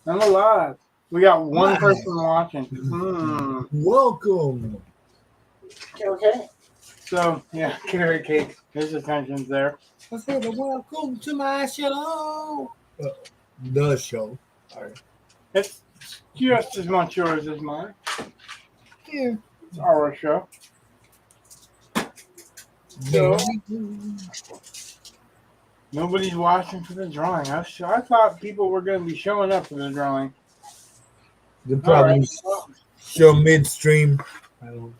I'm alive. We got one Live. person watching. Welcome. Okay. So, yeah, carrot cake. His attention's there. I said, welcome to my show. The show. Sorry. It's just as much yours as mine. Yeah. It's our show. So, nobody's watching for the drawing. I thought people were going to be showing up for the drawing. They probably show midstream. I don't.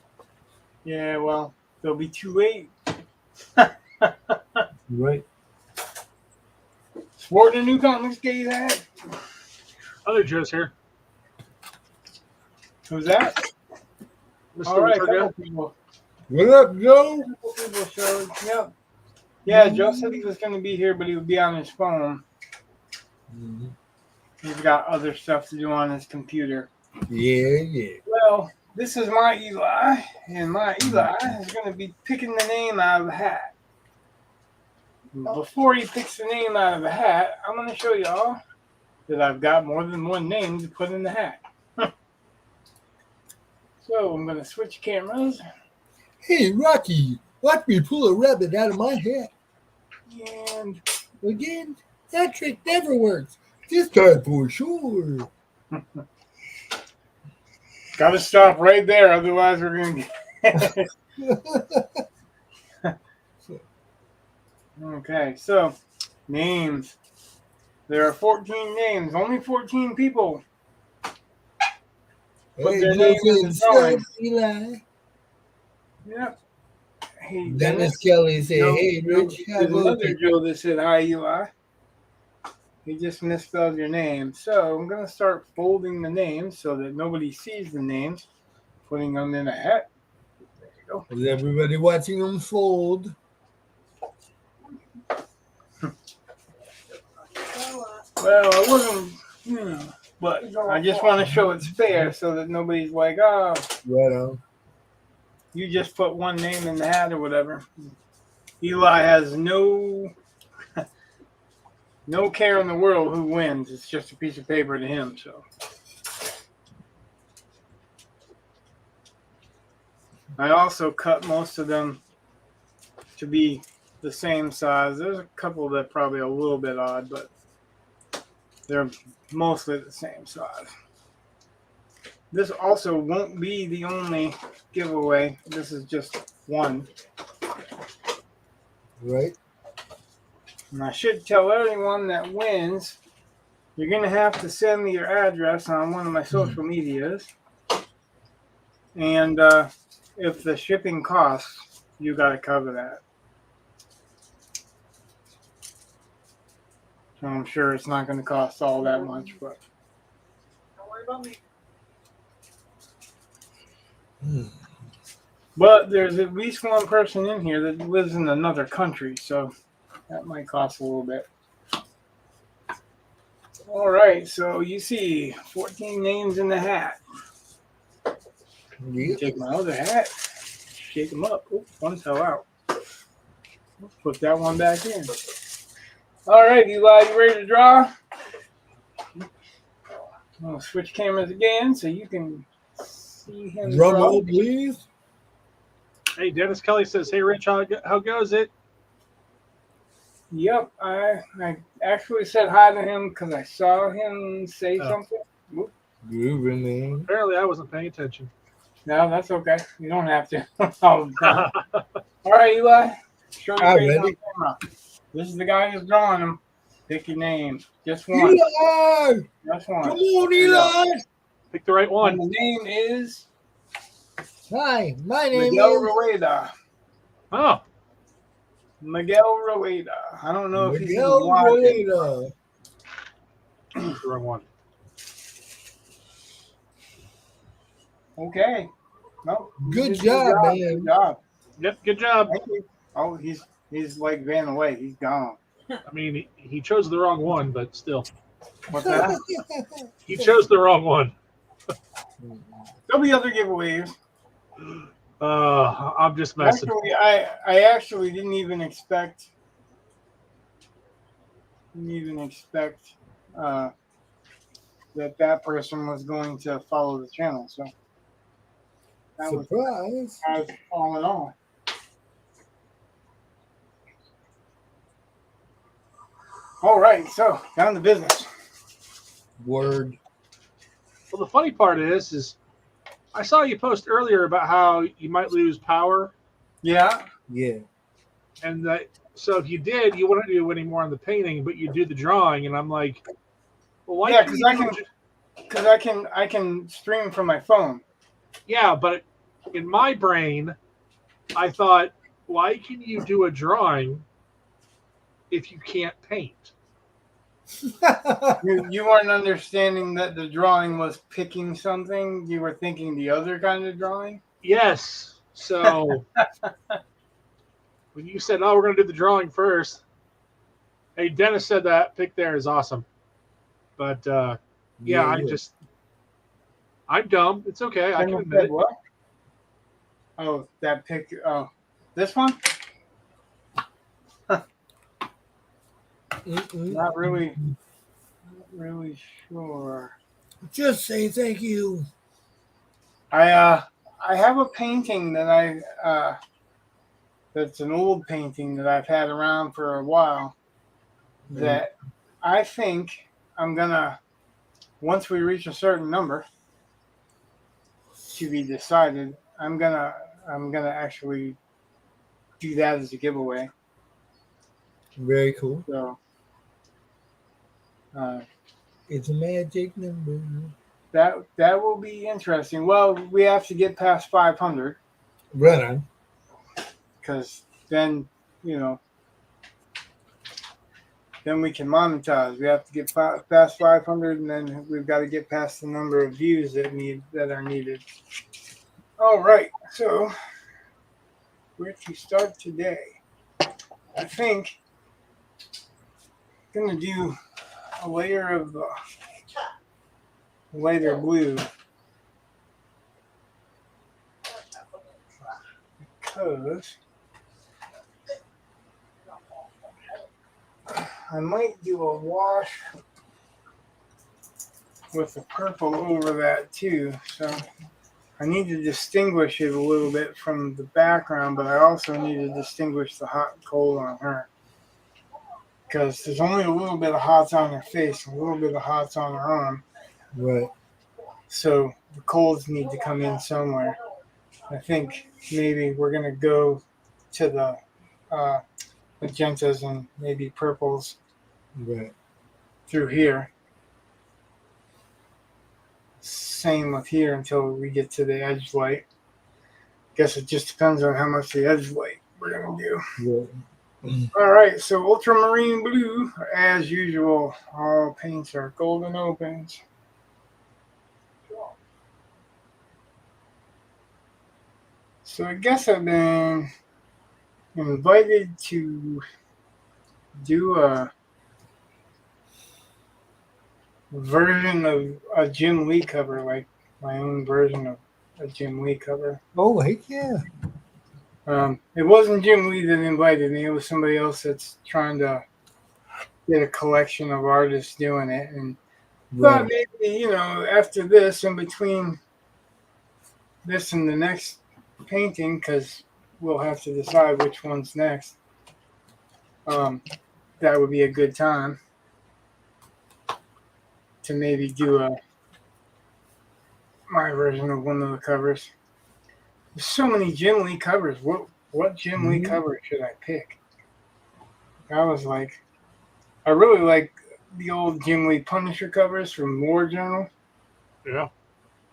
Yeah, well, they'll be too late. Right. Sporting a new comics gay hat. Other Joe's here. Who's that? Mr. All right, Wizard. couple people. What up, Joe? Couple people showed. Yep. Yeah, Joe said he was going to be here, but he would be on his phone. Mm-hmm. He's got other stuff to do on his computer. Yeah. Well, this is my Eli, and my Eli is going to be picking the name out of the hat. Before he picks the name out of the hat, I'm going to show y'all that I've got more than one name to put in the hat. So I'm going to switch cameras. Hey, Rocky, watch me pull a rabbit out of my hat. And again, that trick never works. This time for sure. got to stop right there, otherwise we're going to get... Okay, so names. There are 14 names, only 14 people. Put their name in the drawing. Eli. Yep. Hey, Dennis Kelly said, hey, Rich. There's another Joe that said, hi, Eli. He just misspelled your name. So I'm going to start folding the names so that nobody sees the names. Putting them in a hat. There you go. Is everybody watching them fold? Well, I wasn't, but I just want to show it's fair so that nobody's like, oh, right on. You just put one name in the hat or whatever. Eli has no care in the world who wins. It's just a piece of paper to him. So I also cut most of them to be the same size. There's a couple that probably a little bit odd, but they're mostly the same size. This also won't be the only giveaway. This is just one. Right. And I should tell everyone that wins, you're going to have to send me your address on one of my social medias. And if the shipping costs, you got to cover that. So I'm sure it's not going to cost all that much, but don't worry about me. But there's at least one person in here that lives in another country, so that might cost a little bit. All right, so you see 14 names in the hat. Yep. Take my other hat, shake them up. Oops, one fell out. Put that one back in. All right, Eli, you ready to draw? I'm going to switch cameras again so you can see him Drum draw. roll, please. Hey, Dennis Kelly says, hey, Rich, how goes it? Yep, I actually said hi to him because I saw him say something. Whoop. Grooving, man. Apparently, I wasn't paying attention. No, that's okay. You don't have to. All right, Eli. Show your face on camera. This is the guy who's drawing them. Pick your name. Just one. Eli! Just one. Come on, Eli! Pick the right one. And the name is Hi, my name Miguel is Rueda. Oh. Miguel Rueda. I don't know if he's Miguel Rueda. The wrong one. Okay. No. Good job, man. Good job. Yep, good job. Thank you. Oh, he's like van away. He's gone. I mean, he chose the wrong one, but still. What's that? He chose the wrong one. There'll be other giveaways. I'm just messing. Actually, I actually didn't even expect that person was going to follow the channel. So that was Surprise. all in all. All right, so down to business. Word. Well, the funny part is I saw you post earlier about how you might lose power, Yeah, Yeah. and that so if you did, you wouldn't do any more on the painting, but you do the drawing, and I'm like, well, why yeah, can't you do it? because I can stream from my phone. Yeah, but in my brain, I thought, why can you do a drawing if you can't paint? You weren't understanding that the drawing was picking something. You were thinking the other kind of drawing. Yes. So when you said, "Oh, we're going to do the drawing first," hey, Dennis said that pic there is awesome. But yeah, I'm dumb. It's okay. I can Then admit said it. what? Oh, that picture. Oh, this one? Not really sure. Just say thank you. I have a painting that that's an old painting that I've had around for a while that I think I'm gonna, once we reach a certain number to be decided, I'm gonna actually do that as a giveaway. Very cool. So It's a magic number. that will be interesting. Well, we have to get past 500 Right on. because then then we can monetize. We have to get past 500, and then we've got to get past the number of views that are needed. All right, so where to start today? I think I'm gonna do a layer of lighter blue because I might do a wash with the purple over that too. So I need to distinguish it a little bit from the background, but I also need to distinguish the hot and cold on her. Because there's only a little bit of hots on her face, a little bit of hots on her arm. Right. So the colds need to come in somewhere. I think maybe we're going to go to the magentas and maybe purples Right. through here. Same with here until we get to the edge light. Guess it just depends on how much the edge light we're going to do. Right. All right, so ultramarine blue, as usual. All paints are golden opens. So I guess I've been invited to do a version of a Jim Lee cover, like my own version of a Jim Lee cover. Oh, heck yeah. It wasn't Jim Lee that invited me. It was somebody else that's trying to get a collection of artists doing it. And thought Right. maybe, after this, in between this and the next painting, because we'll have to decide which one's next, that would be a good time to maybe do my version of one of the covers. There's so many Jim Lee covers. What Jim Lee cover should I pick? I was like, I really like the old Jim Lee Punisher covers from War Journal. Yeah.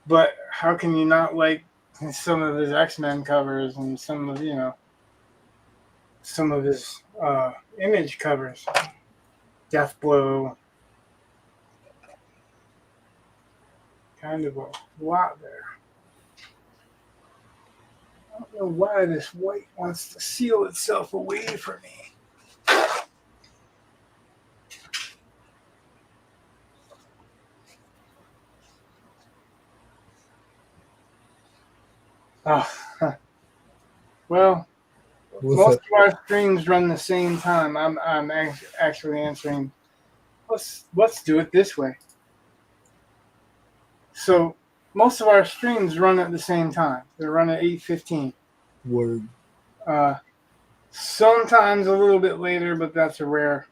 But how can you not like some of his X-Men covers and some of his Image covers? Death Blow. Kind of a lot there. I don't know why this white wants to seal itself away from me. Well, most of our streams run the same time. I'm actually answering. Let's do it this way. So most of our streams run at the same time. They run at 8:15. Word. Sometimes a little bit later, but that's a rare.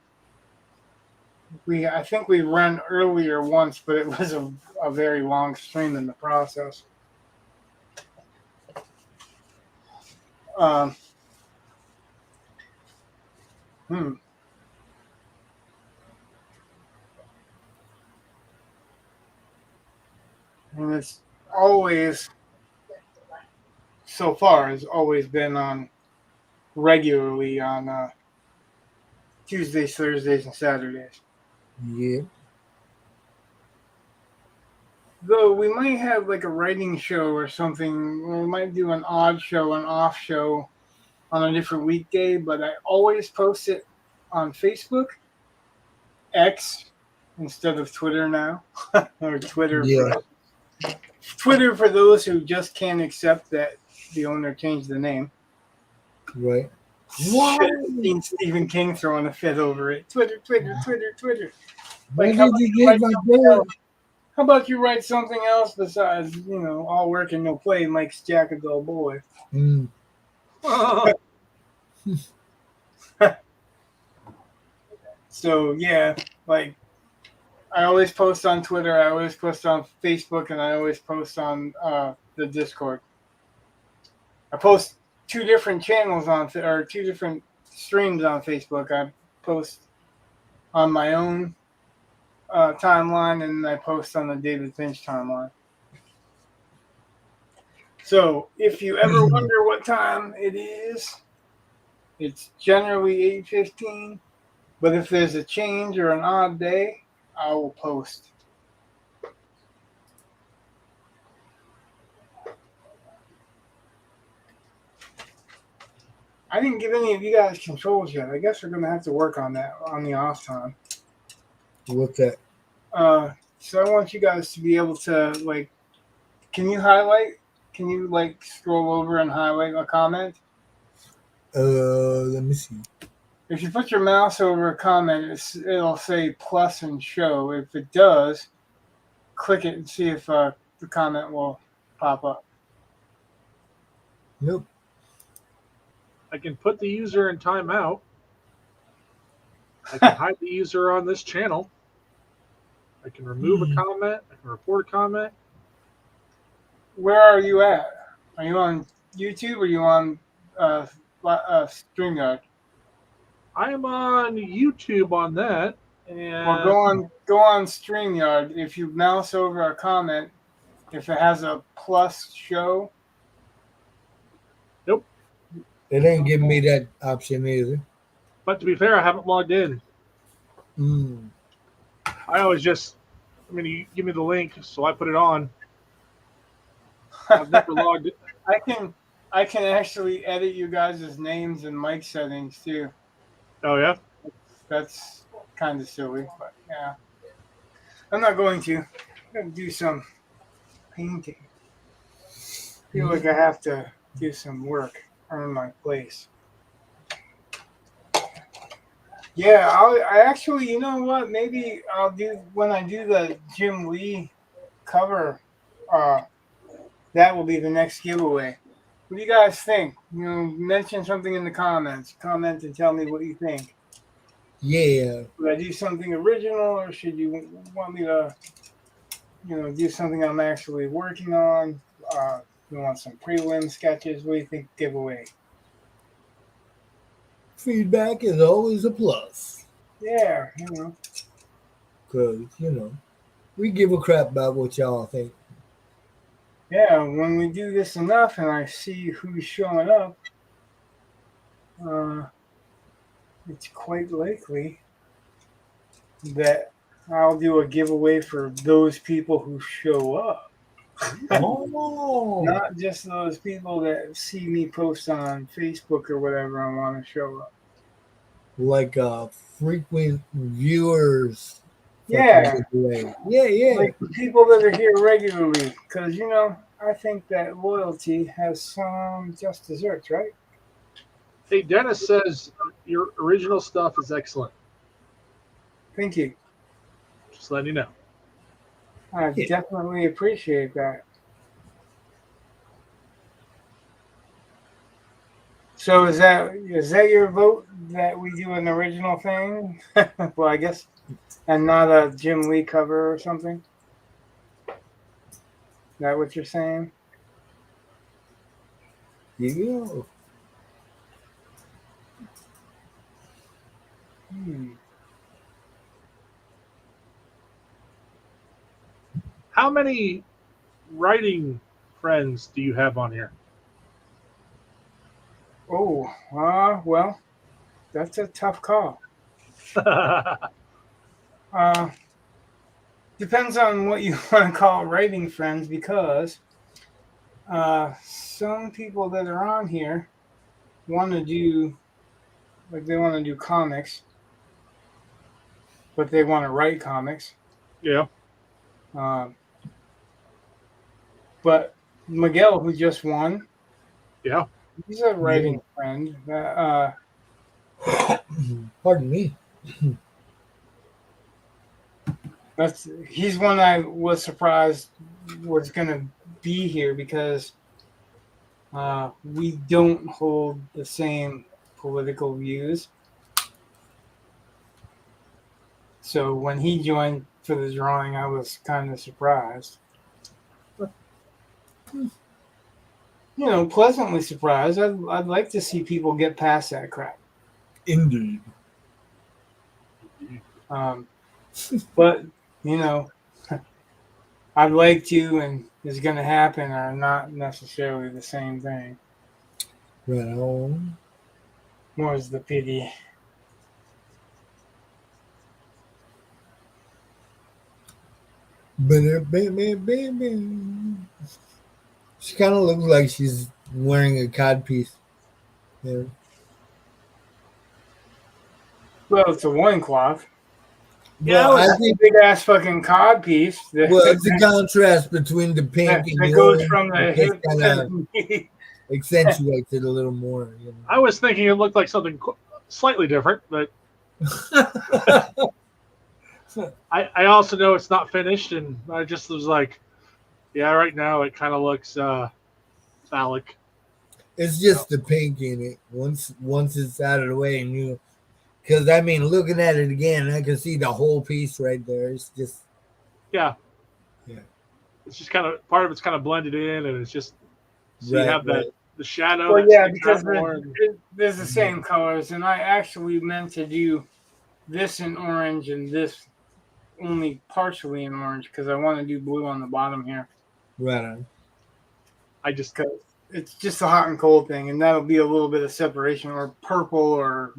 I think we ran earlier once, but it was a very long stream in the process. Um, hmm. And it's always, so far, has always been on regularly on Tuesdays, Thursdays, and Saturdays. Yeah. Though we might have like a writing show or something, or we might do an odd show, an off show on a different weekday, but I always post it on Facebook, X, instead of Twitter now, or Twitter. Yeah. Twitter for those who just can't accept that the owner changed the name. Right. What? Seen Stephen King throwing a fit over it. Twitter. When how did you about get my something bird? else? How about you write something else besides, all work and no play makes Jack a dull boy. Mm. So yeah, like I always post on Twitter, I always post on Facebook, and I always post on the Discord. I post two different channels or two different streams on Facebook. I post on my own timeline, and I post on the David Finch timeline. So if you ever wonder what time it is, it's generally 8:15. But if there's a change or an odd day, I will post. I didn't give any of you guys controls yet. I guess we're going to have to work on that on the off time. What's that? So I want you guys to be able to, like, can you highlight? Can you, like, scroll over and highlight a comment? Let me see. If you put your mouse over a comment, it'll say plus and show. If it does, click it and see if the comment will pop up. Nope. I can put the user in timeout. I can hide the user on this channel. I can remove a comment. I can report a comment. Where are you at? Are you on YouTube or are you on StreamYard? I am on YouTube on that. And Well, go on StreamYard. If you mouse over a comment, if it has a plus show. Nope. It ain't giving me that option either. But to be fair, I haven't logged in. Mm. I always just, you give me the link, so I put it on. I've never logged it. I can actually edit you guys' names and mic settings too. Oh, yeah? That's kind of silly, but yeah. I'm not going to. I'm going to do some painting. I feel like I have to do some work, earn my place. Yeah, I actually, you know what? Maybe I'll do, when I do the Jim Lee cover, that will be the next giveaway. What do you guys think? Mention something in the comments. Comment and tell me what you think. Yeah. Should I do something original, or should you want me to, do something I'm actually working on? You want some prelim sketches? What do you think giveaway? Feedback is always a plus. Yeah, Because, we give a crap about what y'all think. Yeah, when we do this enough and I see who's showing up, it's quite likely that I'll do a giveaway for those people who show up. Oh. Not just those people that see me post on Facebook or whatever and want to show up. Like frequent viewers. Yeah. Yeah. Like the people that are here regularly. Because, I think that loyalty has some just desserts, right? Hey, Dennis says your original stuff is excellent. Thank you. Just letting you know. I definitely appreciate that. So is that your vote that we do an original thing? Well, I guess, and not a Jim Lee cover or something. Is that what you're saying? Yeah. Hmm. How many writing friends do you have on here? Oh, well, that's a tough call. Uh, Depends on what you want to call writing friends, because some people that are on here want to do, like, they want to do comics, but they want to write comics. Yeah, Um, but Miguel, who just won, yeah. he's a Yeah. writing friend. Pardon me. He's one I was surprised was going to be here, because we don't hold the same political views. So when he joined for the drawing, I was kind of surprised. Pleasantly surprised. I'd like to see people get past that crap. Indeed. Um, but, you know, I'd like to, and is going to happen, are not necessarily the same thing. Right on. More's the pity. Baby. She kind of looks like she's wearing a cod piece. Yeah. Well, it's a loincloth. Yeah, I Well, I was. think Big ass fucking cod piece that, well, it's a contrast between the pink and that the goes orange. from the It just hip kind to of the knee. accentuates it a little more. I was thinking it looked like something slightly different, but I also know it's not finished, and I just was like, yeah, right now it kind of looks phallic. It's just the pink in it. Once it's out of the way, and because I mean, looking at it again, I can see the whole piece right there. It's just Yeah, yeah, it's just kind of part of it's kind of blended in, and it's just so you right, have right. the shadow Well, that yeah, sticks because out more. And, there's the same colors, and I actually meant to do this in orange and this only partially in orange, because I want to do blue on the bottom here, Right on. I just because it's just a hot and cold thing, and that'll be a little bit of separation, or purple, or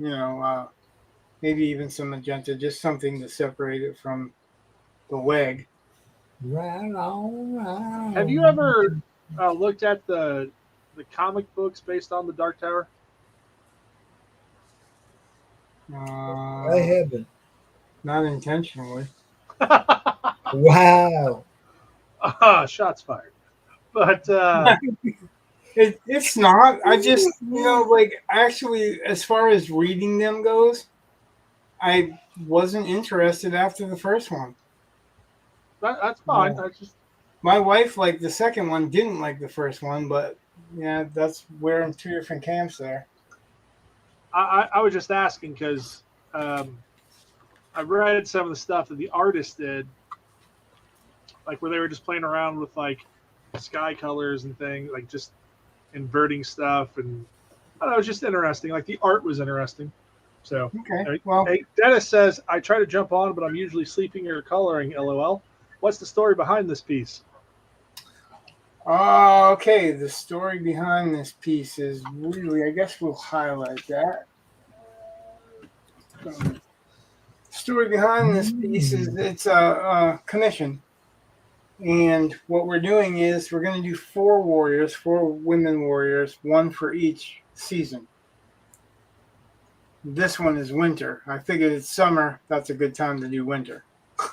maybe even some magenta, just something to separate it from the leg. Right on, right have you on. ever looked at the comic books based on the Dark Tower? I Uh, haven't. Not intentionally. Wow. Shots fired. But It's not. I just, like, actually, as far as reading them goes, I wasn't interested after the first one. that's fine. Uh, I just my wife liked the second one, didn't like the first one, but yeah, we're in two different camps there. I was just asking because um, I read some of the stuff that the artist did, like where they were just playing around with like sky colors and things, like just inverting stuff, and I don't know, it was just interesting. Like the art was interesting. So, Okay, well, hey, Dennis says I try to jump on, but I'm usually sleeping or coloring. LOL. What's the story behind this piece? okay. The story behind this piece is really, I guess we'll highlight that. Story behind this piece is it's a commission. And what we're doing is we're going to do 4 warriors, 4 women warriors, one for each season. This one is winter. I figured it's summer. That's a good time to do winter.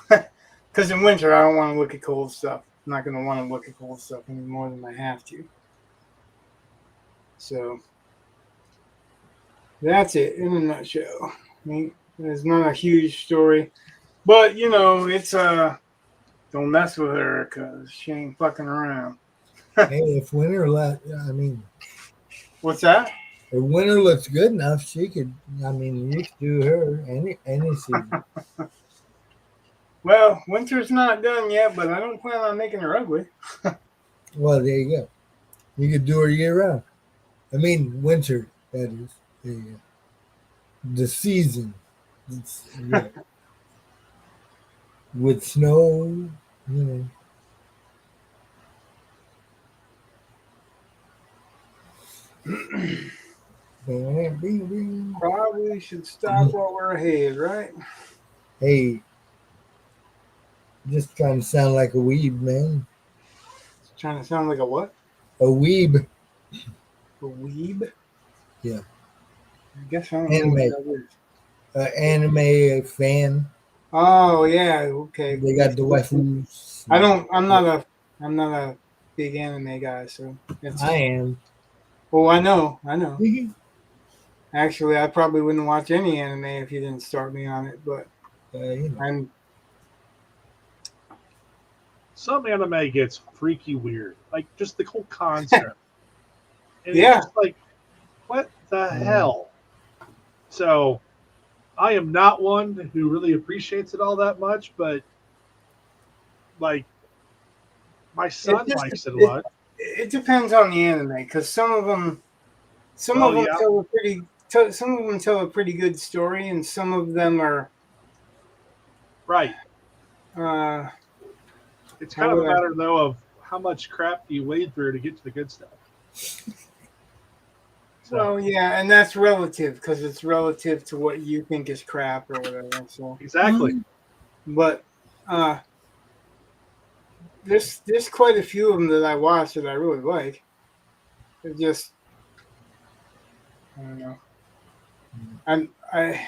Because in winter, I don't want to look at cold stuff. I'm not going to want to look at cold stuff any more than I have to. So that's it in a nutshell. I mean, there's not a huge story. But, it's don't mess with her because she ain't fucking around. Hey, if Winter I mean, What's that? if Winter looks good enough, she could. I mean, you could do her any season. Well, winter's not done yet, but I don't plan on making her ugly. Well, there you go. You could do her year round. I mean, winter. That is. There you go. The season. It's, yeah. With snow, you know. Bing, bing, bing. Probably should stop while we're ahead, right? Hey, just trying to sound like a weeb, man. Trying to sound like a what? A weeb. A weeb? Yeah. I guess I don't know what Anime. that is. Anime fan. Oh yeah, okay. They got the waifus. I'm not a big anime guy, so it's I am. oh I know. You Actually I probably wouldn't watch any anime if you didn't start me on it, but know. I'm Some anime gets freaky weird, like just the whole concept. And Yeah. it's just like, what the hell? So, I am not one who really appreciates it all that much, but like, my son likes it a lot. it depends on the anime because some of them Yeah. some of them tell a pretty good story and some of them are Right. uh It's kind of a matter, though, of how much crap do you wade through to get to the good stuff. So, well, yeah, and that's relative because it's relative to what you think is crap or whatever. So exactly. but there's quite a few of them that I watch that I really like. They're just I don't know. I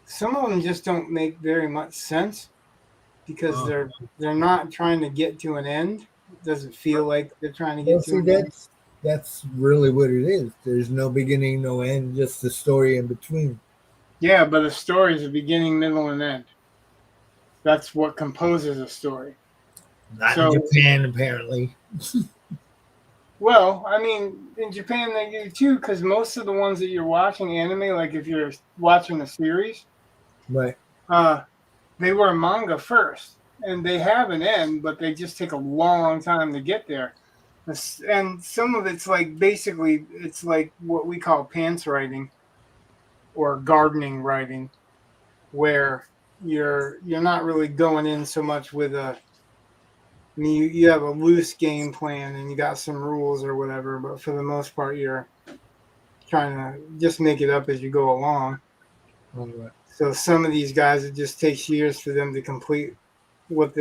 some of them just don't make very much sense because they're not trying to get to an end. It doesn't feel like they're trying to get to an end. That's really what it is. There's no beginning, no end, just the story in between. Yeah, but a story is a beginning, middle, and end. That's what composes a story. Not in Japan, apparently. Well, I mean, in Japan they do too, because most of the ones that you're watching anime, like if you're watching a series, Right. They were manga first, and they have an end, but they just take a long time to get there. And some of it's like basically it's like what we call pants writing or gardening writing, where you're not really going in so much with a. I mean, you have a loose game plan and you got some rules or whatever, but for the most part, you're trying to just make it up as you go along. All right. So some of these guys, it just takes years for them to complete what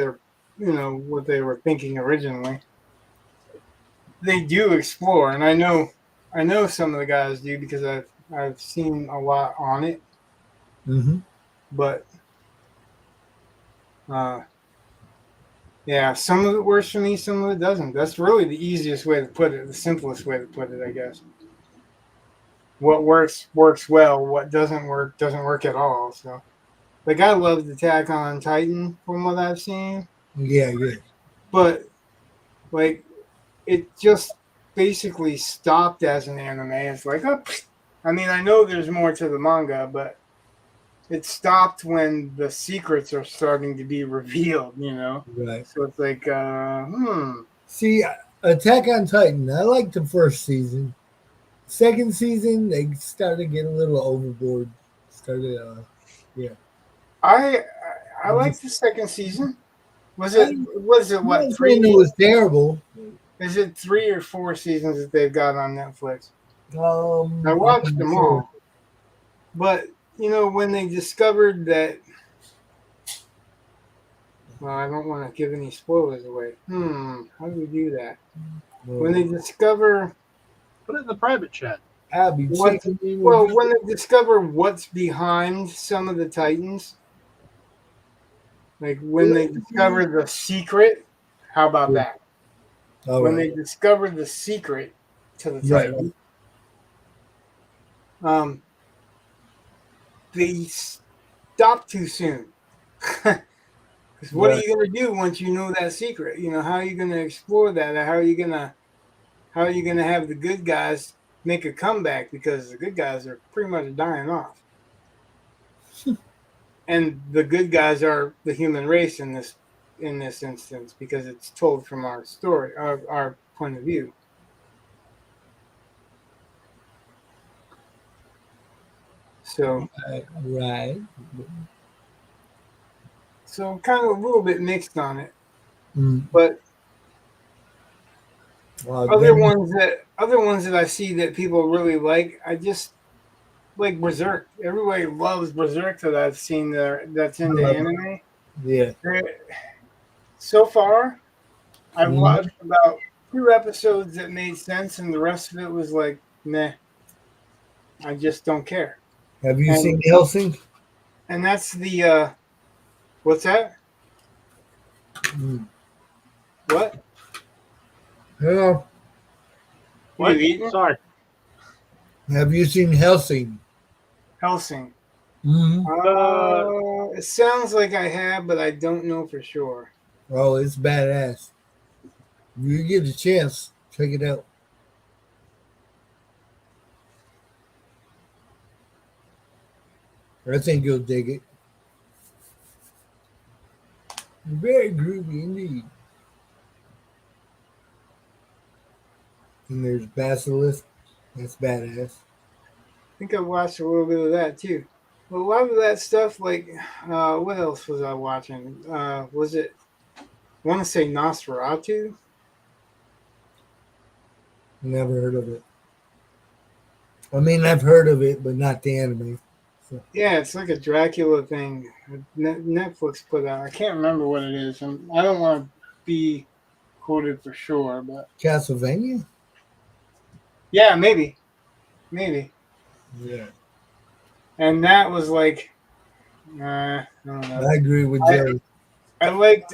what they were thinking originally. They do explore, and I know some of the guys do because I've seen a lot on it. Mm-hmm. But yeah, some of it works for me, some of it doesn't. That's really the easiest way to put it, the simplest way to put it, I guess. What works well. What doesn't work at all. So, like I loved Attack on Titan from what I've seen. Yeah. But like it just basically stopped as an anime. It's like, oh, I mean, I know there's more to the manga, but it stopped when the secrets are starting to be revealed. Right. So it's like, See, Attack on Titan. I liked the first season. Second season, they started getting a little overboard. Yeah. I liked the second season. Was it what, 3? It was terrible. Is it 3 or 4 seasons that they've got on Netflix? I I'm watched them sure. all. But, when they discovered that. Well, I don't want to give any spoilers away. How do we do that? When they discover. Put it in the private chat. Abby, when they discover what's behind some of the Titans, like when they discover the secret, how about that? When they discover the secret to the Titans, they stop too soon. Because what are Right. you gonna do once you know that secret? You know, how are you gonna explore that? Or how are you gonna have the good guys make a comeback? Because the good guys are pretty much dying off, and the good guys are the human race in this instance because it's told from our story, our point of view. So, Right. so I'm kind of a little bit mixed on it, Mm. but other Then ones that other ones that I see that people really like, I just like Berserk. Everybody loves Berserk that I've seen there that's I into love it. anime. Yeah. So far, I've Mhm. watched about 2 episodes that made sense, and the rest of it was like, meh. I just don't care. Have you And seen Helsing? and that's the what's that? Mm. What? Hello. You What? eating? Sorry. Have you seen Helsing? Helsing. Mm-hmm. Uh, It sounds like I have, but I don't know for sure. Oh, it's badass. If you get a chance, check it out. I think you'll dig it. Very groovy indeed. And there's Basilisk. That's badass. I think I watched a little bit of that too. But a lot of that stuff, like, what else was I watching? Was it? I want to say Nosferatu. Never heard of it. I mean, I've heard of it, but not the anime. So, Yeah, it's like a Dracula thing. Netflix put out. I can't remember what it is, and I don't want to be quoted for sure, but Castlevania? yeah, maybe. Yeah. And that was like, I don't know. I agree with I Jerry. I liked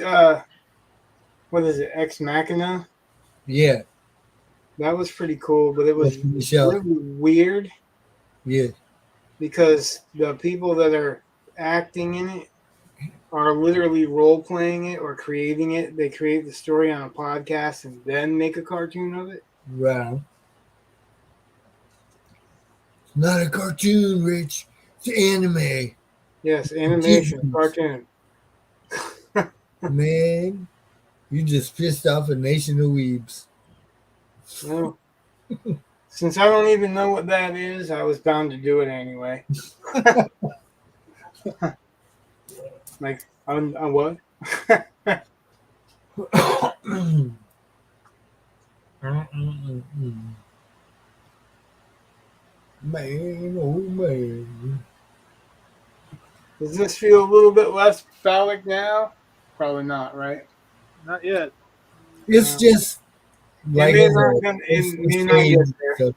what is it, Ex Machina? Yeah. That was pretty cool, but it was That's Michelle. really weird Yeah. because the people that are acting in it are literally role playing it or creating it. They create the story on a podcast and then make a cartoon of it. Right. It's not a cartoon, Rich. It's anime. Yes, animation, Kittens. cartoon. Man, you just pissed off a nation of weebs. Well, since I don't even know what that is, I was bound to do it anyway. Like, on what? Man, oh man. Does this feel a little bit less phallic now? Probably not, right? not yet. It's just It like may I not. said, it's It the may not get shades and there. stuff.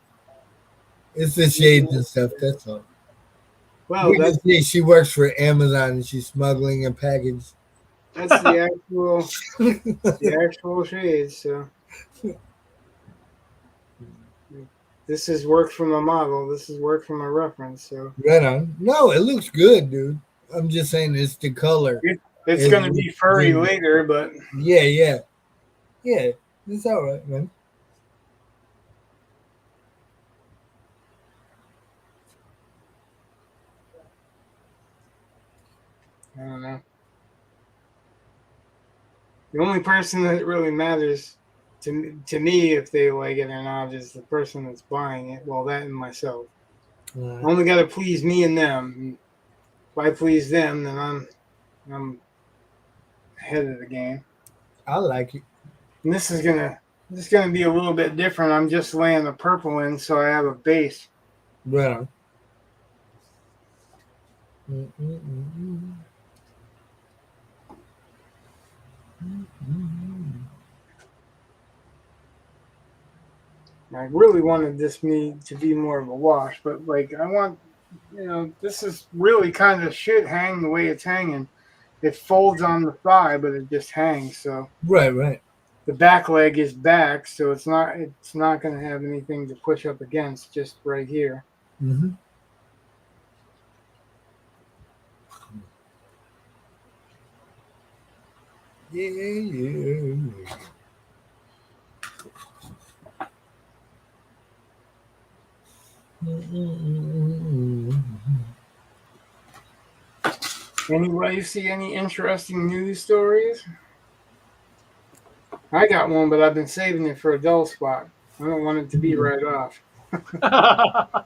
It's the shades and stuff. That's all. Well, We can see she works for Amazon and she's smuggling a package. that's the actual shades. So this is work from a model. This is work from a reference. So Right on. No, it looks good, dude. I'm just saying it's the color. it's going to be furry later, but Yeah, yeah. Yeah. It's all right, man. I don't know. The only person that really matters to me if they like it or not is the person that's buying it. Well, that and myself. I only got to please me and them. If I please them, then I'm ahead of the game. I like it. And this is gonna be a little bit different. I'm just laying the purple in, so I have a base. Right on. Mm-mm-mm-mm. Mm-mm. I really wanted this me to be more of a wash, but like I want, this is really kind of should hang the way it's hanging. It folds on the thigh, but it just hangs. So Right, right. the back leg is back, so it's not going to have anything to push up against, just right here. Mm-hmm. Yeah. Anybody see any interesting news stories? I got one, but I've been saving it for a dull spot. I don't want it to be right off. I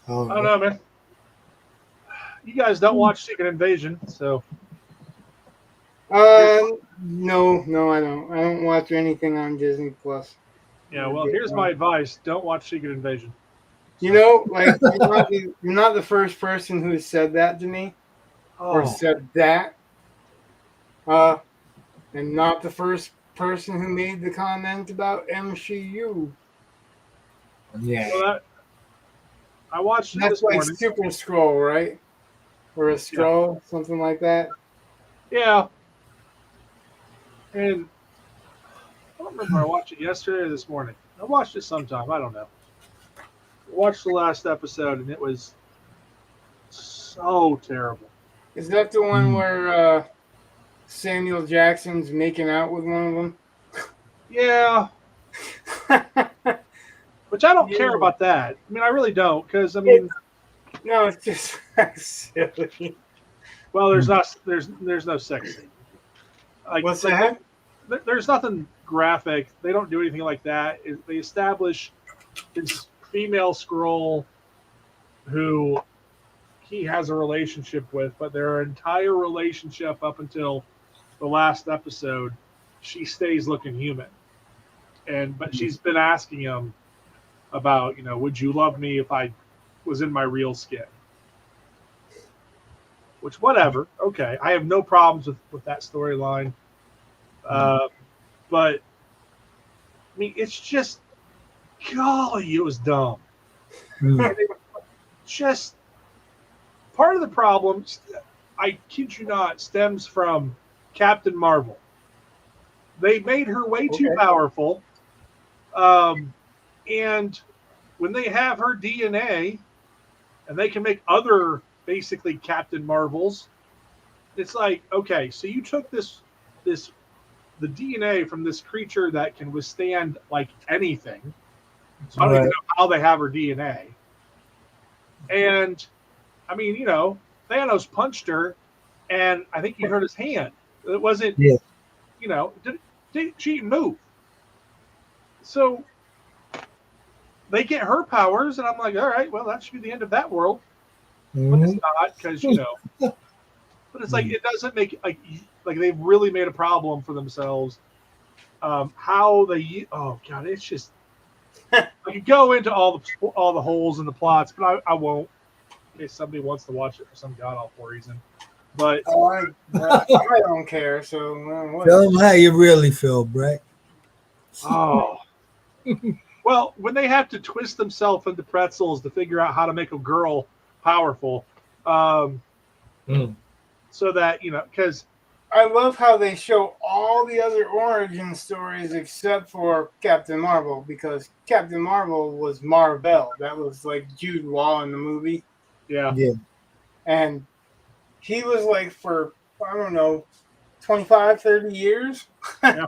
Oh, don't know, man. You guys don't watch Secret Invasion, so No, I don't. I don't watch anything on Disney Plus. yeah. Well, here's my advice: don't watch Secret Invasion. You So, know, like you're not the first person who said that to me or oh, said that. Uh, and not the first person who made the comment about MCU. yeah. well, I watched it That's this like morning. Super Scroll, right? Or a Yeah, Scroll, something like that. yeah, and I don't remember. I watched it yesterday or this morning. I watched it sometime. I don't know. I watched the last episode, and it was so terrible. Is that the one Mm. where Samuel Jackson's making out with one Yeah, of them? which I don't care Yeah. about that. I mean, I really don't, because I It, mean, no, it's just silly. well, there's no sex scene. What's Like that? there's nothing graphic. They don't do anything like that. They establish this female scroll who he has a relationship with, but their entire relationship up until the last episode, she stays looking human. But she's been asking him about, would you love me if I was in my real skin? Which, whatever, okay, I have no problems with that storyline. Uh, but I mean, it's just, golly, it was dumb. Mm. And it just part of the problem, I kid you not, stems from Captain Marvel. They made her way too Okay. powerful, and when they have her DNA, and they can make other basically Captain Marvels, it's like, okay, so you took this the DNA from this creature that can withstand like anything. So I don't even Right. know how they have her DNA. And I mean, Thanos punched her, and I think he hurt his hand. It wasn't, Yeah. she didn't move. So they get her powers, and I'm like, all right, well, that should be the end of that world. But it's Mhm. not, because But it's like it doesn't make like they've really made a problem for themselves. How they, oh god, it's just I could go into all the holes in the plots, but I won't. If somebody wants to watch it for some god awful reason, but Oh, I don't care. So Tell whatever. them how you really feel, Brett. oh. Well, when they have to twist themselves into pretzels to figure out how to make a girl powerful, Mm. so that because I love how they show all the other origin stories except for Captain Marvel, because Captain Marvel was Marvel. That was like Jude Law in the movie. yeah, Yeah. And he was like for, I don't know, 25, 30 years. yeah.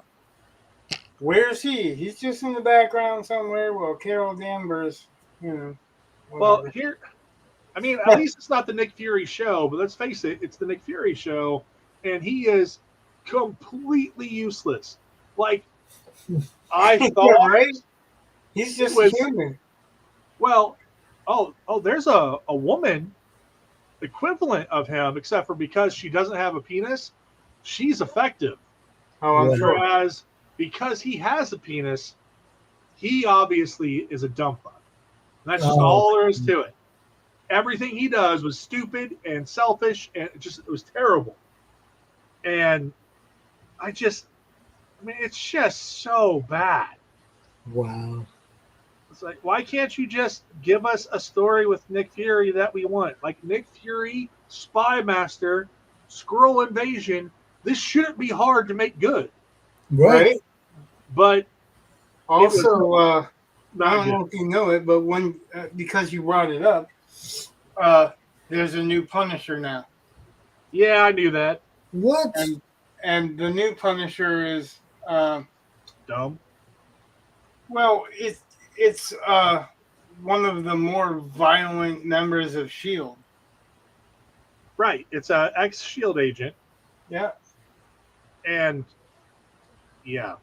Where's he? He's just in the background somewhere. Well, Carol Danvers, Well, whatever. here, I mean, at least it's not the Nick Fury show, but let's face it, it's the Nick Fury show, and he is completely useless. Like, I Yeah, thought right? He's it just was, human. well, there's a woman equivalent of him, except for because she doesn't have a penis, she's effective. Oh, I'm Yeah. sure. Whereas, because he has a penis, he obviously is a dump bug. And that's just Oh. all there is to it. Everything he does was stupid and selfish, and it was terrible. And it's just so bad. Wow. It's like, why can't you just give us a story with Nick Fury that we want? Like Nick Fury, Spy Master, Skrull Invasion. This shouldn't be hard to make good. Right. Right? But Also, I not don't good. know if you know it, but when because you brought it up, there's a new Punisher now, Yeah, I knew that. What? and and the new Punisher is Dumb. well, it's one of the more violent members of Shield. Right. It's a ex Shield agent, Yeah. and yeah,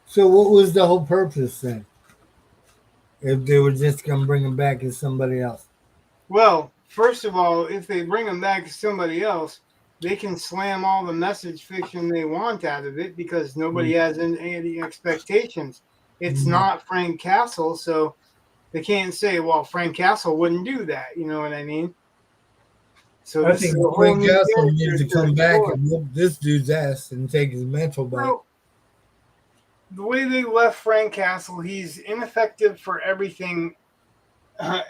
So what was the whole purpose then? If they were just gonna bring him back as somebody else. Well, first of all, if they bring him back as somebody else, they can slam all the message fiction they want out of it because nobody has any expectations. It's not Frank Castle, so they can't say, "Well, Frank Castle wouldn't do that." You know what I mean? So I this is think a whole Frank new Castle character needs to to come back explore. and whoop this dude's ass and take his mantle back. Well, the way they left Frank Castle, he's ineffective for everything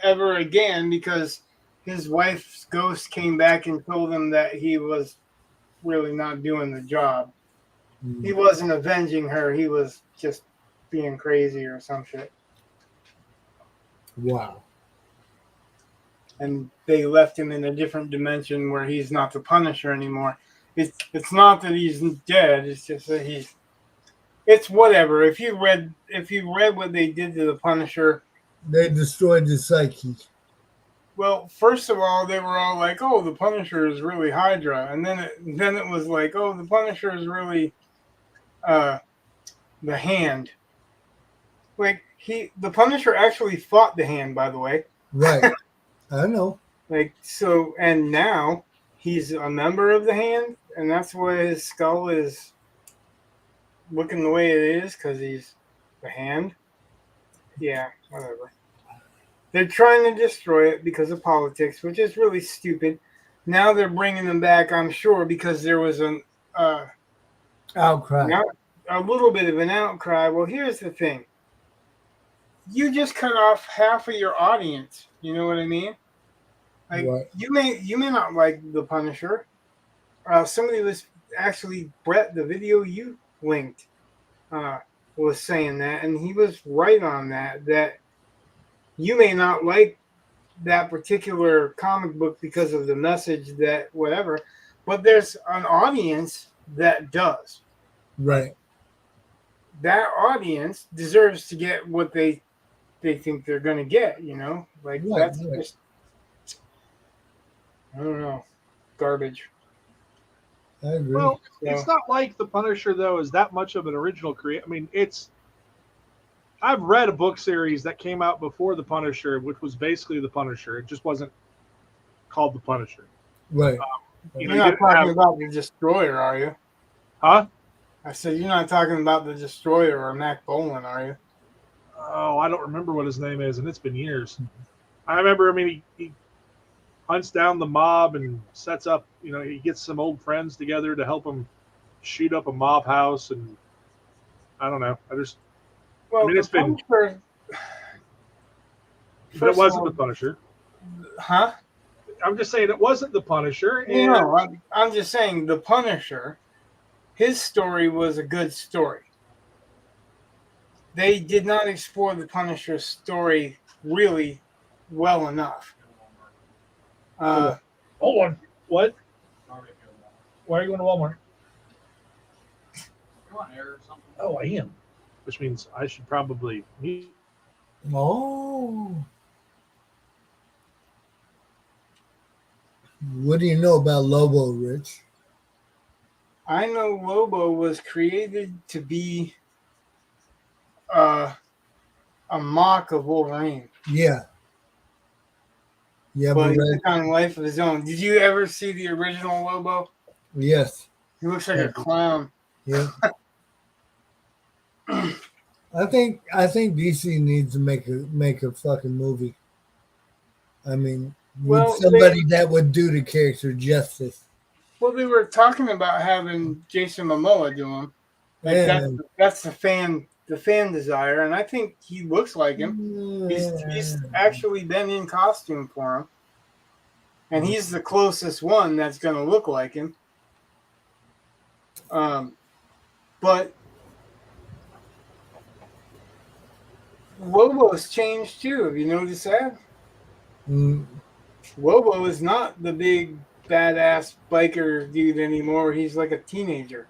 ever again because his wife's ghost came back and told him that he was really not doing the job. He wasn't avenging her. He was just being crazy or some shit. Wow. And they left him in a different dimension where he's not the Punisher anymore. It's not that he's dead. It's just that it's whatever. If you read what they did to the Punisher, They destroyed his psyche. well, first of all, they were all like, "Oh, the Punisher is really Hydra," and then it was like, "Oh, the Punisher is really the Hand." Like the Punisher actually fought the Hand, by the way. Right. I know. Like so, and now he's a member of the Hand, and that's why his skull is looking the way it is because he's the Hand. Yeah, whatever. They're trying to destroy it because of politics, which is really stupid. Now they're bringing them back, I'm sure, because there was Outcry. a little bit of an outcry. Well, here's the thing: you just cut off half of your audience. You know what I mean? Like Right. you may not like the Punisher. Somebody was actually Brett, the video you linked, was saying that, and he was right on that. That you may not like that particular comic book because of the message that whatever, but there's an audience that does. Right. That audience deserves to get what they think they're going to get, you know? Like Right, that's right. just I don't know, garbage. I agree. well, So, it's not like the Punisher though is that much of an original create. I mean, I've read a book series that came out before the Punisher, which was basically the Punisher. It just wasn't called the Punisher. Right. you're not talking about the Destroyer, are you? Huh? I said you're not talking about the Destroyer or Mac Bolan, are you? Oh, I don't remember what his name is, and it's been years. I remember. I mean, he hunts down the mob and sets up. You know, he gets some old friends together to help him shoot up a mob house, and I don't know. Well, mean, it's the been- Punisher. But it First of wasn't all, the Punisher. huh? I'm just saying it wasn't the Punisher. And No, I'm just saying the Punisher, his story was a good story. They did not explore the Punisher's story really well enough. Hold on. What? Why are you going to Walmart? Oh, I am. Which means I should probably meet. Oh. What do you know about Lobo, Rich? I know Lobo was created to be a mock of Wolverine, Yeah. You ever but he read? took on a life of his own. Did you ever see the original Lobo? Yes. He looks like a clown. Yeah. I think DC needs to make a fucking movie. I mean, Well, with somebody that would do the character justice. Well, they were talking about having Jason Momoa do him. Like Yeah. that's the fan desire, and I think he looks like him. He's actually been in costume for him, and he's the closest one that's going to look like him. But Lobo's changed too. Have you noticed that? Mm, Lobo is not the big badass biker dude anymore. He's like a teenager.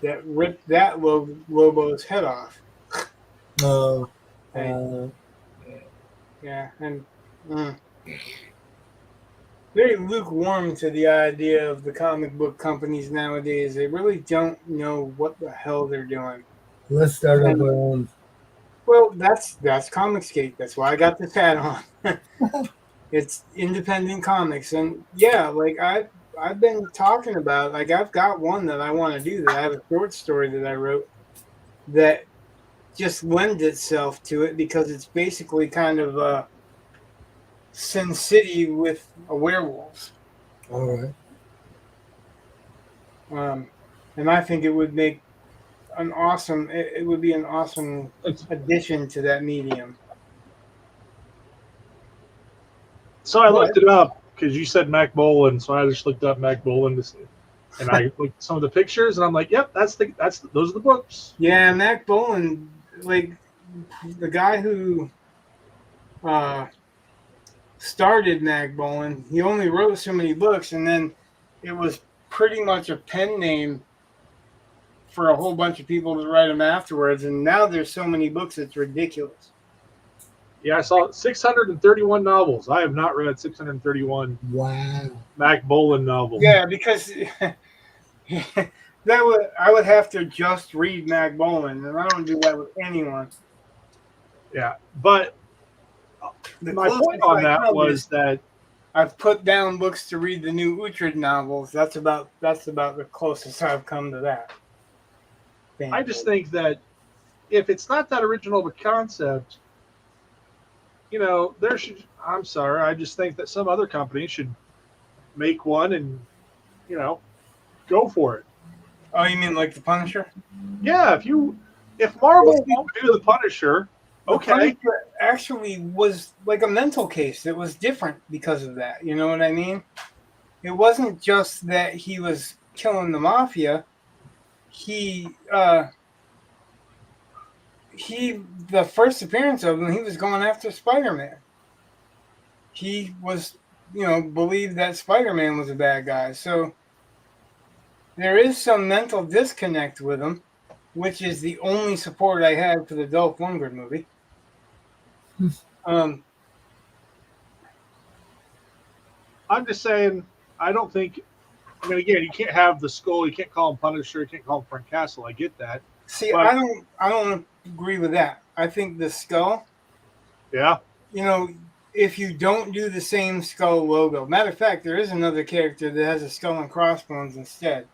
that ripped that Lobo's head off. Oh, And, yeah, and very lukewarm to the idea of the comic book companies nowadays. They really don't know what the hell they're doing. let's start up And, our own. well, that's Comicsgate. That's why I got this hat on. It's independent comics, and yeah, like I've been talking about, like I've got one that I want to do. That I have a short story that I wrote that just lends itself to it because it's basically kind of Sin City with a werewolves. All right. And I think it would make an awesome. It would be an awesome addition to that medium. So I But looked it up because you said Mac Bolan, so I just looked up Mac Bolan to see, and I looked at some of the pictures, and I'm like, yep, those are the books. yeah, Mac Bolan, like the guy who started Mac Bolan, he only wrote so many books, and then it was pretty much a pen name for a whole bunch of people to write them afterwards. And now there's so many books, it's ridiculous. Yeah, I saw 631 novels. I have not read 631 Wow. Mac Bolan novels. Yeah, because I would have to just read Mac Bolan, and I don't do that with anyone. Yeah, but my point on that was that I've put down books to read the new Uhtred novels. That's about the closest I've come to that. I just think that if it's not that original of a concept, there should. I'm sorry, I just think that some other company should make one and go for it. Oh, you mean like the Punisher? Yeah, if Marvel won't do the Punisher, okay. The Punisher actually was like a mental case. It was different because of that. You know what I mean? It wasn't just that he was killing the mafia. The first appearance of him, he was going after Spider-Man. He was, believed that Spider-Man was a bad guy. So there is some mental disconnect with him, which is the only support I had for the Dolph Lundgren movie. I'm just saying, I don't think. I mean, again, you can't have the Skull. You can't call him Punisher. You can't call him Frank Castle. I get that. See, but I don't agree with that. I think the Skull. Yeah. If you don't do the same Skull logo. Matter of fact, there is another character that has a skull and crossbones instead.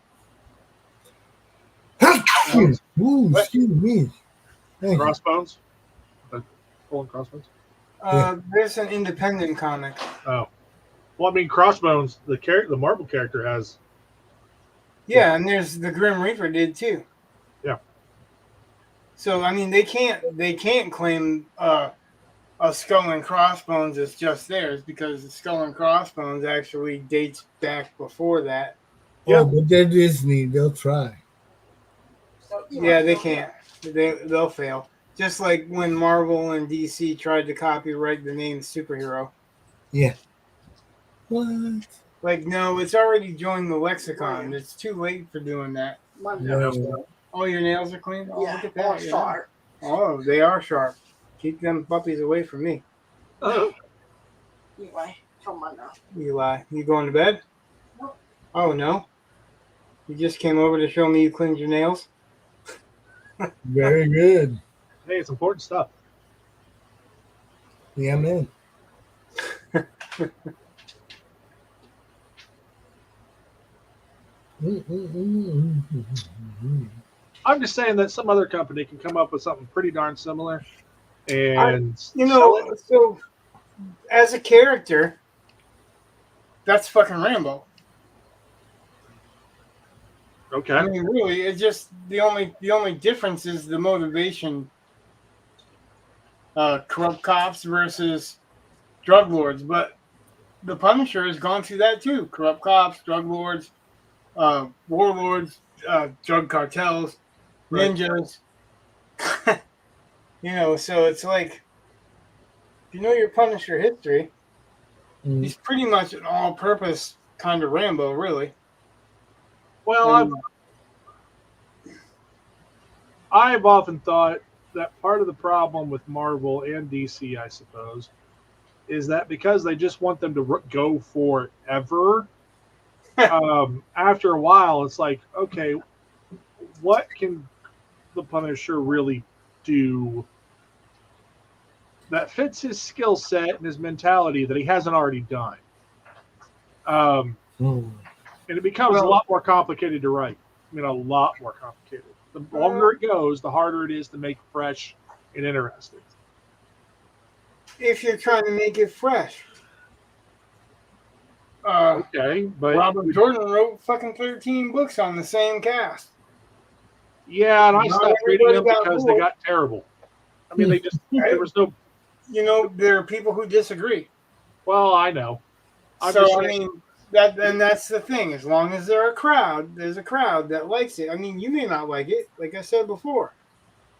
Ooh, excuse me. Crossbones? Skull and crossbones? There's an independent comic. Oh. Well, I mean, Crossbones, the Marvel character has. Yeah, and there's the Grim Reaper did too. Yeah. So I mean, they can't claim a Skull and Crossbones is just theirs because the Skull and Crossbones actually dates back before that. Yeah, but they're Disney. They'll try. Yeah, they can't. They'll fail. Just like when Marvel and DC tried to copyright the name superhero. Yeah. What? Like, no, it's already joined the lexicon. It's too late for doing that. Oh, your nails are clean? Oh, look at that. Sharp. Oh, they are sharp. Keep them puppies away from me. Eli, you going to bed? No. Oh, no? You just came over to show me you cleaned your nails? Very good. Hey, it's important stuff. Yeah, man. I'm just saying that some other company can come up with something pretty darn similar, and so as a character, that's fucking Rambo. Okay. I mean, really, it's just the only difference is the motivation. Corrupt cops versus drug lords, but the Punisher has gone through that too. Corrupt cops, drug lords, warlords, drug cartels, ninjas. So it's like, if you know your Punisher history, he's pretty much an all-purpose kind of Rambo, really. Well, I've often thought that part of the problem with Marvel and DC, I suppose, is that because they just want them to go forever. After a while, it's like, okay, what can the Punisher really do that fits his skill set and his mentality that he hasn't already done? And it becomes a lot more complicated to write. I mean, a lot more complicated. The longer it goes, the harder it is to make fresh and interesting. If you're trying to make it fresh. Okay, but Robert Jordan wrote fucking 13 books on the same cast. Yeah, and I Not stopped reading them everybody got because bored. they got terrible. I mean, they just there was no. You know, there are people who disagree. Well, I know. So I mean, that's the thing. As long as there's a crowd that likes it. I mean, you may not like it, like I said before.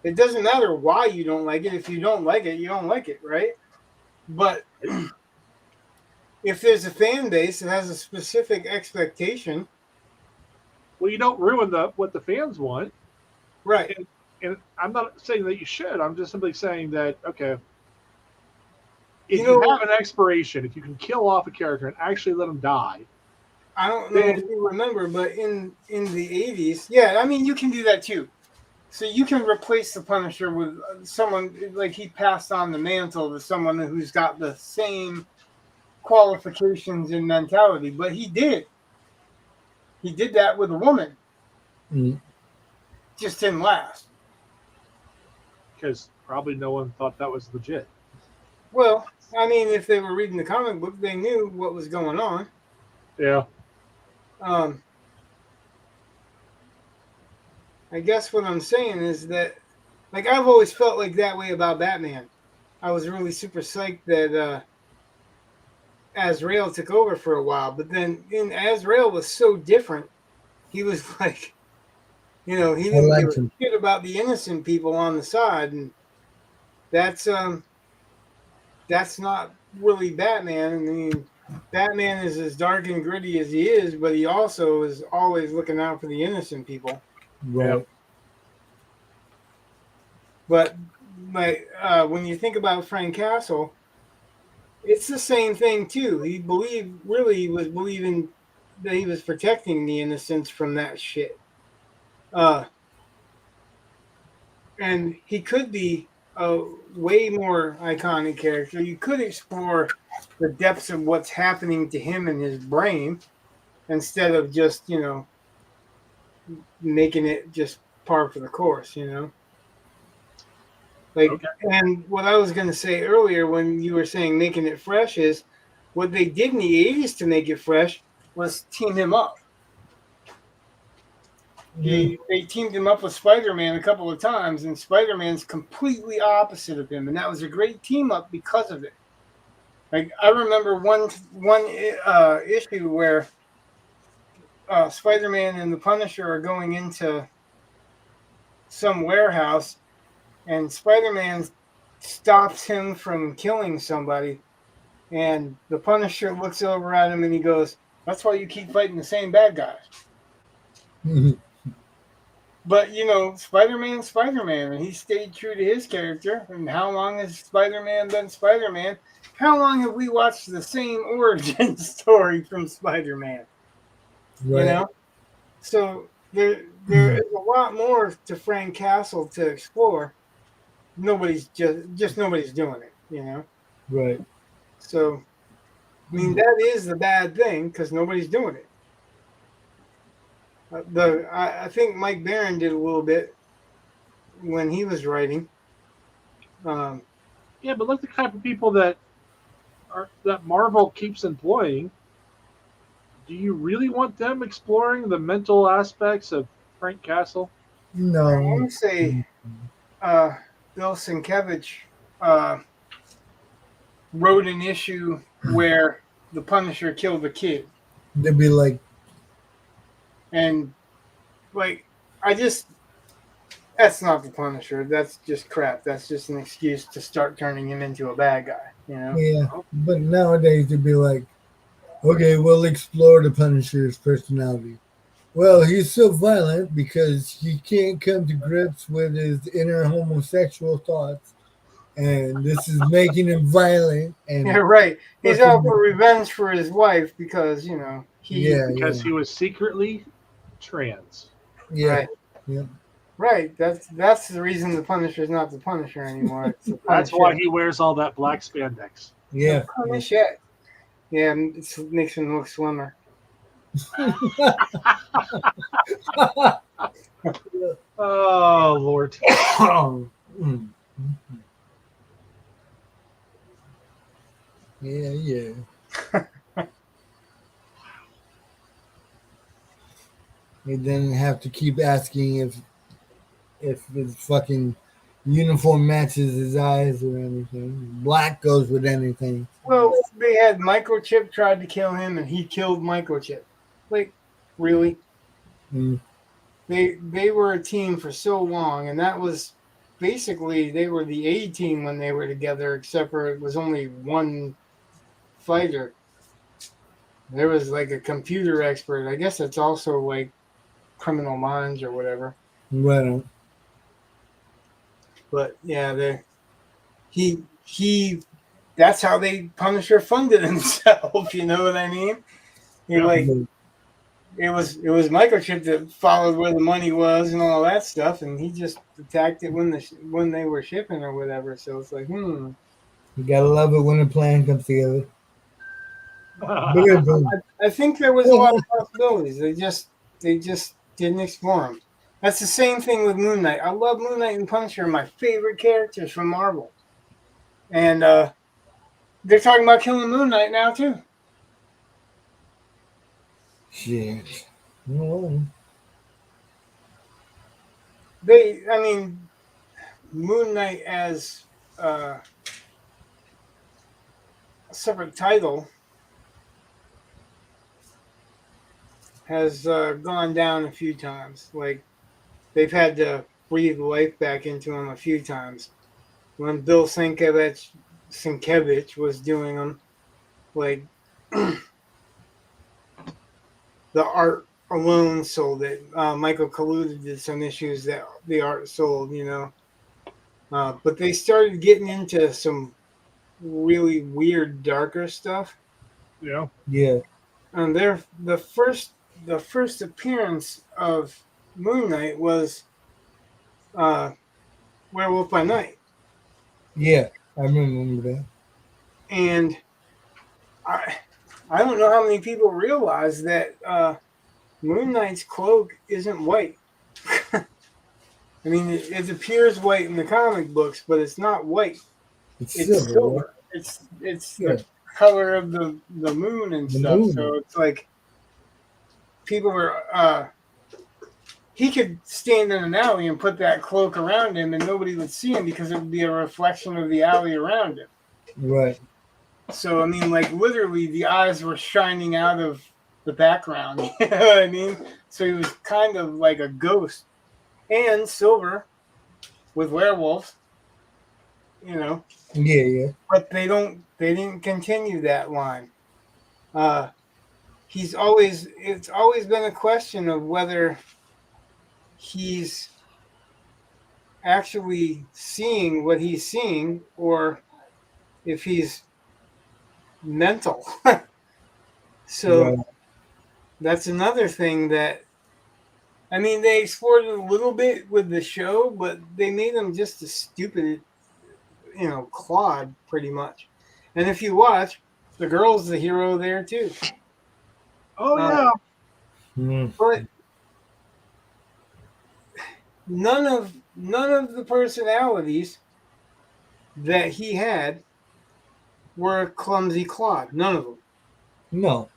It doesn't matter why you don't like it. If you don't like it, you don't like it, right? But if there's a fan base that has a specific expectation, well, you don't ruin what the fans want, right? And I'm not saying that you should. I'm just simply saying that okay, if you have an expiration, if you can kill off a character and actually let him die. I don't know if you remember, but in the 80s, yeah, I mean, you can do that too. So you can replace the Punisher with someone, like he passed on the mantle to someone who's got the same qualifications and mentality, but he did. He did that with a woman. Just didn't last. Because probably no one thought that was legit. Well, I mean, if they were reading the comic book, they knew what was going on. Yeah. I guess what I'm saying is that, like, I've always felt like that way about Batman. I was really super psyched that Azrael took over for a while, but then Azrael was so different. He was like, he didn't give a shit about the innocent people on the side, and that's not really Batman. I mean, Batman is as dark and gritty as he is, but he also is always looking out for the innocent people. Right. But when you think about Frank Castle, it's the same thing too. He was believing that he was protecting the innocents from that shit. And he could be a way more iconic character. You could explore the depths of what's happening to him in his brain instead of just, making it just par for the course, Like, okay. And what I was going to say earlier when you were saying making it fresh is what they did in the 80s to make it fresh was team him up. They teamed him up with Spider-Man a couple of times, and Spider-Man's completely opposite of him, and that was a great team up because of it. Like, I remember one issue where Spider-Man and the Punisher are going into some warehouse, and Spider-Man stops him from killing somebody, and the Punisher looks over at him and he goes, "That's why you keep fighting the same bad guys." But, Spider-Man's Spider-Man, and he stayed true to his character. And how long has Spider-Man been Spider-Man? How long have we watched the same origin story from Spider-Man? Right. So there is a lot more to Frank Castle to explore. Nobody's nobody's doing it, Right. So, I mean, that is the bad thing because nobody's doing it. I think Mike Barron did a little bit when he was writing. Yeah, but look the type of people that Marvel keeps employing. Do you really want them exploring the mental aspects of Frank Castle? No. I want to say Bill Sienkiewicz wrote an issue where the Punisher killed a kid. They'd be like, and that's not the Punisher. That's just crap. That's just an excuse to start turning him into a bad guy, Yeah, but nowadays they'd be like, okay, we'll explore the Punisher's personality. Well, he's so violent because he can't come to grips with his inner homosexual thoughts, and this is making him violent Yeah, and right. He's out fucking for revenge for his wife because he yeah, because yeah, he was secretly trans. yeah, right. yeah. Right. That's the reason the Punisher's not the Punisher anymore. It's the That's why Punisher. he wears all that black spandex. The Yeah, yeah. Punisher. Yeah, it makes him look slimmer. Oh Lord. Mm. Yeah, yeah. He didn't have to keep asking if his fucking uniform matches his eyes or anything. Black goes with anything. Well, they had Microchip tried to kill him, and he killed Microchip. Like, really? Mm. They were a team for so long, and that was basically they were the A team when they were together, except for it was only one fighter. There was like a computer expert. I guess it's also like Criminal Minds or whatever. Right on. But yeah, he that's how they Punisher funded himself. You know what I mean? He Yeah. like it was Microchip that followed where the money was and all that stuff, and he just attacked it when they were shipping or whatever. So it's like, You gotta love it when a plan comes together. I think there was a lot of possibilities. They just didn't explore them. That's the same thing with Moon Knight. I love Moon Knight and Punisher, my favorite characters from Marvel, and they're talking about killing Moon Knight now too. Shit. Oh, I mean, Moon Knight as a separate title has gone down a few times. Like they've had to breathe life back into him a few times. When Bill Sienkiewicz was doing them, like the art alone sold it. Michael Kaluta did some issues that the art sold, but they started getting into some really weird, darker stuff. Yeah. yeah. And the first appearance of Moon Knight was uh, Werewolf by Night, Yeah. I remember that. and I I don't know how many people realize that Moon Knight's cloak isn't white. I mean, it appears white in the comic books, but it's not white. It's It's silver, right? silver. It's Yeah. the color of the moon and The stuff. moon. So it's like people were. He could stand in an alley and put that cloak around him, and nobody would see him because it would be a reflection of the alley around him. Right. So I mean, like literally, the eyes were shining out of the background. You know what I mean? So he was kind of like a ghost, and silver with werewolves. Yeah, yeah. But they didn't continue that line. Uh, it's always been a question of whether he's actually seeing what he's seeing or if he's mental. So Right. that's another thing that I mean they explored it a little bit with the show, but they made him just a stupid, clod pretty much. And if you watch, the girl's the hero there too. Oh yeah. Mm. But none of the personalities that he had were a clumsy clod. None of them. No.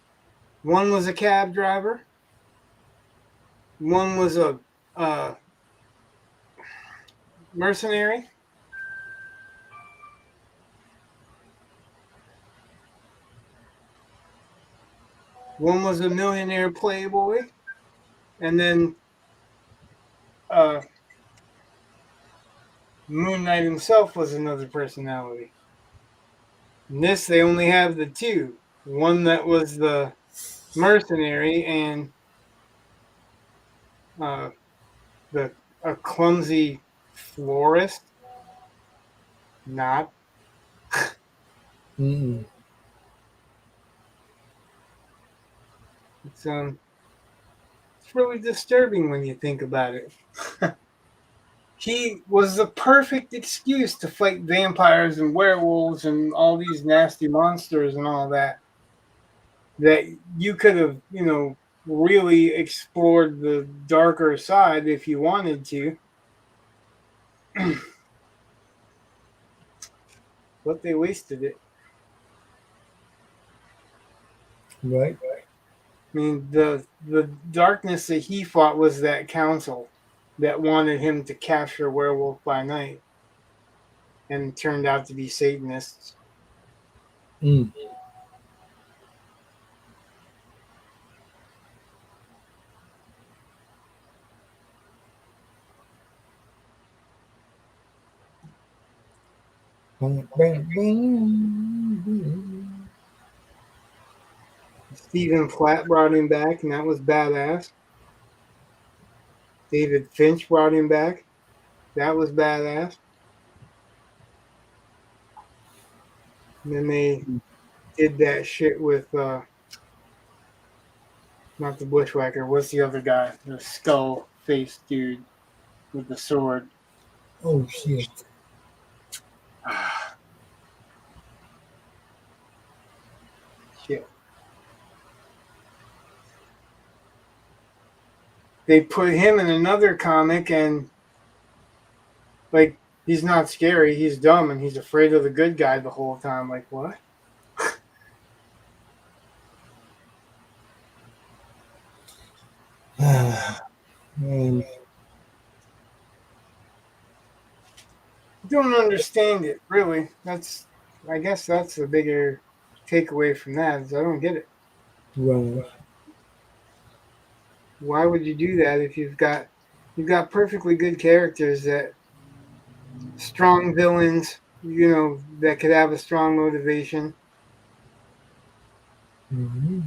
One was a cab driver. One was a mercenary. One was a millionaire playboy, and then Moon Knight himself was another personality. In this, they only have the two. One that was the mercenary, and uh, the a clumsy florist. Not. Mm-mm. It's it's really disturbing when you think about it. He was the perfect excuse to fight vampires and werewolves and all these nasty monsters and all that. That you could have, really explored the darker side if you wanted to. But they wasted it. Right. I mean, the darkness that he fought was that council that wanted him to capture Werewolf by Night, and turned out to be Satanists. Mm. Bang, bang, bang. Stephen Platt brought him back, and that was badass. David Finch brought him back. That was badass. And then they did that shit with not the Bushwhacker. What's the other guy? The skull face dude with the sword. Oh shit. Shit. They put him in another comic, and like, he's not scary. He's dumb, and he's afraid of the good guy the whole time. Like, what? Man. Don't understand it, really. I guess that's the bigger takeaway from that, is I don't get it. Right. Why would you do that if you've got perfectly good characters, that strong villains, that could have a strong motivation? Mm-hmm.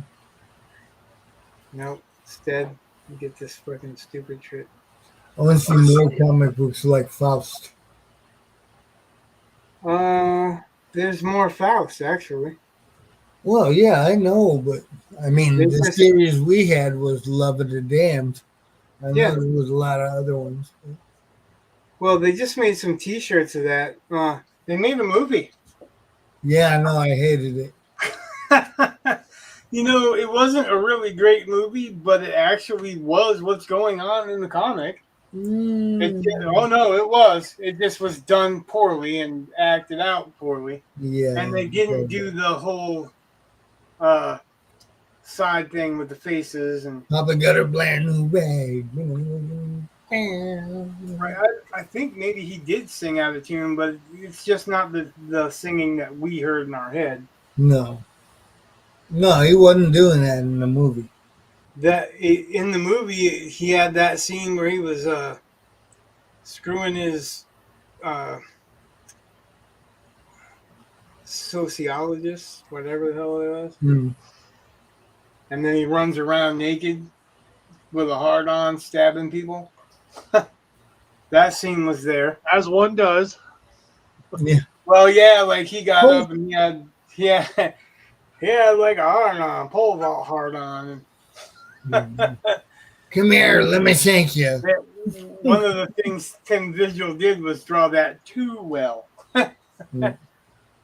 Nope. Instead, you get this fucking stupid shit. I want to see more comic books like Faust. There's more Faust, actually. Well, yeah, I know, but I mean, They the just- series we had was Love of the Damned. I know Yeah. there was a lot of other ones. Well, they just made some T-shirts of that. They made a movie. Yeah, I know, I hated it. It wasn't a really great movie, but it actually was what's going on in the comic. Oh no, it was. It just was done poorly and acted out poorly. Yeah. And they didn't do the whole side thing with the faces and. Papa got a brand new bag. Right, I think maybe he did sing out of tune, but it's just not the singing that we heard in our head. No. No, he wasn't doing that in the movie. That in the movie, he had that scene where he was screwing his sociologist, whatever the hell it was, and then he runs around naked with a hard on, stabbing people. That scene was there. As one does. Yeah. Well, yeah, like he got up and he had like a hard on, pole vault hard on. Come here, let me thank you. One of the things Tim Vigil did was draw that too well.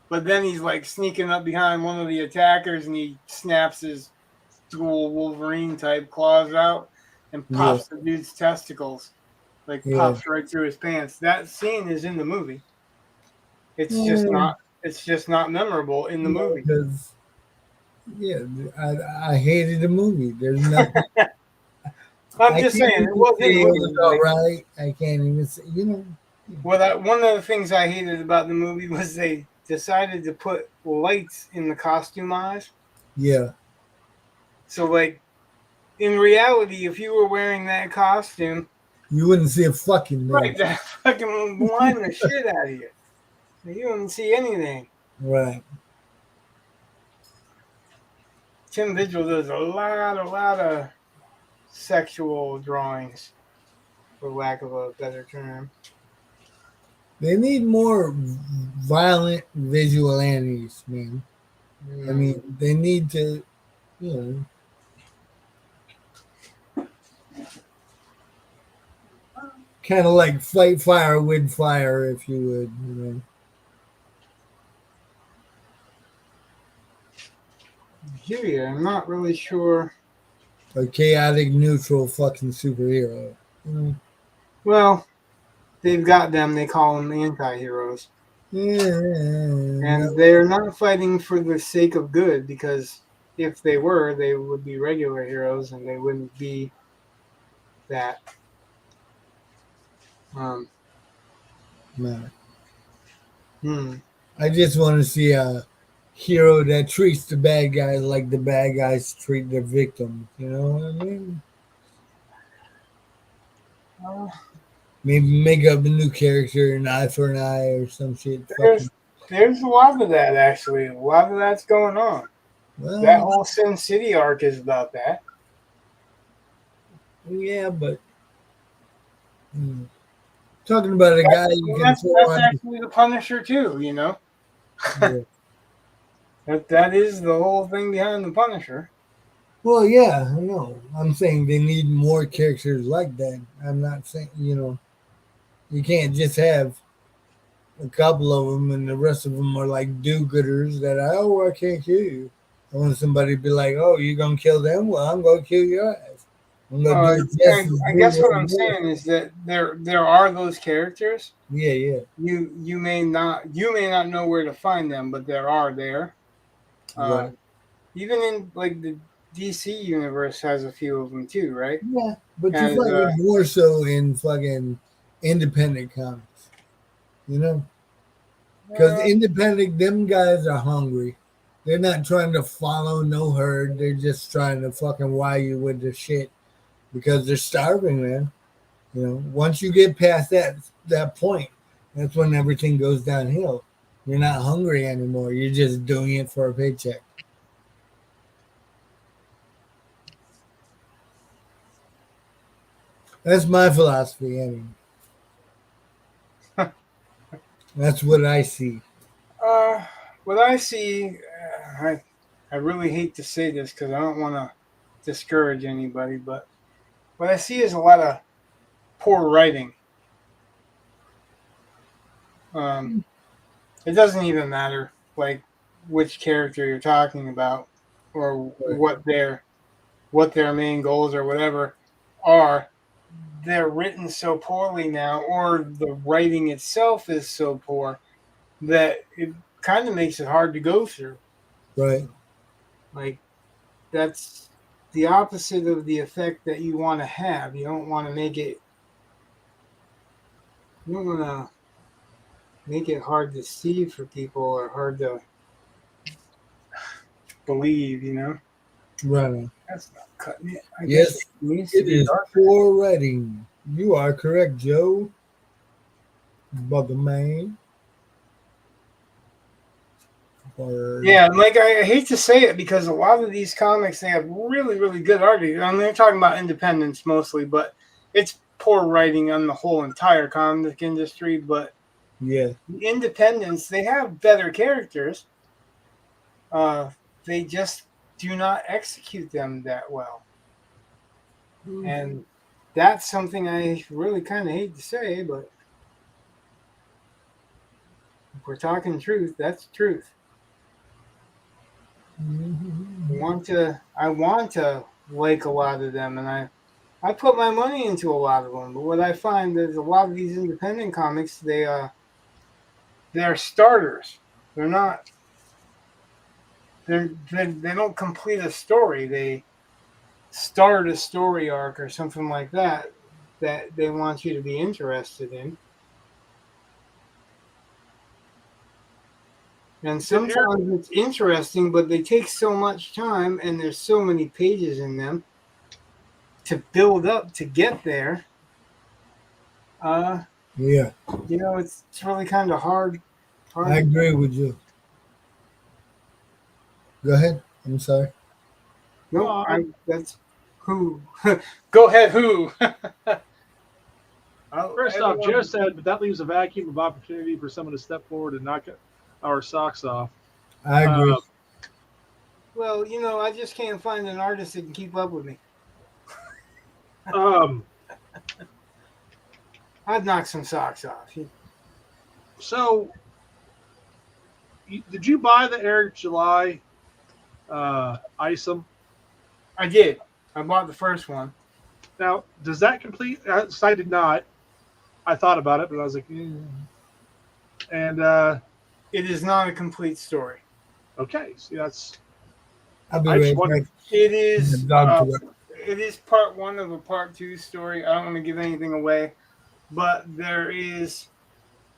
But then he's like sneaking up behind one of the attackers, and he snaps his dual Wolverine type claws out and pops the dude's testicles. Like pops right through his pants. That scene is in the movie. It's just not memorable in the movie. Because, I hated the movie. There's nothing. I'm just saying it wasn't all right. I can't even say, Well, one of the things I hated about the movie was they decided to put lights in the costumage. Yeah. So, like, in reality, if you were wearing that costume, you wouldn't see a fucking thing. Right, that fucking blind the shit out of you. You wouldn't see anything. Right. Tim Vigil does a lot of sexual drawings, for lack of a better term. They need more violent visual animes, man. I mean, they need to, you know, kind of like fight fire with fire, if you would, you know. Yeah, I'm not really sure. A chaotic neutral fucking superhero. You know? Well, they've got them. They call them anti-heroes. Yeah, And no, they're not fighting for the sake of good, because if they were, they would be regular heroes and they wouldn't be that. Um, no. hmm. I just want to see a hero that treats the bad guys like the bad guys treat their victims. You know what I mean? Uh, Maybe make up a new character, an eye for an eye or some shit. there's Fucking there's a lot of that, actually. A lot of that's going on. That well, whole Sin City arc is about that. yeah, but talking about a guy you can That's throw that's on. actually the Punisher too. You know, Yeah. that is the whole thing behind the Punisher. Well, yeah, I know. I'm saying they need more characters like that. I'm not saying you can't just have a couple of them and the rest of them are like do-gooders that I can't kill you. I want somebody to be like, oh, you gonna kill them? Well, I'm gonna kill your ass. I'm gonna do it just as I guess brutal what or I'm more. saying is that there are those characters. Yeah, yeah, You may not know where to find them, but there are there. Uh, right. Even in like the DC universe has a few of them too, right? Yeah, but you As find it more so in fucking independent comics, you know? Because uh, independent, them guys are hungry. They're not trying to follow no herd. They're just trying to fucking wow you with their shit because they're starving, man. You know, once you get past that point, that's when everything goes downhill. You're not hungry anymore. You're just doing it for a paycheck. That's my philosophy, anyway. That's what I see. uh, what I see, I really hate to say this because I don't want to discourage anybody, but what I see is a lot of poor writing. Um, it doesn't even matter like which character you're talking about or Right. what their main goals or whatever are. They're written so poorly now, or the writing itself is so poor that it kind of makes it hard to go through. Right. Like, that's the opposite of the effect that you want to have. You don't want to make it. You don't want to make it hard to see for people or hard to believe. You know, Right. that's not cutting it. I guess Yes, it needs to it be is darker. poor writing. You are correct, Joe. Brother man. Or Yeah, and like I hate to say it because a lot of these comics they have really really good art. I mean, they're talking about independence mostly, but it's poor writing on the whole entire comic industry. But yeah. the independents they have better characters. Uh, they just do not execute them that well, and that's something I really kind of hate to say. But if we're talking truth, that's truth. I want to like a lot of them, and I put my money into a lot of them. But what I find is a lot of these independent comics, they're starters. They're not. They don't complete a story. They start a story arc or something like that that they want you to be interested in. And Did you sometimes it's interesting, but they take so much time, and there's so many pages in them to build up to get there. Uh, Yeah. it's really kind of hard. I Hard to. agree with you. Go ahead. I'm sorry. Nope. uh, That's Who? Go ahead, who? First off, Everyone- Joe said, but that leaves a vacuum of opportunity for someone to step forward and knock our socks off. I agree. Well, I just can't find an artist that can keep up with me. Um, I'd knock some socks off. so, did you buy the Eric July Isom? I did. I bought the first one. Now, does that complete? I did not. I thought about it, but I was like, and It is not a complete story. okay. See, that's. I'll be I just right wonder- back. It is. Dog to it. It is part one of a part two story. I don't want to give anything away, but there is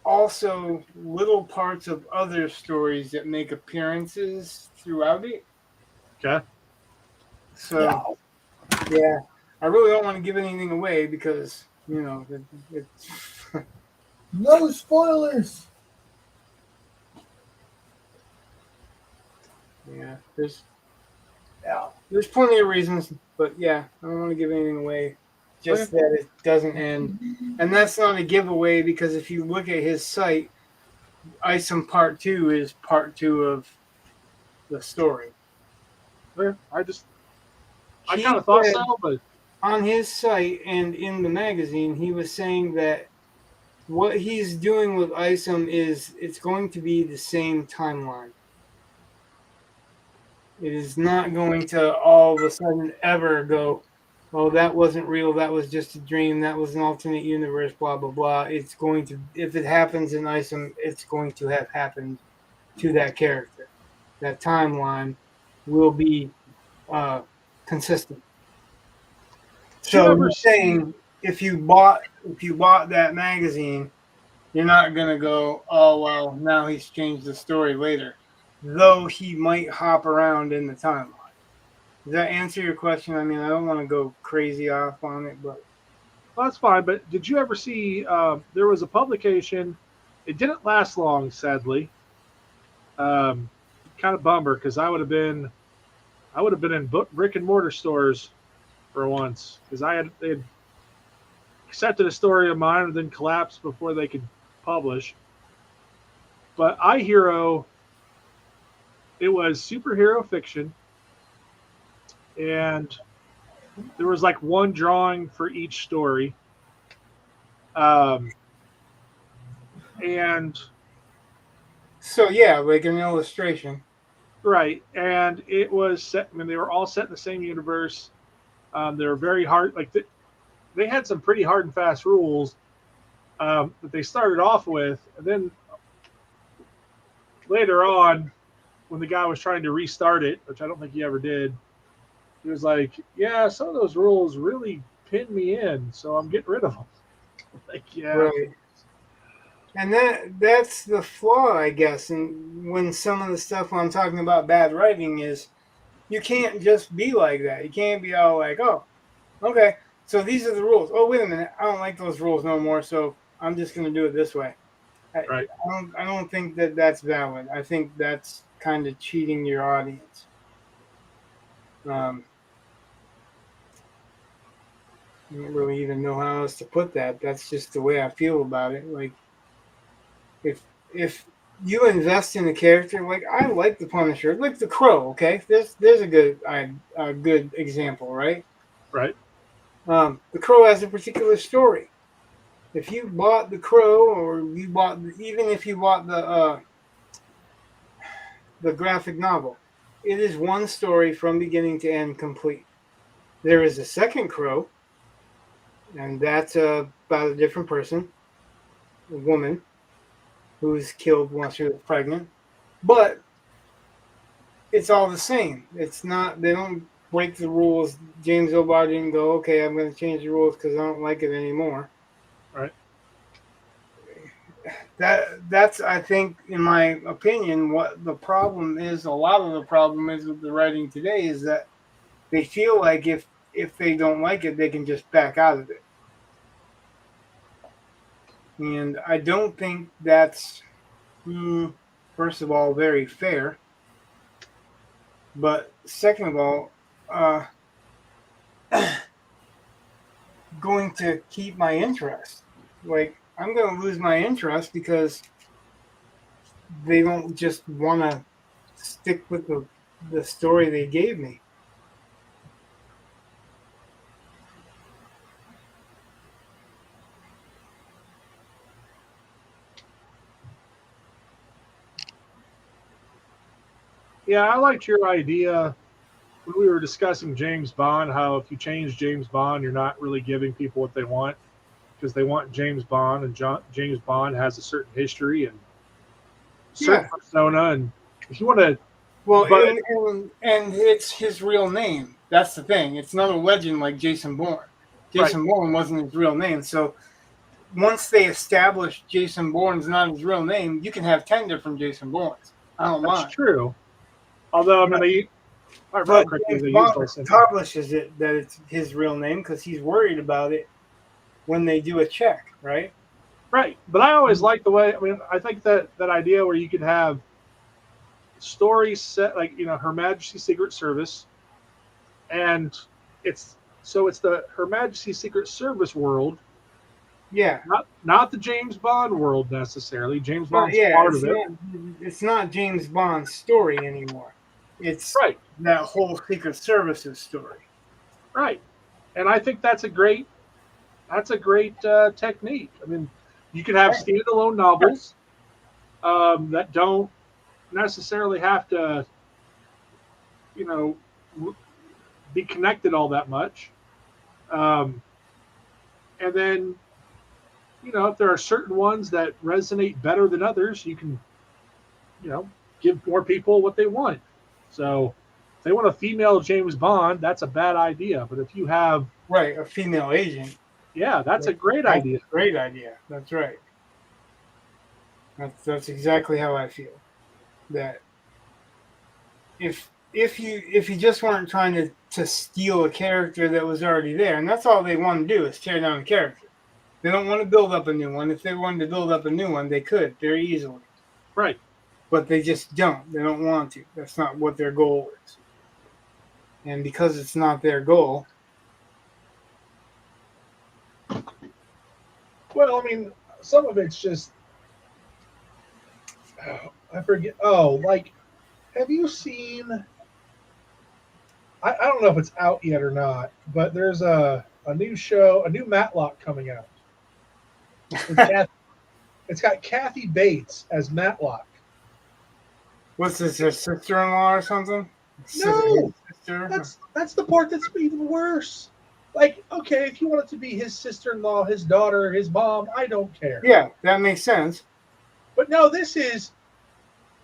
also little parts of other stories that make appearances throughout it. Okay. So, yeah, I really don't want to give anything away because it's No spoilers. yeah. There's plenty of reasons, but yeah, I don't want to give anything away. Just that it doesn't end, and that's not a giveaway because if you look at his site, Isom Part 2 is part 2 of the story. I He kind of thought said so, but on his site and in the magazine, he was saying that what he's doing with Isom is it's going to be the same timeline. It is not going to all of a sudden ever go, oh, that wasn't real. That was just a dream. That was an alternate universe, blah, blah, blah. It's going to, if it happens in Isom, it's going to have happened to that character. That timeline will be consistent. So ever you're saying if you bought that magazine, you're not gonna go, oh well, now he's changed the story later, though he might hop around in the timeline. Does that answer your question? I mean, I don't want to go crazy off on it, but well, that's fine. But did you ever see? There was a publication. It didn't last long, sadly. Kind of bummer because I would have been in brick and mortar stores for once because they had accepted a story of mine and then collapsed before they could publish. But iHero, it was superhero fiction, and there was like one drawing for each story. And so yeah, like an illustration. right, and it was set. I mean, they were all set in the same universe. They were very hard. Like they had some pretty hard and fast rules that they started off with, and then later on, when the guy was trying to restart it, which I don't think he ever did, he was like, "Yeah, some of those rules really pinned me in, so I'm getting rid of them." Like, yeah, Right. And that's the flaw, I guess. And when some of the stuff I'm talking about bad writing is, you can't just be like that. You can't be all like, oh, okay, so these are the rules. Oh, wait a minute, I don't like those rules no more, so I'm just going to do it this way. right. I don't think that that's valid. I think that's kind of cheating your audience. I don't really even know how else to put that. That's just the way I feel about it. Like, if you invest in a character, like I like the Punisher, like the Crow. Okay, there's a good example, right? Right. The Crow has a particular story. If you bought the Crow, or even if you bought the graphic novel, it is one story from beginning to end, complete. There is a second Crow, and that's about a different person, a woman who's killed once she was pregnant, but it's all the same. It's not. They don't break the rules. James O'Barr didn't go, okay, I'm going to change the rules because I don't like it anymore. Right. That's I think, in my opinion, what the problem is. A lot of the problem is with the writing today is that they feel like if they don't like it, they can just back out of it. And I don't think that's, first of all, very fair. But second of all, going to keep my interest. Like, I'm going to lose my interest because they don't just want to stick with the story they gave me. Yeah, I liked your idea when we were discussing James Bond, how if you change James Bond, you're not really giving people what they want because they want James Bond, and James Bond has a certain history and certain Yeah. persona. And if you want to, Well, but and it's his real name. That's the thing. It's not a legend like Jason Bourne. right, Jason Bourne wasn't his real name. So once they establish Jason Bourne's not his real name, you can have 10 different Jason Bournes. I don't that's mind. true. Although, I mean, But, if I remember but correctly, James they used Bond all the same. establishes it that it's his real name because he's worried about it when they do a check, right? Right. But I always like the way, I mean, I think that idea where you could have stories set like, Her Majesty's Secret Service, and it's the Her Majesty's Secret Service world, Yeah. not the James Bond world necessarily. James Well, Bond's yeah, part of it. it's not James Bond's story anymore. It's Right. that whole Secret Service's story. Right. And I think that's a great technique. I mean, you can have standalone novels that don't necessarily have to, you know, be connected all that much. And then, if there are certain ones that resonate better than others, you can, give more people what they want. So if they want a female James Bond, that's a bad idea. But if you have, Right, a female agent. yeah, that's a great That's idea. a great idea. That's right. That's exactly how I feel. That if you just weren't trying to steal a character that was already there, and that's all they want to do is tear down a character. They don't want to build up a new one. If they wanted to build up a new one, they could very easily. Right. But they just don't. They don't want to. That's not what their goal is. And because it's not their goal. Well, I mean, some of it's just, I forget. Oh, like, have you seen? I don't know if it's out yet or not, but there's a new show, a new Matlock coming out. It's got Kathy Bates as Matlock. What's this, her sister-in-law or something? No, sister? that's the part that's even worse. Like, okay, if you want it to be his sister-in-law, his daughter, his mom, I don't care. Yeah, that makes sense. But no, this is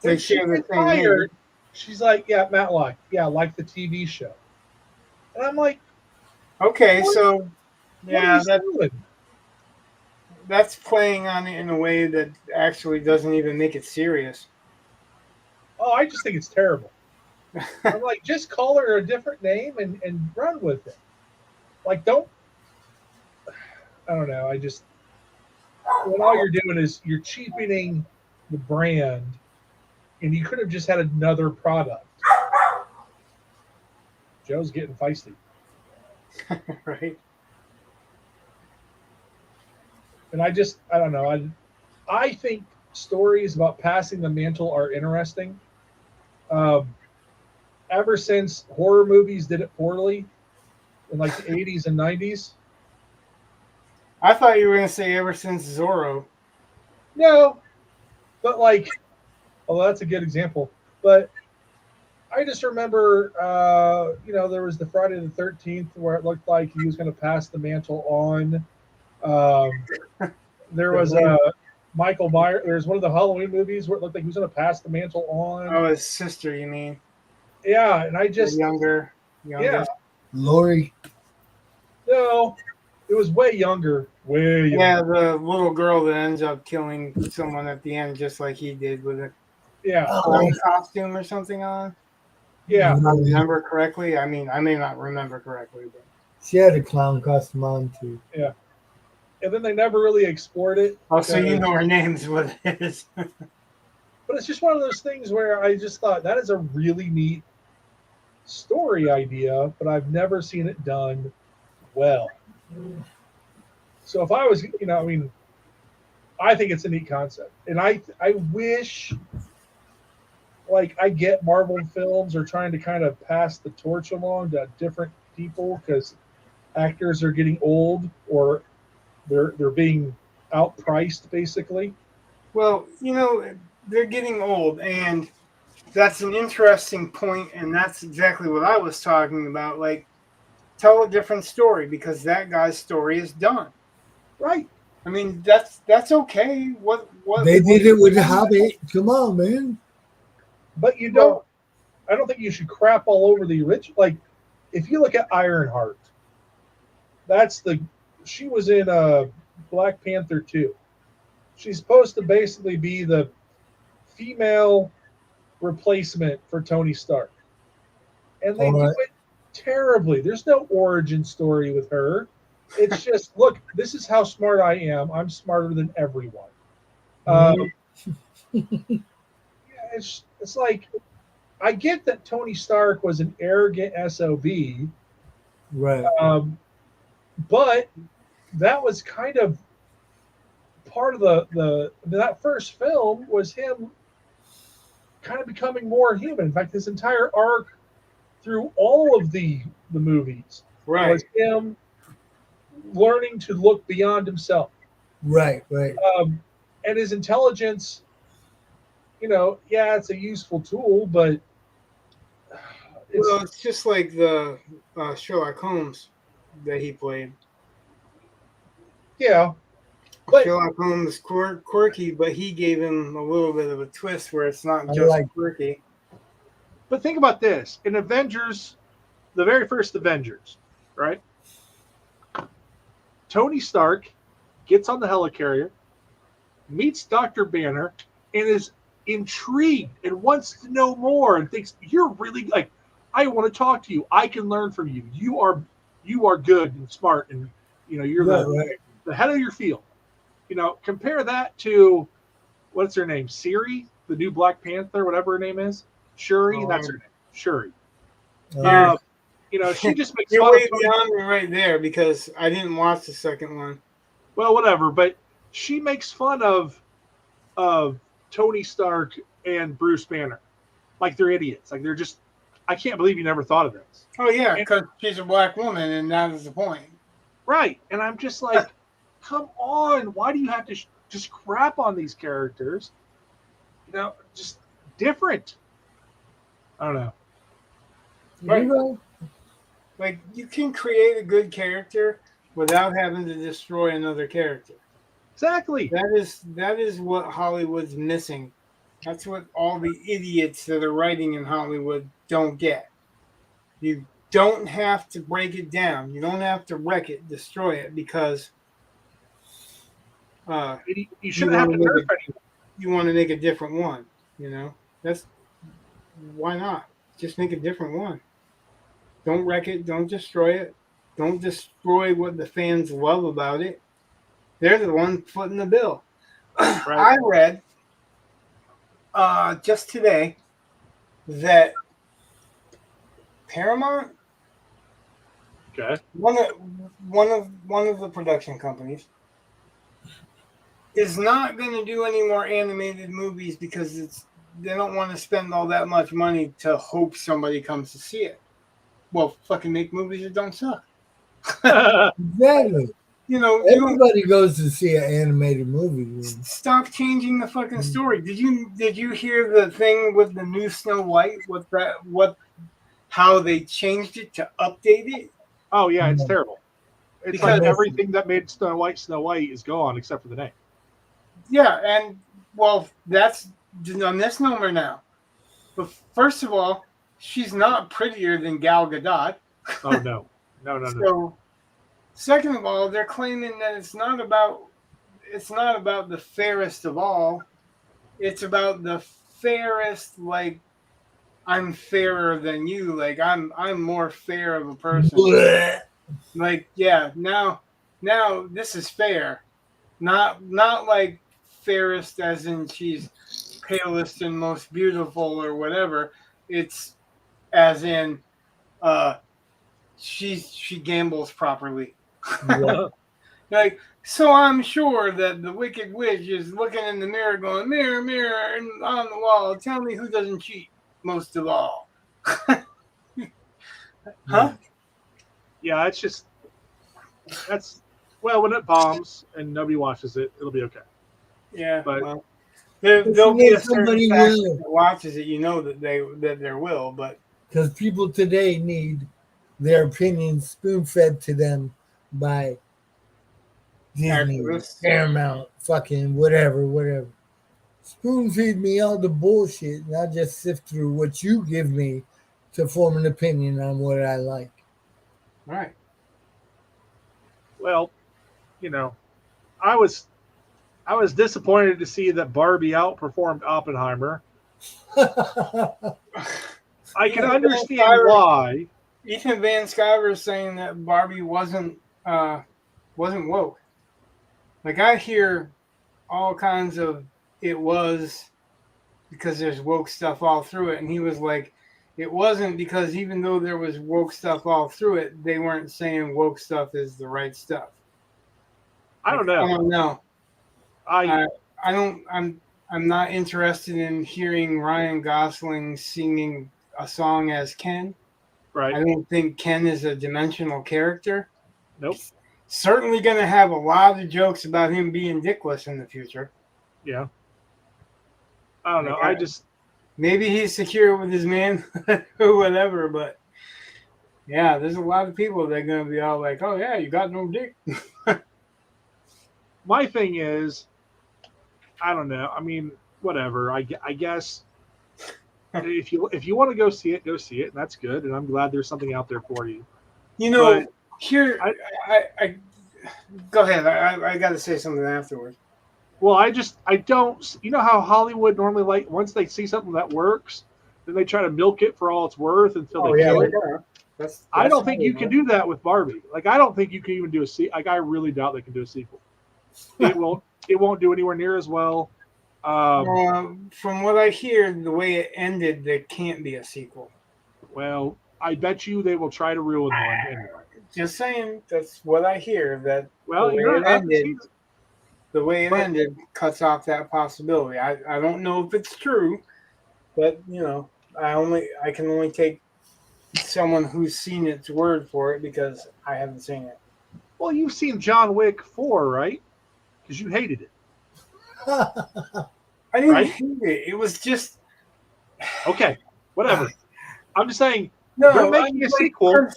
They when she share the gets same hired. name. She's like, yeah, Matlock, yeah, like the TV show. And I'm like, Okay, what? so yeah, What are you doing? that's playing on it in a way that actually doesn't even make it serious. Oh, I just think it's terrible. I'm like, just call her a different name and run with it. Like, I don't know. When all you're doing is you're cheapening the brand, and you could have just had another product. Joe's getting feisty. Right? And I don't know. I think stories about passing the mantle are interesting. Ever since horror movies did it poorly in like the 80s and 90s. I thought you were going to say ever since Zorro. No, but like, oh, that's a good example. But I just remember, there was the Friday the 13th where it looked like he was going to pass the mantle on. There was Michael Myers. There's one of the Halloween movies where it looked like he was going to pass the mantle on. Oh, his sister, you mean? Yeah, and I just Younger. Yeah, Lori. no, it was way younger. Way younger. Yeah, the little girl that ends up killing someone at the end, just like he did with a Yeah, clown costume or something on. yeah. If I remember correctly. I mean, I may not remember correctly, but She had a clown costume on too. Yeah. And then they never really explored it. oh, so you know her name's what it is. But it's just one of those things where I just thought that is a really neat story idea, but I've never seen it done well. So if I was, I mean, I think it's a neat concept, and I wish, like, I get Marvel films are trying to kind of pass the torch along to different people because actors are getting old or they're being outpriced basically. Well, they're getting old, and that's an interesting point, and that's exactly what I was talking about. Like, tell a different story because that guy's story is done. Right. I mean, that's okay. They did it with the Hobbit. Come on, man. But you don't. Well, I don't think you should crap all over the original. Like, if you look at Ironheart, that's the. She was in Black Panther 2. She's supposed to basically be the female replacement for Tony Stark, and they All do right. it terribly. There's no origin story with her. It's just, look, this is how smart I am. I'm smarter than everyone. Mhm. Yeah, it's like, I get that Tony Stark was an arrogant SOB, Right. but that was kind of part of the that first film was him kind of becoming more human. In fact, his entire arc through all of the movies right. was him learning to look beyond himself. Right. Right. And his intelligence, yeah, it's a useful tool, but Well, it's just like the Sherlock Holmes that he played. yeah. But Sherlock Holmes quirky, but he gave him a little bit of a twist where it's not I just like. quirky. but think about this. In Avengers, the very first Avengers, right? Tony Stark gets on the helicarrier, meets Dr. Banner, and is intrigued and wants to know more and thinks, you're really, like, I want to talk to you. I can learn from you. You are good and smart, and you're Right. the head of your field. Compare that to, what's her name? Siri, the new Black Panther, whatever her name is. Shuri, that's her name. Shuri. Right. She just makes You're fun way of Tony. beyond me right there because I didn't watch the second one. Well, whatever, but she makes fun of Tony Stark and Bruce Banner, like they're idiots. Like, they're just, I can't believe you never thought of this. Oh yeah, because she's a black woman, and that is the point. Right. And I'm just like, come on. Why do you have to just crap on these characters? Just different. I don't know. Right. You're right. Like, you can create a good character without having to destroy another character. Exactly. That is what Hollywood's missing. That's what all the idiots that are writing in Hollywood don't get. You don't have to break it down. You don't have to wreck it, destroy it, because You shouldn't have to nerf anyone. you want to make a different one. That's why not? Just make a different one. Don't wreck it. Don't destroy it. Don't destroy what the fans love about it. They're the one footing the bill. Right. I read just today that Paramount, Okay. one of the production companies, is not going to do any more animated movies because they don't want to spend all that much money to hope somebody comes to see it. Well, fucking make movies that don't suck. Exactly. Everybody goes to see an animated movie. Stop changing the fucking story. Did you hear the thing with the new Snow White? How they changed it to update it? Oh, yeah, it's terrible. It's Because- like everything that made Snow White is gone except for the name. Yeah, and well, that's a misnomer now. But first of all, she's not prettier than Gal Gadot. Oh, no. No. So, second of all, they're claiming that it's not about the fairest of all. It's about the fairest, like, I'm fairer than you. Like, I'm more fair of a person. Blech. Like, yeah, now this is fair. Not like fairest as in she's palest and most beautiful or whatever. It's as in she gambles properly. Yeah. Like, so I'm sure that the Wicked Witch is looking in the mirror, going, "Mirror, mirror, and on the wall, tell me who doesn't cheat most of all." Huh? Yeah, it's just that's well, when it bombs and nobody watches it, it'll be okay. Yeah. But Well, But there'll you be know a certain somebody faction will, that watches it. You know that there will, but because people today need their opinions spoon fed to them by Disney, activists. Paramount, fucking whatever. Spoon feed me all the bullshit, and I just sift through what you give me to form an opinion on what I like. Right. well, you know, I was I was disappointed to see that Barbie outperformed Oppenheimer. I can understand why. Ethan Van Sciver is saying that Barbie wasn't woke. Like I hear all kinds of it was because there's woke stuff all through it, and he was like, it wasn't because even though there was woke stuff all through it, they weren't saying woke stuff is the right stuff. I Like, don't know. I don't know. I I don't. I'm not interested in hearing Ryan Gosling singing a song as Ken. right. I don't think Ken is a dimensional character. Nope. Certainly going to have a lot of jokes about him being dickless in the future. Yeah. I don't know. Like, I just maybe he's secure with his man or whatever, but yeah, there's a lot of people that are going to be all like, "Oh yeah, you got no dick." my thing is, I don't know. I mean, whatever. I guess if you want to go see it, and that's good. And I'm glad there's something out there for you. You know, But here, I go ahead. I got to say something afterwards. well, I don't. You know how Hollywood normally like once they see something that works, then they try to milk it for all it's worth until Oh they yeah, kill it. I that's don't think you can do that with Barbie. Like I don't think you can even do a sequel. Like I really doubt they can do a sequel. It won't. It won't do anywhere near as well. From what I hear, the way it ended, there can't be a sequel. Well, I bet you they will try to ruin one anyway. Just saying, that's what I hear. That Well, I haven't seen it, the way it but ended cuts off that possibility. I don't know if it's true, but you know, I can only take someone who's seen its word for it because I haven't seen it. well, you've seen John Wick 4, right? Because you hated it, I didn't right? hate it. It was just Okay, whatever. I'm just saying they're no. making a sequel.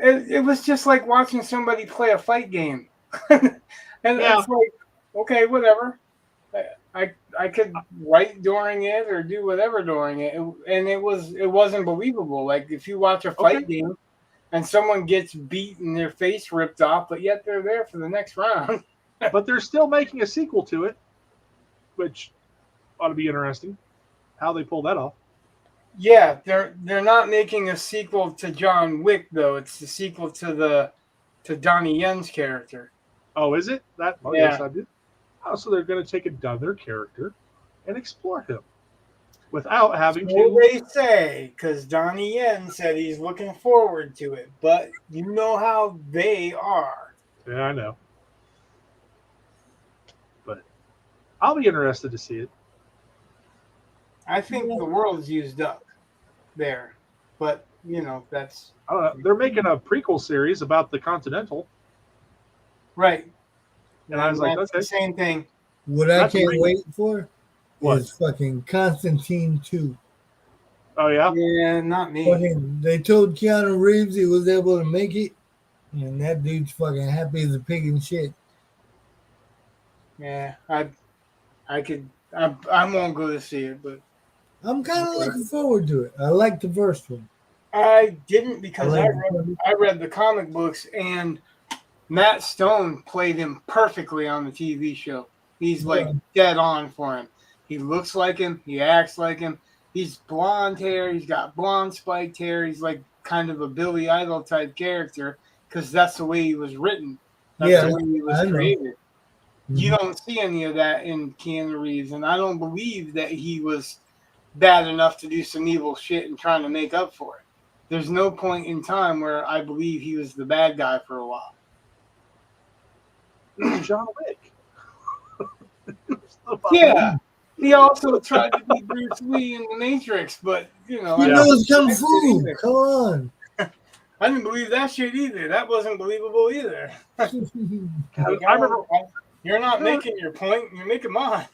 It was just like watching somebody play a fight game, and Yeah. it's like, okay, whatever. I could write during it or do whatever during it, and it wasn't believable. Like if you watch a fight Okay. game and someone gets beat and their face ripped off, but yet they're there for the next round. But they're still making a sequel to it, which ought to be interesting. How they pull that off. Yeah, they're not making a sequel to John Wick though. It's the sequel to Donnie Yen's character. Oh, is it? That? Oh, Yeah. yes, I did. Oh, so they're going to take another character and explore him without having So to. they say, because Donnie Yen said he's looking forward to it, but you know how they are. Yeah, I know. But I'll be interested to see it. I think the world's used up there, but you know that's I don't know. They're making a prequel series about the Continental, right. and I was like, that's okay, the same thing. What I That's can't great. wait for What? is fucking Constantine 2. Oh yeah, Yeah, not me. Fucking, they told Keanu Reeves he was able to make it, and that dude's fucking happy as a pig in shit. Yeah, I could. I won't go to see it, but I'm kind of looking forward to it. I like the first one. I didn't because like I read the comic books and Matt Stone played him perfectly on the TV show. He's like dead on for him. He looks like him. He acts like him. He's blonde hair. He's got blonde spiked hair. He's like kind of a Billy Idol type character because that's the way he was written. That's the way he was created. You don't see any of that in Keanu Reeves, and I don't believe that he was bad enough to do some evil shit and trying to make up for it. there's no point in time where I believe he was the bad guy for a while. It was John Wick. Yeah. He also tried to be Bruce Lee in The Matrix, but, you know, He I Yeah. knows didn't kung believe that fu. shit either. Come on. I didn't believe that shit either. That wasn't believable either. God, Like, I remember you're not there- making your point, you're making mine.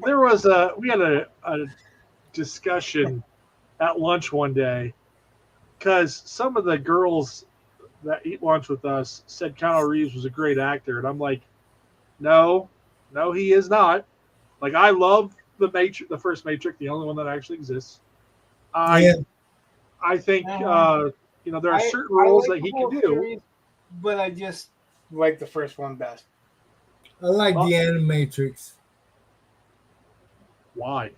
we had a discussion at lunch one day because some of the girls that eat lunch with us said Keanu Reeves was a great actor, and I'm like, no, he is not. Like, I love the first Matrix, the only one that actually exists. Yeah. I think there are certain I roles like that the he whole can do. series, but I just like the first one best. I like Well- the Animatrix. Why?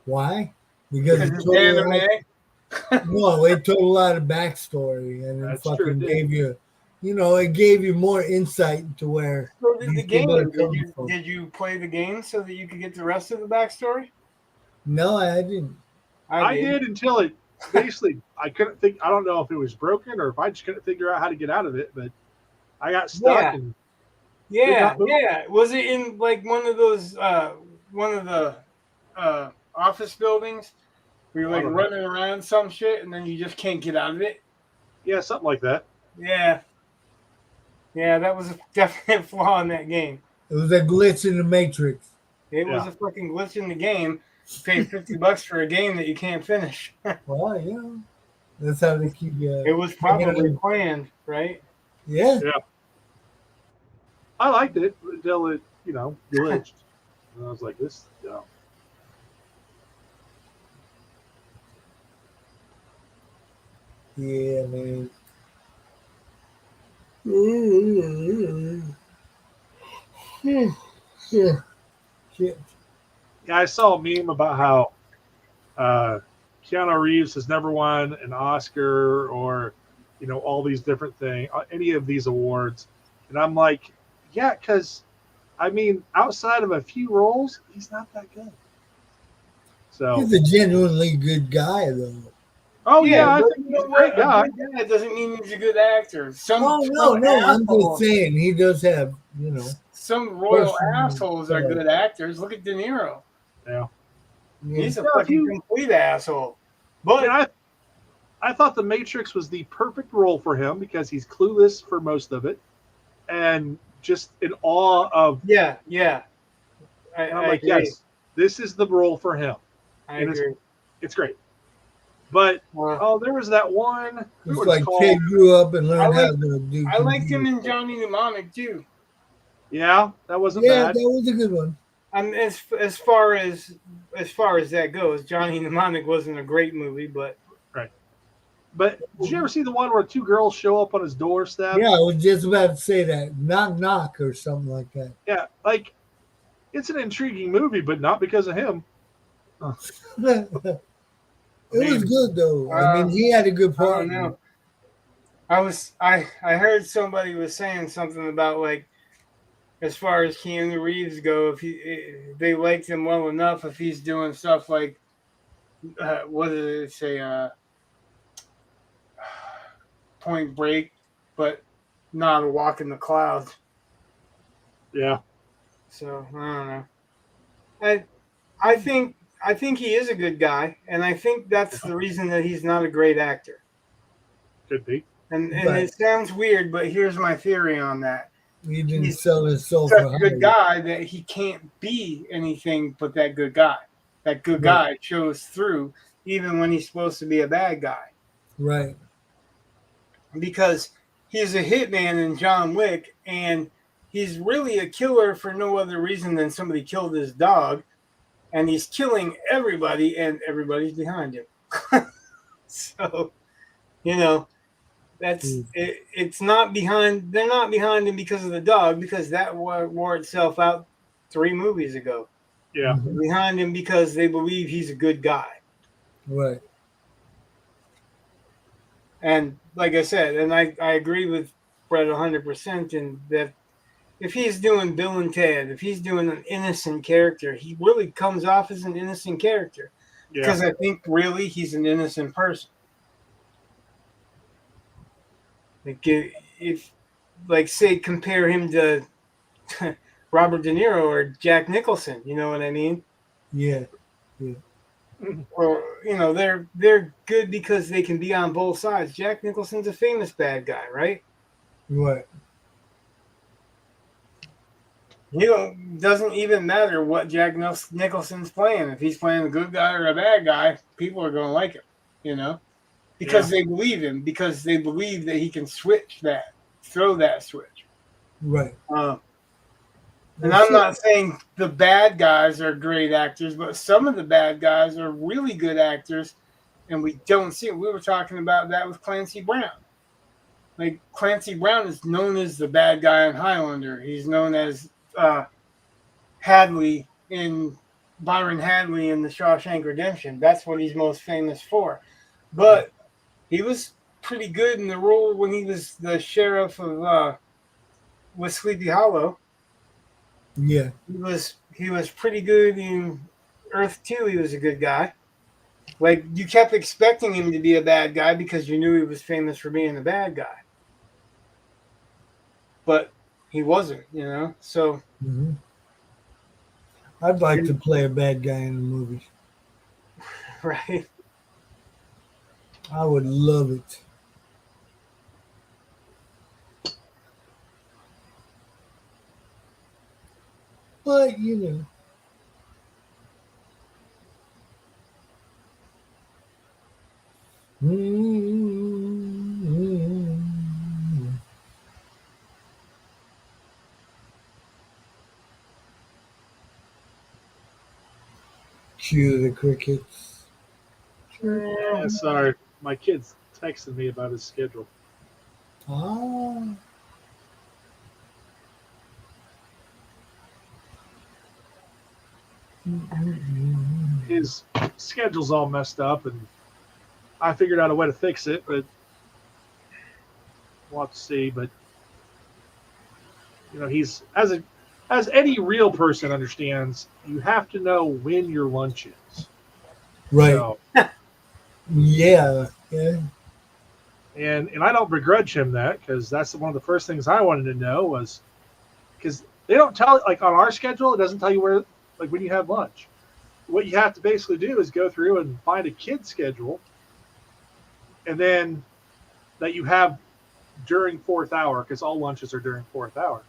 Why? Because Because it it's told a anime. lot, no, it told a lot of backstory, and it That's true, fucking it did. gave you, it gave you more insight to where So did the these game. people are coming from. Did you play the game so that you could get the rest of the backstory? No, I didn't. I did until it basically I couldn't think. I don't know if it was broken or if I just couldn't figure out how to get out of it, but I got stuck Yeah. and Yeah, not move. yeah. Was it in like one of those one of the office buildings where you're I like don't know. running around some shit and then you just can't get out of it? Yeah, something like that. Yeah. Yeah, that was a definite flaw in that game. It was a glitch in the Matrix. It was Yeah. a fucking glitch in the game. You pay $50 for a game that you can't finish. Well, that's how they keep you. It was probably planned, right? Yeah. I liked it until it glitched, and I was like, this. Yeah, man. Yeah. Shit. Yeah, I saw a meme about how Keanu Reeves has never won an Oscar or all these different things, any of these awards, and I'm like, yeah, because I mean, outside of a few roles, he's not that good. So, He's a genuinely good guy, though. oh yeah, I but think you he's know a great what? guy. A good guy doesn't mean he's a good actor. Oh, no. I'm just saying he does have, Some royal personal assholes are stuff. good actors. Look at De Niro. Yeah, He's a Yeah, fucking complete asshole. But and I thought The Matrix was the perfect role for him because he's clueless for most of it, and just in awe of. yeah. And I'm I like, agree. yes, this is the role for him. I and agree. It's great. But Well, there was that one. It's What like called? Kid grew up and learned I how to do. I liked him in Johnny Mnemonic too. Yeah, that wasn't Yeah, bad. that was a good one. As far as that goes, Johnny Mnemonic wasn't a great movie, but But did you ever see the one where two girls show up on his doorstep? Yeah, I was just about to say that. Knock, knock, or something like that. Yeah, like it's an intriguing movie, but not because of him. It was good, though. I mean, he had a good I part. don't know. I heard somebody was saying something about like as far as Keanu Reeves go, if they liked him well enough, if he's doing stuff like what did it say, Point Break, but not A Walk in the Clouds. Yeah, So I don't know. I think he is a good guy, and I think that's the reason that he's not a great actor. could be. And Right. it sounds weird, but here's my theory on that. He didn't He's sell his soul Such for a good hire. guy that he can't be anything but that good guy. That good Right. guy shows through even when he's supposed to be a bad guy. Right. Because he's a hitman in John Wick, and he's really a killer for no other reason than somebody killed his dog, and he's killing everybody, and everybody's behind him. So, that's it. It's not behind. They're not behind him because of the dog, because that wore itself out 3 movies ago. Yeah, Mhm. They're behind him because they believe he's a good guy. Right. And like I said, and I agree with Brett 100% in that if he's doing Bill and Ted, if he's doing an innocent character, he really comes off as an innocent character. yeah. Because I think really he's an innocent person. Like if like say compare him to Robert De Niro or Jack Nicholson, you know what I mean? Yeah. Yeah. Or they're good because they can be on both sides. Jack Nicholson's a famous bad guy, right? Right. Doesn't even matter what Jack Nicholson's playing. If he's playing a good guy or a bad guy, people are going to like him, because Yeah. they believe him, because they believe that he can throw that switch. Right. And That's I'm it. not saying the bad guys are great actors, but some of the bad guys are really good actors, and we don't see it. We were talking about that with Clancy Brown. Like Clancy Brown is known as the bad guy in Highlander. He's known as Hadley in Byron Hadley in the Shawshank Redemption. That's what he's most famous for. But he was pretty good in the role when he was the sheriff of with Sleepy Hollow. Yeah. He was pretty good in Earth 2. He was a good guy. Like you kept expecting him to be a bad guy because you knew he was famous for being a bad guy. But he wasn't. So Hmm. I'd like to and, play a bad guy in the movie. right. I would love it. But cue the crickets. Yeah, sorry. My kid's texting me about his schedule. Ah. His schedule's all messed up, and I figured out a way to fix it, but we'll have to see. But he's as any real person understands, you have to know when your lunch is. Right. So, Yeah. Yeah. and I don't begrudge him that, because that's one of the first things I wanted to know was because they don't tell, like on our schedule, it doesn't tell you where, like when you have lunch. What you have to basically do is go through and find a kid's schedule, and then that you have during fourth hour, because all lunches are during fourth hour.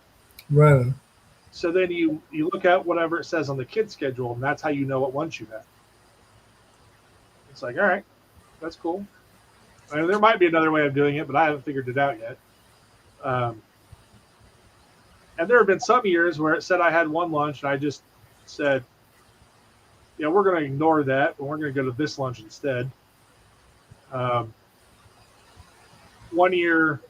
Right. So then you look at whatever it says on the kid's schedule, and that's how you know what lunch you have. It's like, all right, that's cool. I mean, there might be another way of doing it, but I haven't figured it out yet. And there have been some years where it said I had one lunch, and I just said, yeah, we're going to ignore that, but we're going to go to this lunch instead. One year,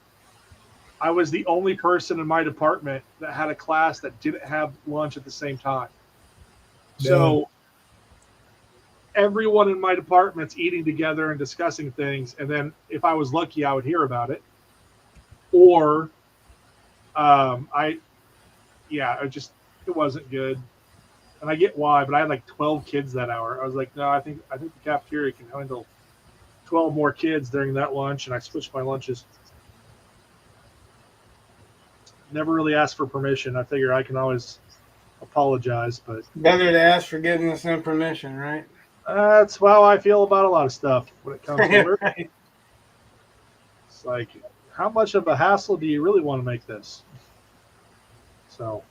I was the only person in my department that had a class that didn't have lunch at the same time. So everyone in my department's eating together and discussing things, and then if I was lucky, I would hear about it. Or it wasn't good. And I get why, but I had like 12 kids that hour. I was like, no, I think the cafeteria can handle 12 more kids during that lunch, and I switched my lunches. Never really asked for permission. I figure I can always apologize, but Better to ask forgiveness than permission, right? that's how I feel about a lot of stuff when it comes to work. Right. It's like, how much of a hassle do you really want to make this? So,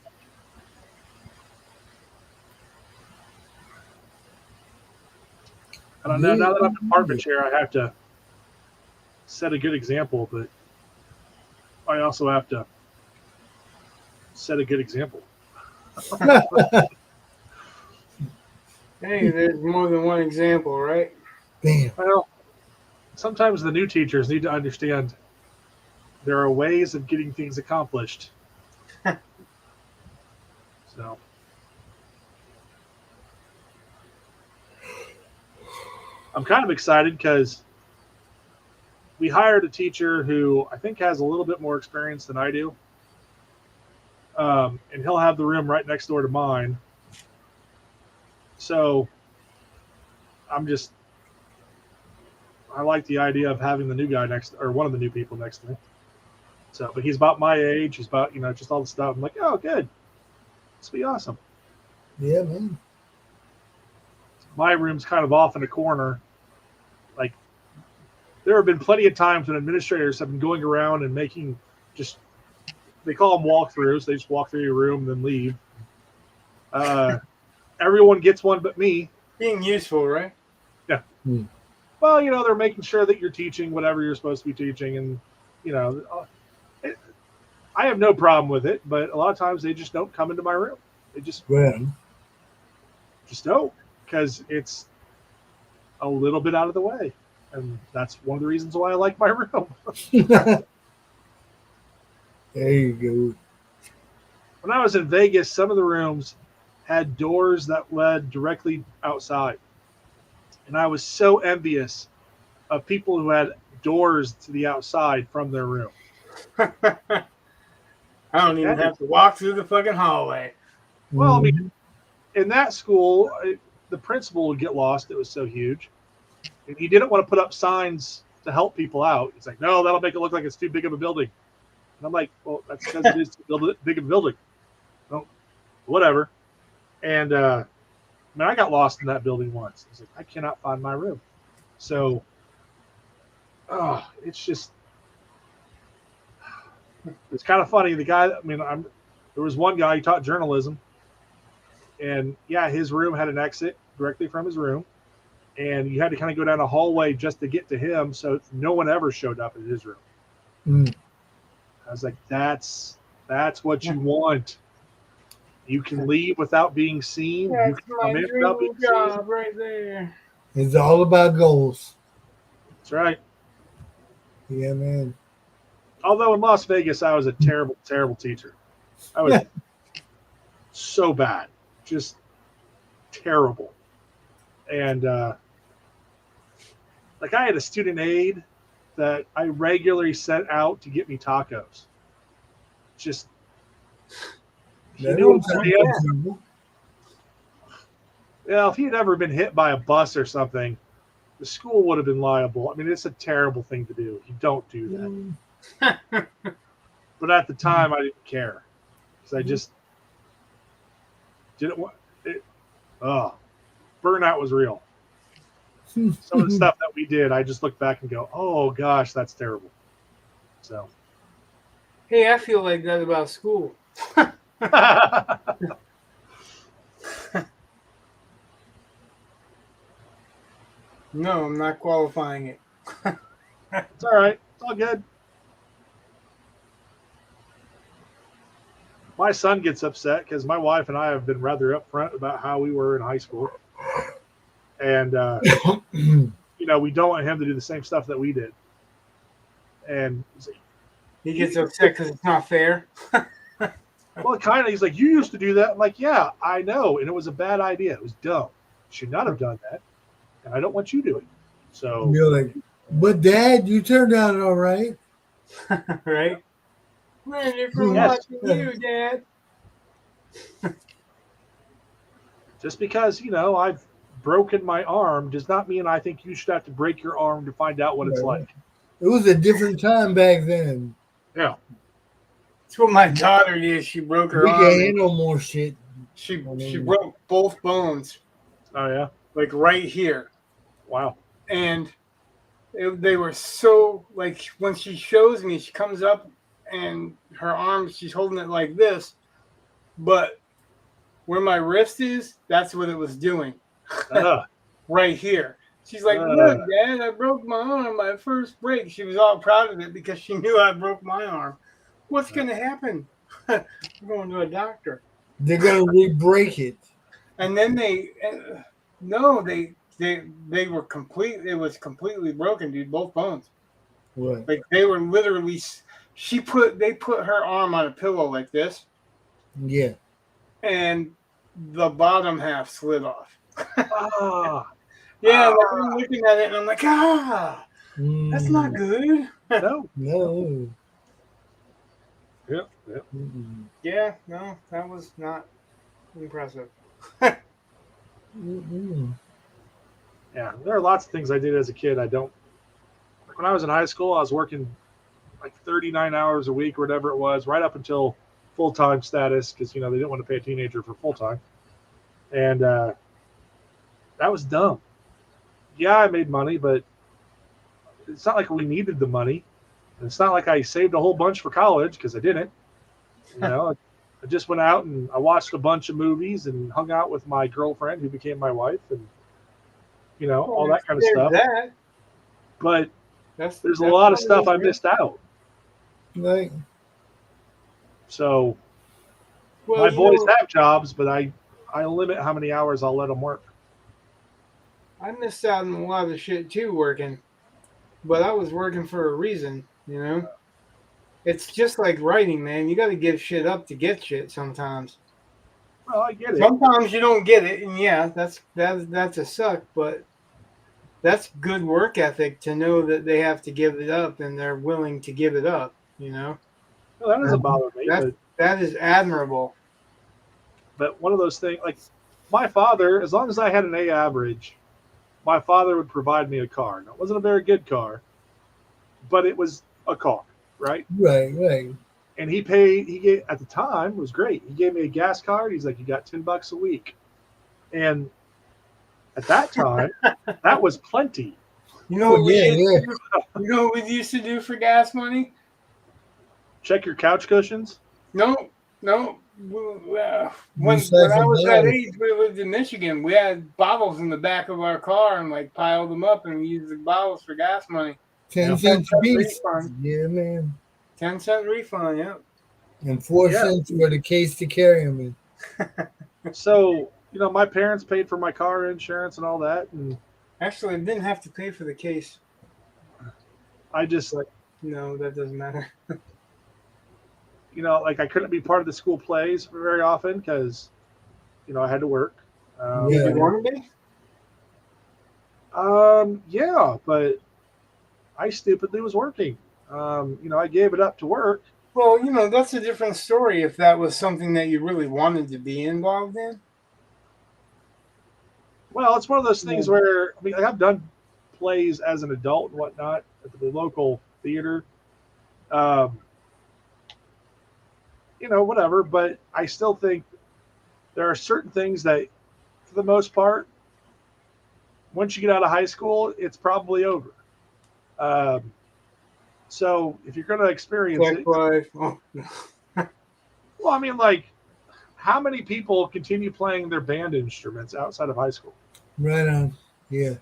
I don't know. Now that I'm department chair, I have to set a good example, but I also have to set a good example. Hey, there's more than one example, right? Damn. Well, sometimes the new teachers need to understand there are ways of getting things accomplished. So, I'm kind of excited because we hired a teacher who I think has a little bit more experience than I do. And he'll have the room right next door to mine. So I like the idea of having the new guy or one of the new people next to me. So, but he's about my age. He's about, just all the stuff. I'm like, oh, good. This will be awesome. Yeah, man. My room's kind of off in a corner. Like, there have been plenty of times when administrators have been going around and making they call them walkthroughs. They just walk through your room and then leave. Everyone gets one but me. Being useful, right? Yeah. Hmm. Well, they're making sure that you're teaching whatever you're supposed to be teaching. And, I have no problem with it, but a lot of times they just don't come into my room. They just don't, because it's a little bit out of the way. And that's one of the reasons why I like my room. There you go. When I was in Vegas, some of the rooms had doors that led directly outside. And I was so envious of people who had doors to the outside from their room. I don't even have to walk through the fucking hallway. Well, I mean, in that school, the principal would get lost. It was so huge. And he didn't want to put up signs to help people out. He's like, no, that'll make it look like it's too big of a building. And I'm like, well, that's because it is too big of a building. Well, whatever. And I got lost in that building once. I was like, I cannot find my room. So, it's just, it's kind of funny. The guy, there was one guy, he taught journalism. And yeah, his room had an exit directly from his room. And you had to kind of go down a hallway just to get to him. So no one ever showed up in his room. Mm. I was like, that's what you want. You can leave without being seen. That's you can my come in without being dream job seen. right there. It's all about goals. That's right. Yeah, man. Although in Las Vegas, I was a terrible, terrible teacher. I was so bad. Just terrible. And I had a student aide that I regularly sent out to get me tacos. Just he knew if he had ever been hit by a bus or something, the school would have been liable. I mean, it's a terrible thing to do. You don't do that. But at the time, I didn't care because I just didn't want it. Burnout was real. Some of the stuff that we did, I just look back and go, oh gosh, that's terrible. So, Hey, I feel like that about school. No, I'm not qualifying it. It's all right. It's all good. My son gets upset because my wife and I have been rather upfront about how we were in high school. And, we don't want him to do the same stuff that we did. And He gets upset because it's not fair. well, kind of. He's like, you used to do that. I'm like, yeah, I know. And it was a bad idea. It was dumb. You should not have done that. And I don't want you doing it. So you're like, but Dad, you turned out all right. Right? Learning from Yes. watching you, Dad. just because, I've broken my arm does not mean I think you should have to break your arm to find out what it's like. It was a different time back then. Yeah. That's what my daughter did. She broke her We arm. can't handle more shit. She broke both bones, Oh, yeah. like right here. Wow. And they were so, like, when she shows me, she comes up and her arm, she's holding it like this. But where my wrist is, that's what it was doing. Right here. She's like, look, Dad, I broke my arm, my first break. She was all proud of it because she knew I broke my arm. What's going to happen? I'm going to a doctor. They're going to re-break it. And then they were complete. It was completely broken, dude. Both bones. What? Like they were literally. They put her arm on a pillow like this. Yeah. And the bottom half slid off. Yeah, like I'm looking at it and I'm like, that's not good. No. Yep. Yeah, no, that was not impressive. Yeah, there are lots of things I did as a kid I don't. Like when I was in high school, I was working like 39 hours a week or whatever it was, right up until full-time status, because, they didn't want to pay a teenager for full-time. And that was dumb. Yeah, I made money, but it's not like we needed the money. And it's not like I saved a whole bunch for college, because I didn't. I just went out and I watched a bunch of movies and hung out with my girlfriend who became my wife, and all that kind of stuff. But there's a lot of stuff I missed out. Right. So my boys have jobs, but I limit how many hours I'll let them work. I missed out on a lot of shit too working, but I was working for a reason, It's just like writing, man. You got to give shit up to get shit sometimes. Well, I get it. Sometimes you don't get it, and yeah, that's a suck, but that's good work ethic to know that they have to give it up and they're willing to give it up, Well, that doesn't bother me. That is admirable. But one of those things, like my father, as long as I had an A average, my father would provide me a car. Now, it wasn't a very good car, but it was a car, right? Right. And he gave, at the time, it was great. He gave me a gas card. He's like, you got $10 a week. And at that time, that was plenty. You know what we used to do for gas money? Check your couch cushions? No. When I was that age, we lived in Michigan. We had bottles in the back of our car and like piled them up, and we used the bottles for gas money. 10 cents a piece. Yeah, man. 10-cent refund, yeah. And 4 cents for the case to carry them in. So, my parents paid for my car insurance and all that. And actually, I didn't have to pay for the case. I just no, that doesn't matter. Like I couldn't be part of the school plays very often because, I had to work. Did you want to be? Yeah, but I stupidly was working. I gave it up to work. Well, that's a different story if that was something that you really wanted to be involved in. Well, it's one of those things where, I've done plays as an adult and whatnot at the local theater. Whatever, but I still think there are certain things that, for the most part, once you get out of high school, it's probably over. So if you're going to experience it, well, how many people continue playing their band instruments outside of high school? Right on. Yeah.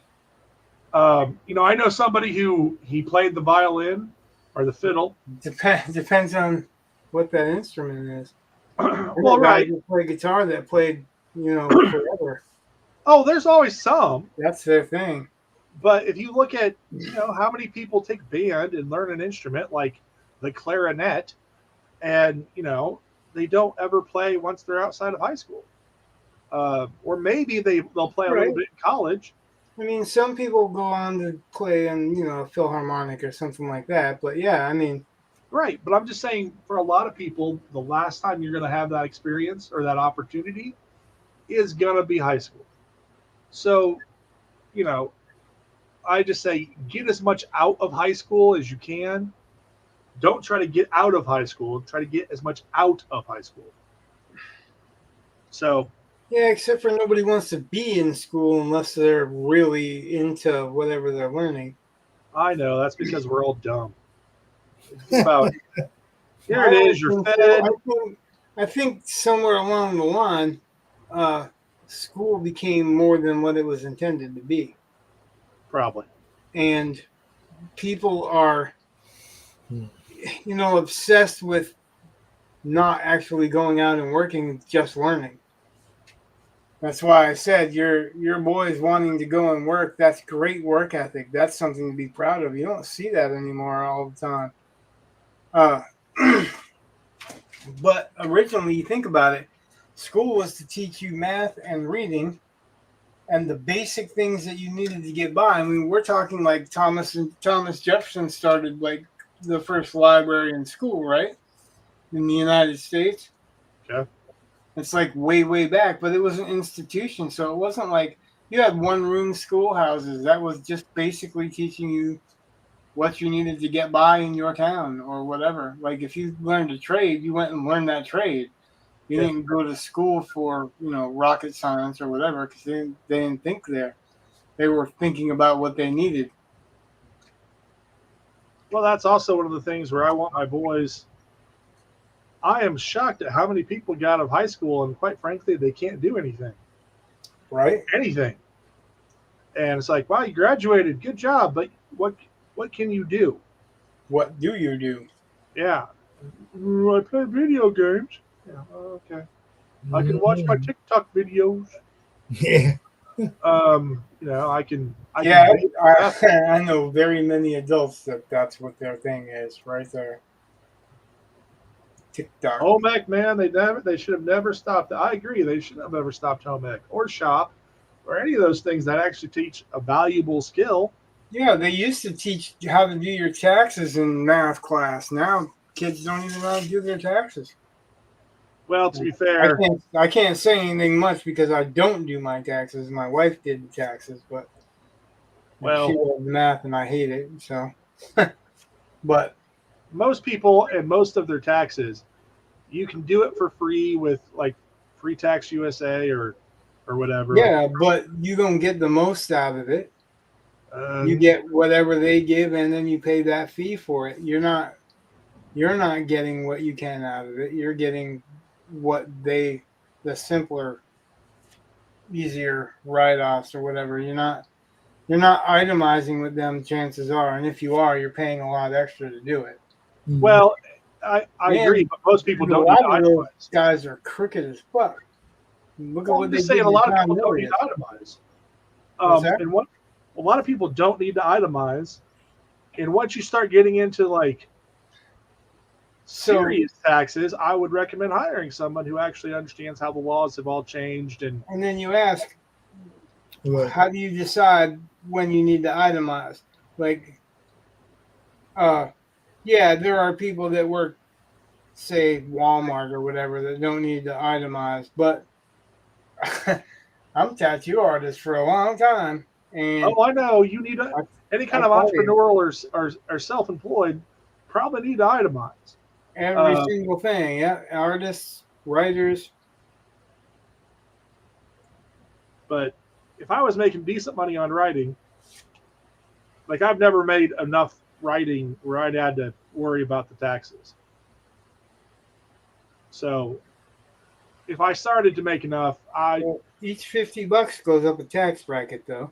I know somebody who he played the violin or the fiddle. Depends on what that instrument is. Well, right. You play guitar that played, forever. Oh, there's always some. That's their thing. But if you look at, how many people take band and learn an instrument like the clarinet, and they don't ever play once they're outside of high school, or maybe they'll play a little bit in college. Some people go on to play in a Philharmonic or something like that. But yeah, right. But I'm just saying, for a lot of people, the last time you're going to have that experience or that opportunity is going to be high school. So, I just say get as much out of high school as you can. Don't try to get out of high school. Try to get as much out of high school. So. Yeah, except for nobody wants to be in school unless they're really into whatever they're learning. I know. That's because we're all dumb. Here it is. You're fed. I think somewhere along the line, school became more than what it was intended to be. Probably. And people are, obsessed with not actually going out and working, just learning. That's why I said your boys wanting to go and work, that's great work ethic. That's something to be proud of. You don't see that anymore all the time. But originally, you think about it, school was to teach you math and reading and the basic things that you needed to get by. We're talking like Thomas Jefferson started like the first library in school, right? In the United States. Okay. It's like way, way back, but it was an institution. So it wasn't like you had one-room schoolhouses. That was just basically teaching you what you needed to get by in your town or whatever. Like if you learned a trade, you went and learned that trade. You Yeah. didn't go to school for rocket science or whatever because they didn't think there. They were thinking about what they needed. Well, that's also one of the things where I want my boys. I am shocked at how many people get out of high school and, quite frankly, they can't do anything. Right? Anything. And it's like, wow, you graduated, good job, but what can you do? What do you do? Yeah, I play video games. Yeah, okay. I can watch my TikTok videos. Yeah. I can. Yeah, Bake I know very many adults that's what their thing is right there. TikTok. home ec, man. They should have never stopped. I agree. They should have never stopped home ec or shop or any of those things that actually teach a valuable skill. Yeah, they used to teach you how to do your taxes in math class. Now kids don't even know how to do their taxes. Well, to be fair, I can't say anything much because I don't do my taxes. My wife did the taxes, but she does math and I hate it. So, but most people and most of their taxes, you can do it for free with like Free Tax USA or whatever. Yeah, but you don't get the most out of it. You get whatever they give, and then you pay that fee for it. You're not getting what you can out of it. You're getting what the simpler, easier write-offs or whatever. You're not itemizing with them. Chances are, and if you are, you're paying a lot extra to do it. Well, I agree, but most people don't need to itemize. Guys are crooked as fuck. Look at what I'm they just did. saying, a lot of people don't need to itemize. And what a lot of people don't need to itemize. And once you start getting into like serious taxes, I would recommend hiring someone who actually understands how the laws have all changed. And then you ask, how do you decide when you need to itemize? Like, yeah, there are people that work, say, Walmart or whatever, that don't need to itemize. But I'm a tattoo artist for a long time. And I know you need any kind of entrepreneurial or self-employed probably need to itemize. Every single thing, yeah. Artists, writers. But if I was making decent money on writing, like I've never made enough writing where I'd had to worry about the taxes. So if I started to make enough, each $50 goes up a tax bracket, though.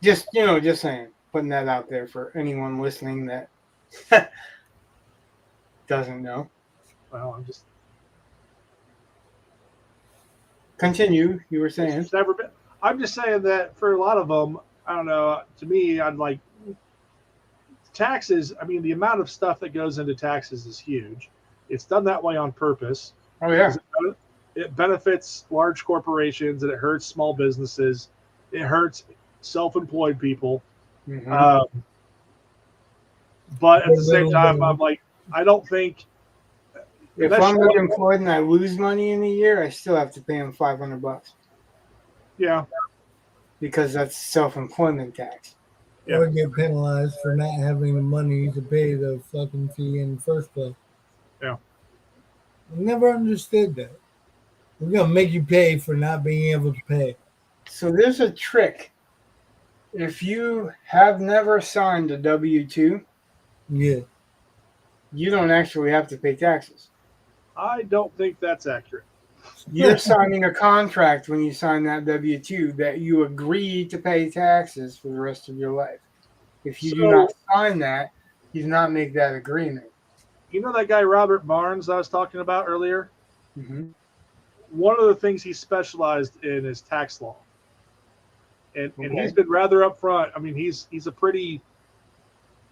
Just saying, putting that out there for anyone listening that doesn't know. Well, I'm just continue. You were saying it's never been. I'm just saying that for a lot of them, I don't know. To me, I'd like taxes. I mean, the amount of stuff that goes into taxes is huge. It's done that way on purpose. Oh yeah. It benefits large corporations and it hurts small businesses. It hurts self-employed people. Mm-hmm. But at the same time, I'm like, I don't think if I'm unemployed and I lose money in a year, I still have to pay them $500. Yeah, because that's self-employment tax. Yeah. Or get penalized for not having the money to pay the fucking fee in the first place. Yeah, I never understood that. We're gonna make you pay for not being able to pay. So there's a trick. If you have never signed a W-2, you don't actually have to pay taxes. I don't think that's accurate. You're signing a contract when you sign that W-2 that you agree to pay taxes for the rest of your life. If you do not sign that, you do not make that agreement. You know that guy Robert Barnes I was talking about earlier? Mm-hmm. One of the things he specialized in is tax law. And he's been rather upfront. I mean, he's a pretty,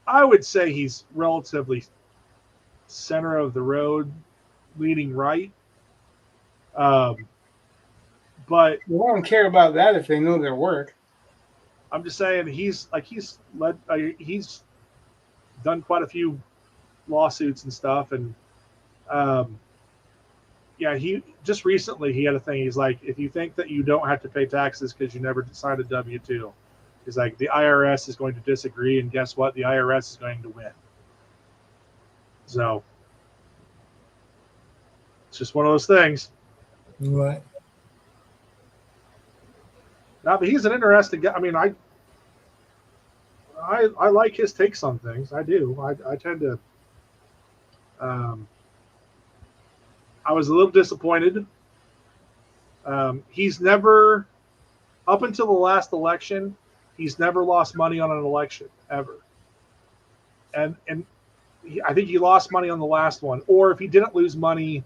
I would say he's relatively center of the road, leaning right. But they don't care about that if they know their work. I'm just saying he's done quite a few lawsuits and stuff, and he just recently he had a thing. He's like, if you think that you don't have to pay taxes because you never signed a W-2, He's like, the IRS is going to disagree, and guess what? The IRS is going to win. So it's just one of those things. Right. No, but he's an interesting guy. I mean, I like his takes on things. I do. I tend to. I was a little disappointed. He's never, up until the last election, he's never lost money on an election ever. And I think he lost money on the last one, or if he didn't lose money,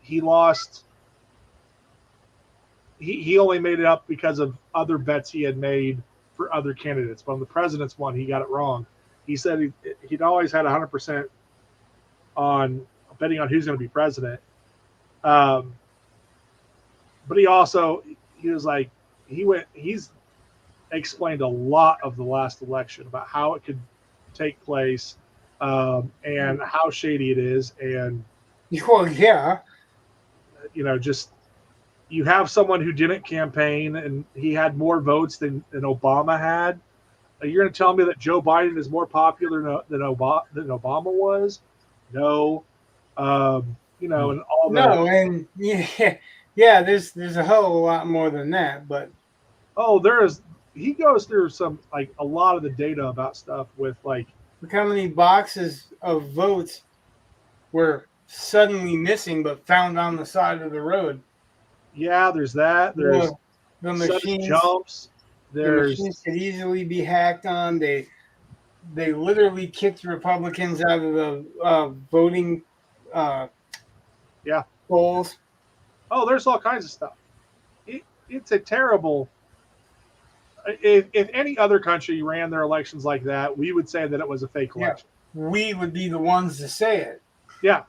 he lost. He only made it up because of other bets he had made for other candidates. But on the president's one, he got it wrong. He said he'd always had 100% on betting on who's going to be president. But he was like, he's explained a lot of the last election about how it could take place, and how shady it is. And, Well, yeah. Just, you have someone who didn't campaign and he had more votes than Obama had. You're going to tell me that Joe Biden is more popular than Obama was? No. And all the. No, and yeah, there's a hell of a lot more than that, but He goes through a lot of the data about stuff with like, look how many boxes of votes were suddenly missing but found on the side of the road. yeah, there's that. There's the sudden machines. jumps. The machines could easily be hacked on. They literally kicked Republicans out of the voting polls. Oh, there's all kinds of stuff. It's a terrible. If any other country ran their elections like that, we would say that it was a fake election. We would be the ones to say it. Yeah.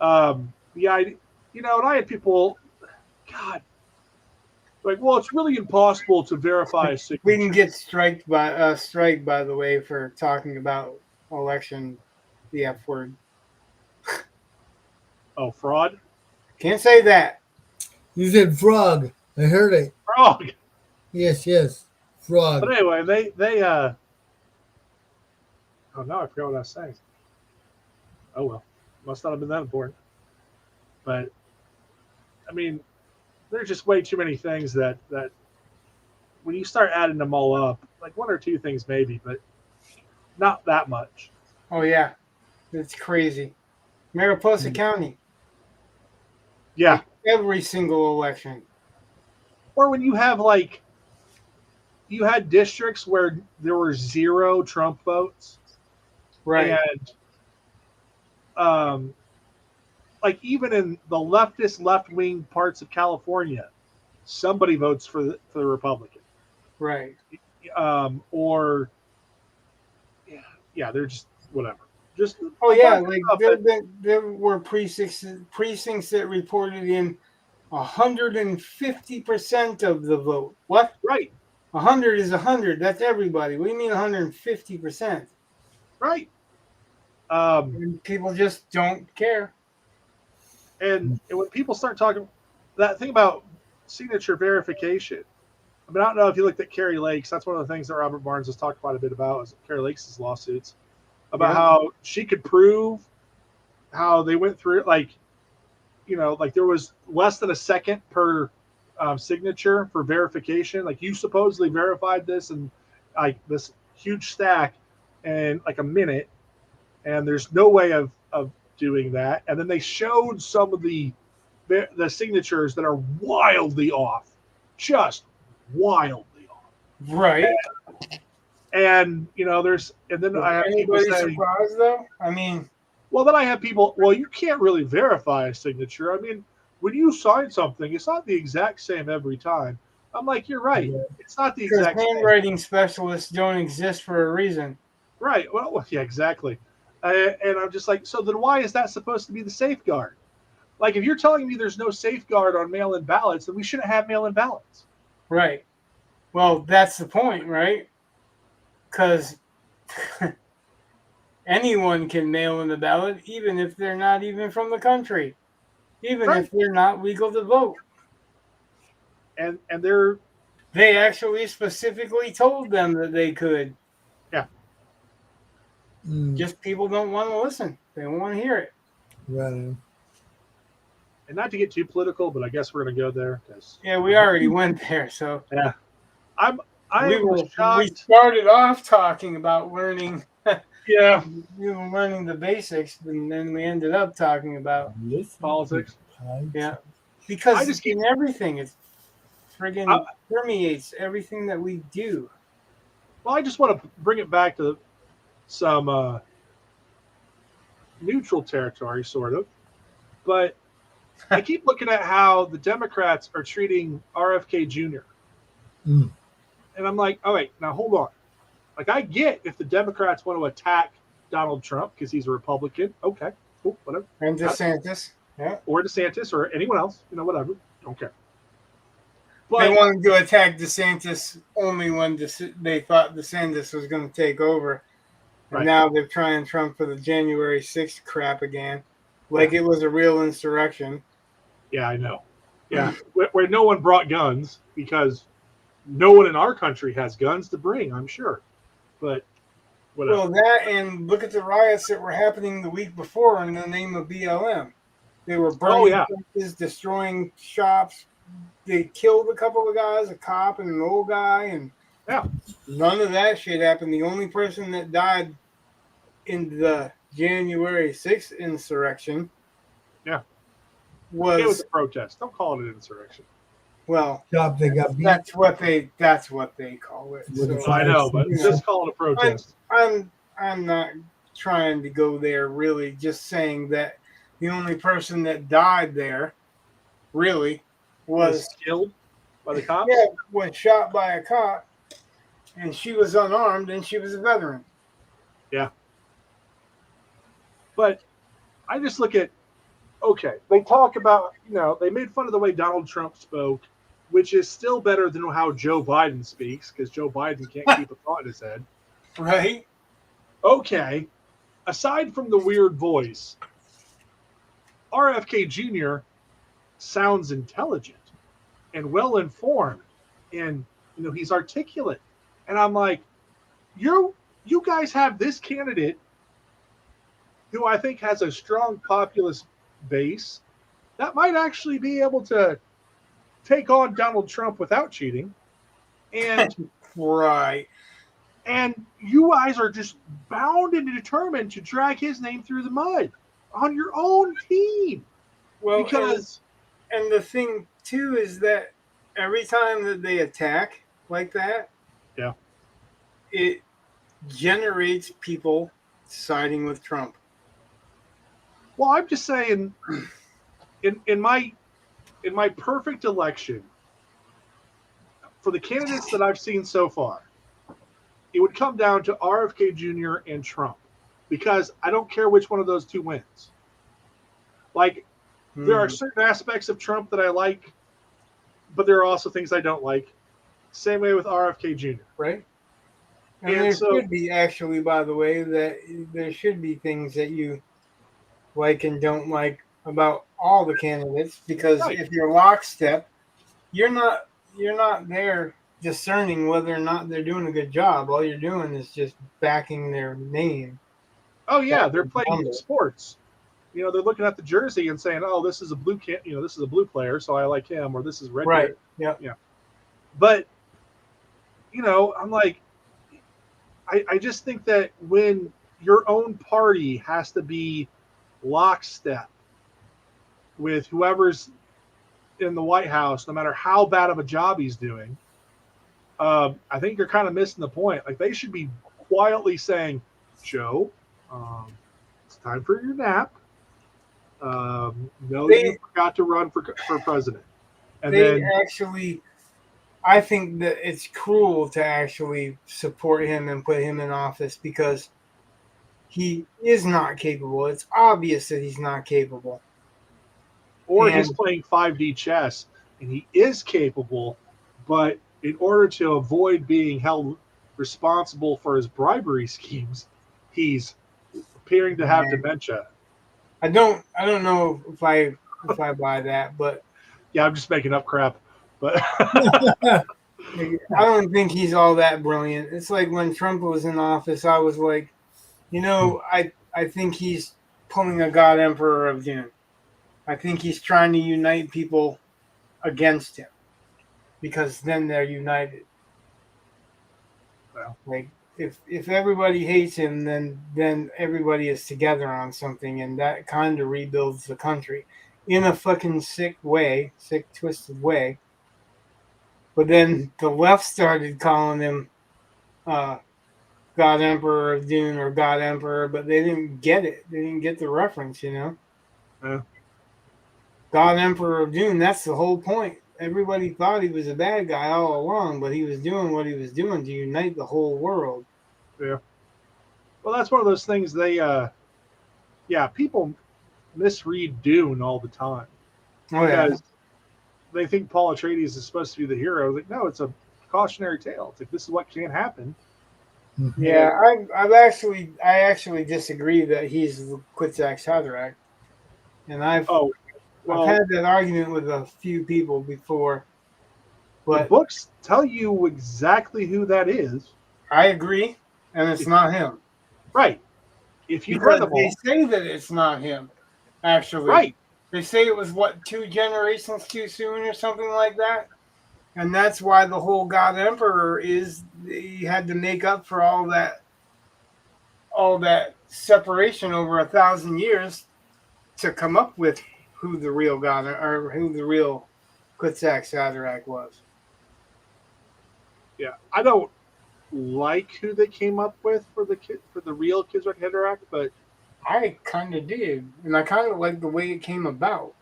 And I had people, God, like, well, it's really impossible to verify a signature. We can get strike by the way for talking about election, the F word. Oh, fraud? Can't say that. You said frog. I heard it. Frog. Yes. Frog. But anyway, they oh no, I forgot what I was saying. Oh well. Must not have been that important. But I mean, there's just way too many things that when you start adding them all up, like one or two things maybe, but not that much. Oh yeah. It's crazy. Mariposa County. Yeah. Every single election. Or when you have you had districts where there were 0 Trump votes. Right. And even in the left-wing parts of California, somebody votes for the Republican. Right. They're just whatever. Just there were precincts that reported in 150% of the vote. What? Right. 100 is 100. That's everybody. What do you mean 150%? Right. And people just don't care. And when people start talking that thing about signature verification, I mean, I don't know if you looked at Carrie Lakes. That's one of the things that Robert Barnes has talked quite a bit about, is Carrie Lakes' lawsuits about how she could prove how they went through it. There was less than a second per signature for verification. Like, you supposedly verified this and this huge stack in a minute, and there's no way of doing that. And then they showed some of the signatures that are wildly off, just wildly off. Right. And then I have people say, surprised though? I mean, well, then I have people, well, you can't really verify a signature. I mean, when you sign something, it's not the exact same every time. I'm like, you're right. Yeah. It's not the exact same. Handwriting specialists don't exist for a reason. Right. Well, yeah, exactly. And I'm just like, so then why is that supposed to be the safeguard? Like, if you're telling me there's no safeguard on mail-in ballots, then we shouldn't have mail-in ballots. Right. Well, that's the point, right? Because anyone can mail in the ballot, even if they're not even from the country, even if they're not legal to vote. And they're They actually specifically told them that they could. Mm, Just people don't want to listen. They don't want to hear it. right. And not to get too political, but I guess we're going to go there because Yeah, we already went there. So yeah, I'm we shocked. started off talking about learning. Yeah, We were learning the basics, and then we ended up talking about Listen politics. yeah, I because just keep in everything it I, friggin' permeates everything that we do. well. I just want to bring it back to some neutral territory, sort of. But I keep looking at how the Democrats are treating RFK Jr. Mm. And I'm like, all right, now hold on. Like, I get if the Democrats want to attack Donald Trump because he's a Republican. Okay, cool, whatever. And DeSantis, yeah, Or DeSantis or anyone else, whatever. Don't care. they But wanted to attack DeSantis only when they thought DeSantis was going to take over, and right, now they're trying Trump for the January 6th crap again, like it was a real insurrection. yeah, I know. Yeah, where no one brought guns because no one in our country has guns to bring, I'm sure. But whatever. Well, that and look at the riots that were happening the week before in the name of BLM. They were Oh, burning yeah. places, destroying shops. They killed a couple of guys, a cop and an old guy, and Yeah. none of that shit happened. The only person that died in the January 6th insurrection Yeah. It was was a protest. Don't call it an insurrection. well, Shop they got beat. that's what they call it. With the So, I know, but you know, just call it a protest. I'm not trying to go there really, just saying that the only person that died there really was killed by the cops. yeah, was shot by a cop, and she was unarmed and she was a veteran. Yeah. But I just look at, okay, they talk about, they made fun of the way Donald Trump spoke, which is still better than how Joe Biden speaks, because Joe Biden can't keep a thought in his head. Right? Okay. Aside from the weird voice, RFK Jr. sounds intelligent and well informed, and he's articulate. And I'm like, you guys have this candidate who I think has a strong populist base that might actually be able to take on Donald Trump without cheating. And right. And you guys are just bound and determined to drag his name through the mud on your own team. Well, because and the thing too is that every time that they attack like that, yeah, it generates people siding with Trump. Well, I'm just saying, in my perfect election, for the candidates that I've seen so far, it would come down to RFK Jr. and Trump, because I don't care which one of those two wins. Like, there are certain aspects of Trump that I like, but there are also things I don't like. Same way with RFK Jr. Right. And there should be, actually, by the way, that there should be things that you like and don't like about all the candidates, because if you're lockstep, you're not there discerning whether or not they're doing a good job. All you're doing is just backing their name. Oh yeah, they're playing sports. They're looking at the jersey and saying, "Oh, this is a blue this is a blue player, so I like him," or "This is red." Right. Yeah. Yeah. But I'm like, I just think that when your own party has to be lockstep with whoever's in the White House, no matter how bad of a job he's doing, I think you're kind of missing the point. Like, they should be quietly saying, "Joe, it's time for your nap. You forgot to run for president." And I think that it's cruel to actually support him and put him in office, because he is not capable. It's obvious that he's not capable. Or he's playing 5D chess, and he is capable, but in order to avoid being held responsible for his bribery schemes, he's appearing to have dementia. I don't know if I buy that, but yeah, I'm just making up crap. But Like, I don't think he's all that brilliant. It's like when Trump was in office, I was like, I think he's pulling a God Emperor of Doom. I think he's trying to unite people against him because then they're united. Well, Like if everybody hates him, then everybody is together on something, and that kind of rebuilds the country in a fucking sick way, sick twisted way. But then the left started calling him uh, God Emperor of Dune or God Emperor, but they didn't get it. They didn't get the reference, yeah. God Emperor of Dune, that's the whole point. Everybody thought he was a bad guy all along, but he was doing what he was doing to unite the whole world. Yeah. Well, that's one of those things yeah, people misread Dune all the time Oh yeah. because they think Paul Atreides is supposed to be the hero. Like, no, it's a cautionary tale. It's like, this is what can happen. Yeah, I actually disagree that he's the Kwisatz Haderach, and Oh, I've well, had that argument with a few people before, the but books tell you exactly who that is. I agree, and it's If, not him right. If you've read because them they all, say that it's not him. Actually, right. they say it was what 2 generations too soon or something like that, and that's why the whole God Emperor is he had to make up for all that separation over 1,000 years to come up with who the real God or who the real Kwisatz Haderach was. Yeah. I don't like who they came up with for the real Kizrak Haderach, but I kind of did, and I kind of like the way it came about.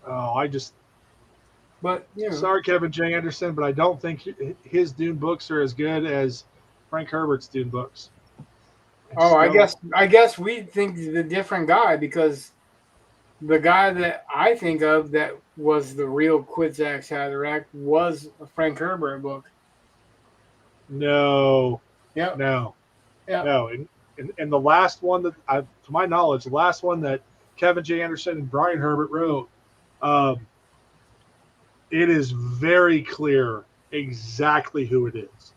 oh, I just But sorry, Kevin J. Anderson, but I don't think his Dune books are as good as Frank Herbert's Dune books. I oh, just don't. I guess we think the different guy because the guy that I think of that was the real Kwisatz Haderach was a Frank Herbert book. No, Yep, no, yep. no. And the last one that to my knowledge, the last one that Kevin J. Anderson and Brian Herbert wrote, um, it is very clear exactly who it is.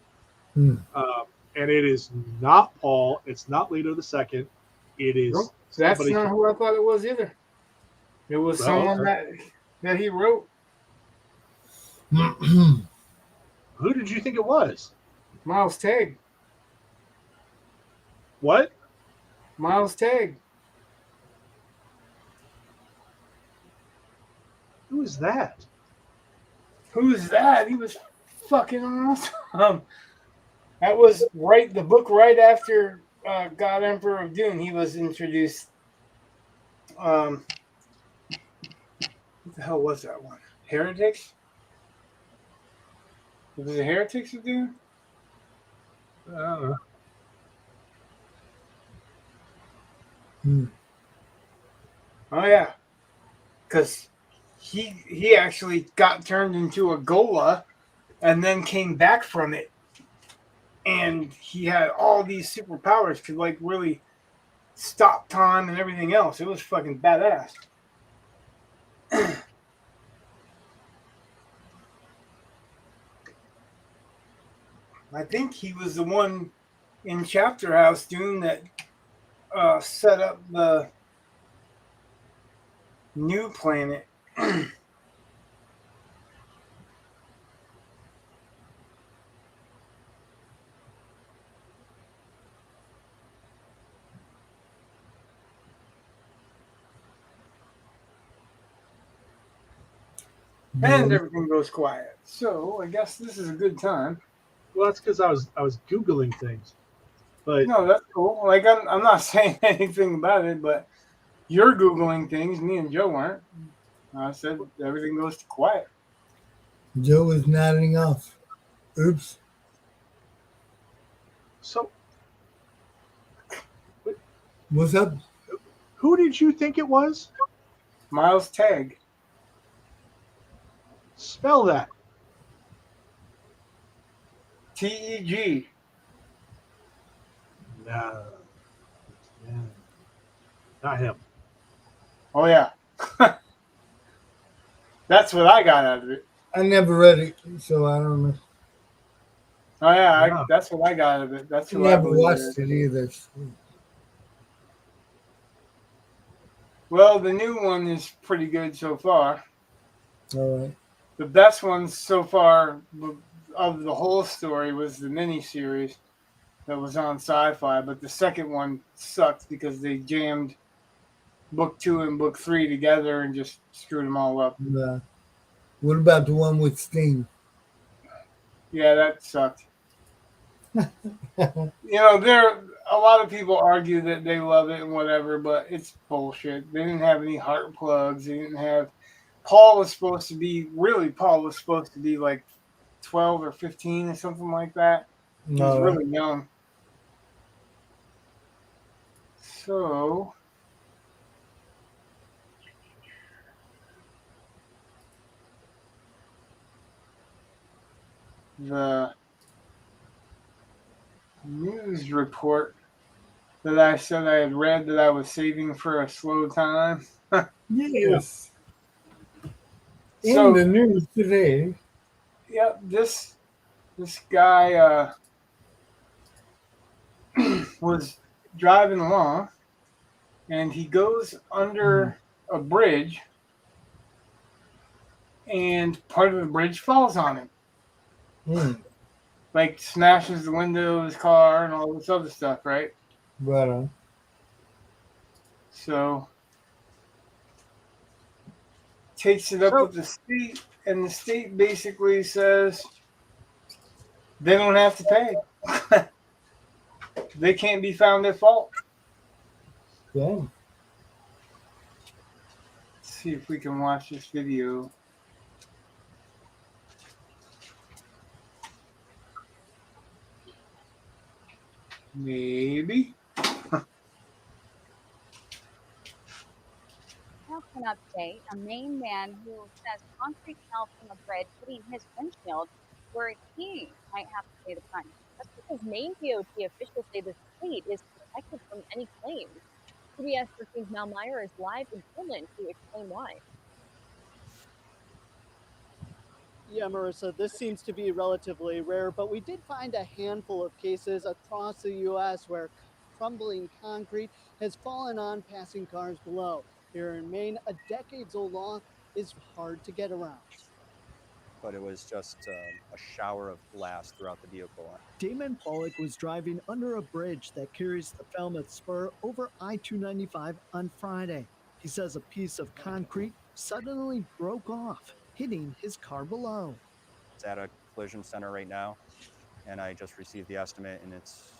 Hmm. And it is not Paul. It's not Leto the Second. It is Nope, that's somebody not from. who I thought it was either. It was Well, someone okay. that he wrote. Who did you think it was? Miles Tagg. What? Miles Tagg. Who is that? Who's that? He was fucking awesome. That was the book right after God Emperor of Dune. He was introduced. What the hell was that one? Heretics? Was it Heretics of Dune? I don't know. Hmm. Oh yeah, because he actually got turned into a Gola and then came back from it, and he had all these superpowers, could like really stop time and everything else. It was fucking badass. I think he was the one in Chapter House Dune that set up the new planet. And No, everything goes quiet. So I guess this is a good time. Well, that's because I was googling things, but No, that's cool. Like I'm not saying anything about it, but you're googling things. Me and Joe aren't. I said everything goes to quiet. Joe is nodding off. Oops. so What's up? who did you think it was? Miles Tagg, Spell that. TEG. No, yeah, not him. Oh yeah, that's what I got out of it. I never read it, so I don't know. Oh yeah, Yeah. that's what I got out of it. That's I who I never believe it watched is. it either. Well, the new one is pretty good so far. All right. The best one so far of the whole story was the miniseries that was on Sci-Fi, but the second one sucked because they jammed book 2 and book 3 together and just screwed them all up. What about the one with Sting? Yeah, that sucked. There a lot of people argue that they love it and whatever, but it's bullshit. They didn't have any heart plugs. They didn't have. Paul was supposed to be like 12 or 15 or something like that. He was All right. really young. So the news report that I said I had read that I was saving for a slow time. Yes. In So the news today. yeah, this guy was driving along and he goes under a bridge and part of the bridge falls on him. Hmm. Like smashes the window of his car and all this other stuff, right? But So takes it up So with the state, and the state basically says they don't have to pay. They can't be found at fault. yeah. Let's see if we can watch this video. Maybe. An update. A Maine man who says concrete fell from a bridge hitting his windshield, where he might have to pay the fine. That's because Maine DOT officials say the state is protected from any claims. CBS 13's Mel Meyer is live in Portland to explain why. Yeah, Marissa, this seems to be relatively rare, but we did find a handful of cases across the U.S. where crumbling concrete has fallen on passing cars below. Here in Maine, a decades-old law is hard to get around. But it was just a shower of glass throughout the vehicle. Damon Pollock was driving under a bridge that carries the Falmouth Spur over I-295 on Friday. He says a piece of concrete suddenly broke off, hitting his car below. It's at a collision center right now, and I just received the estimate, and it's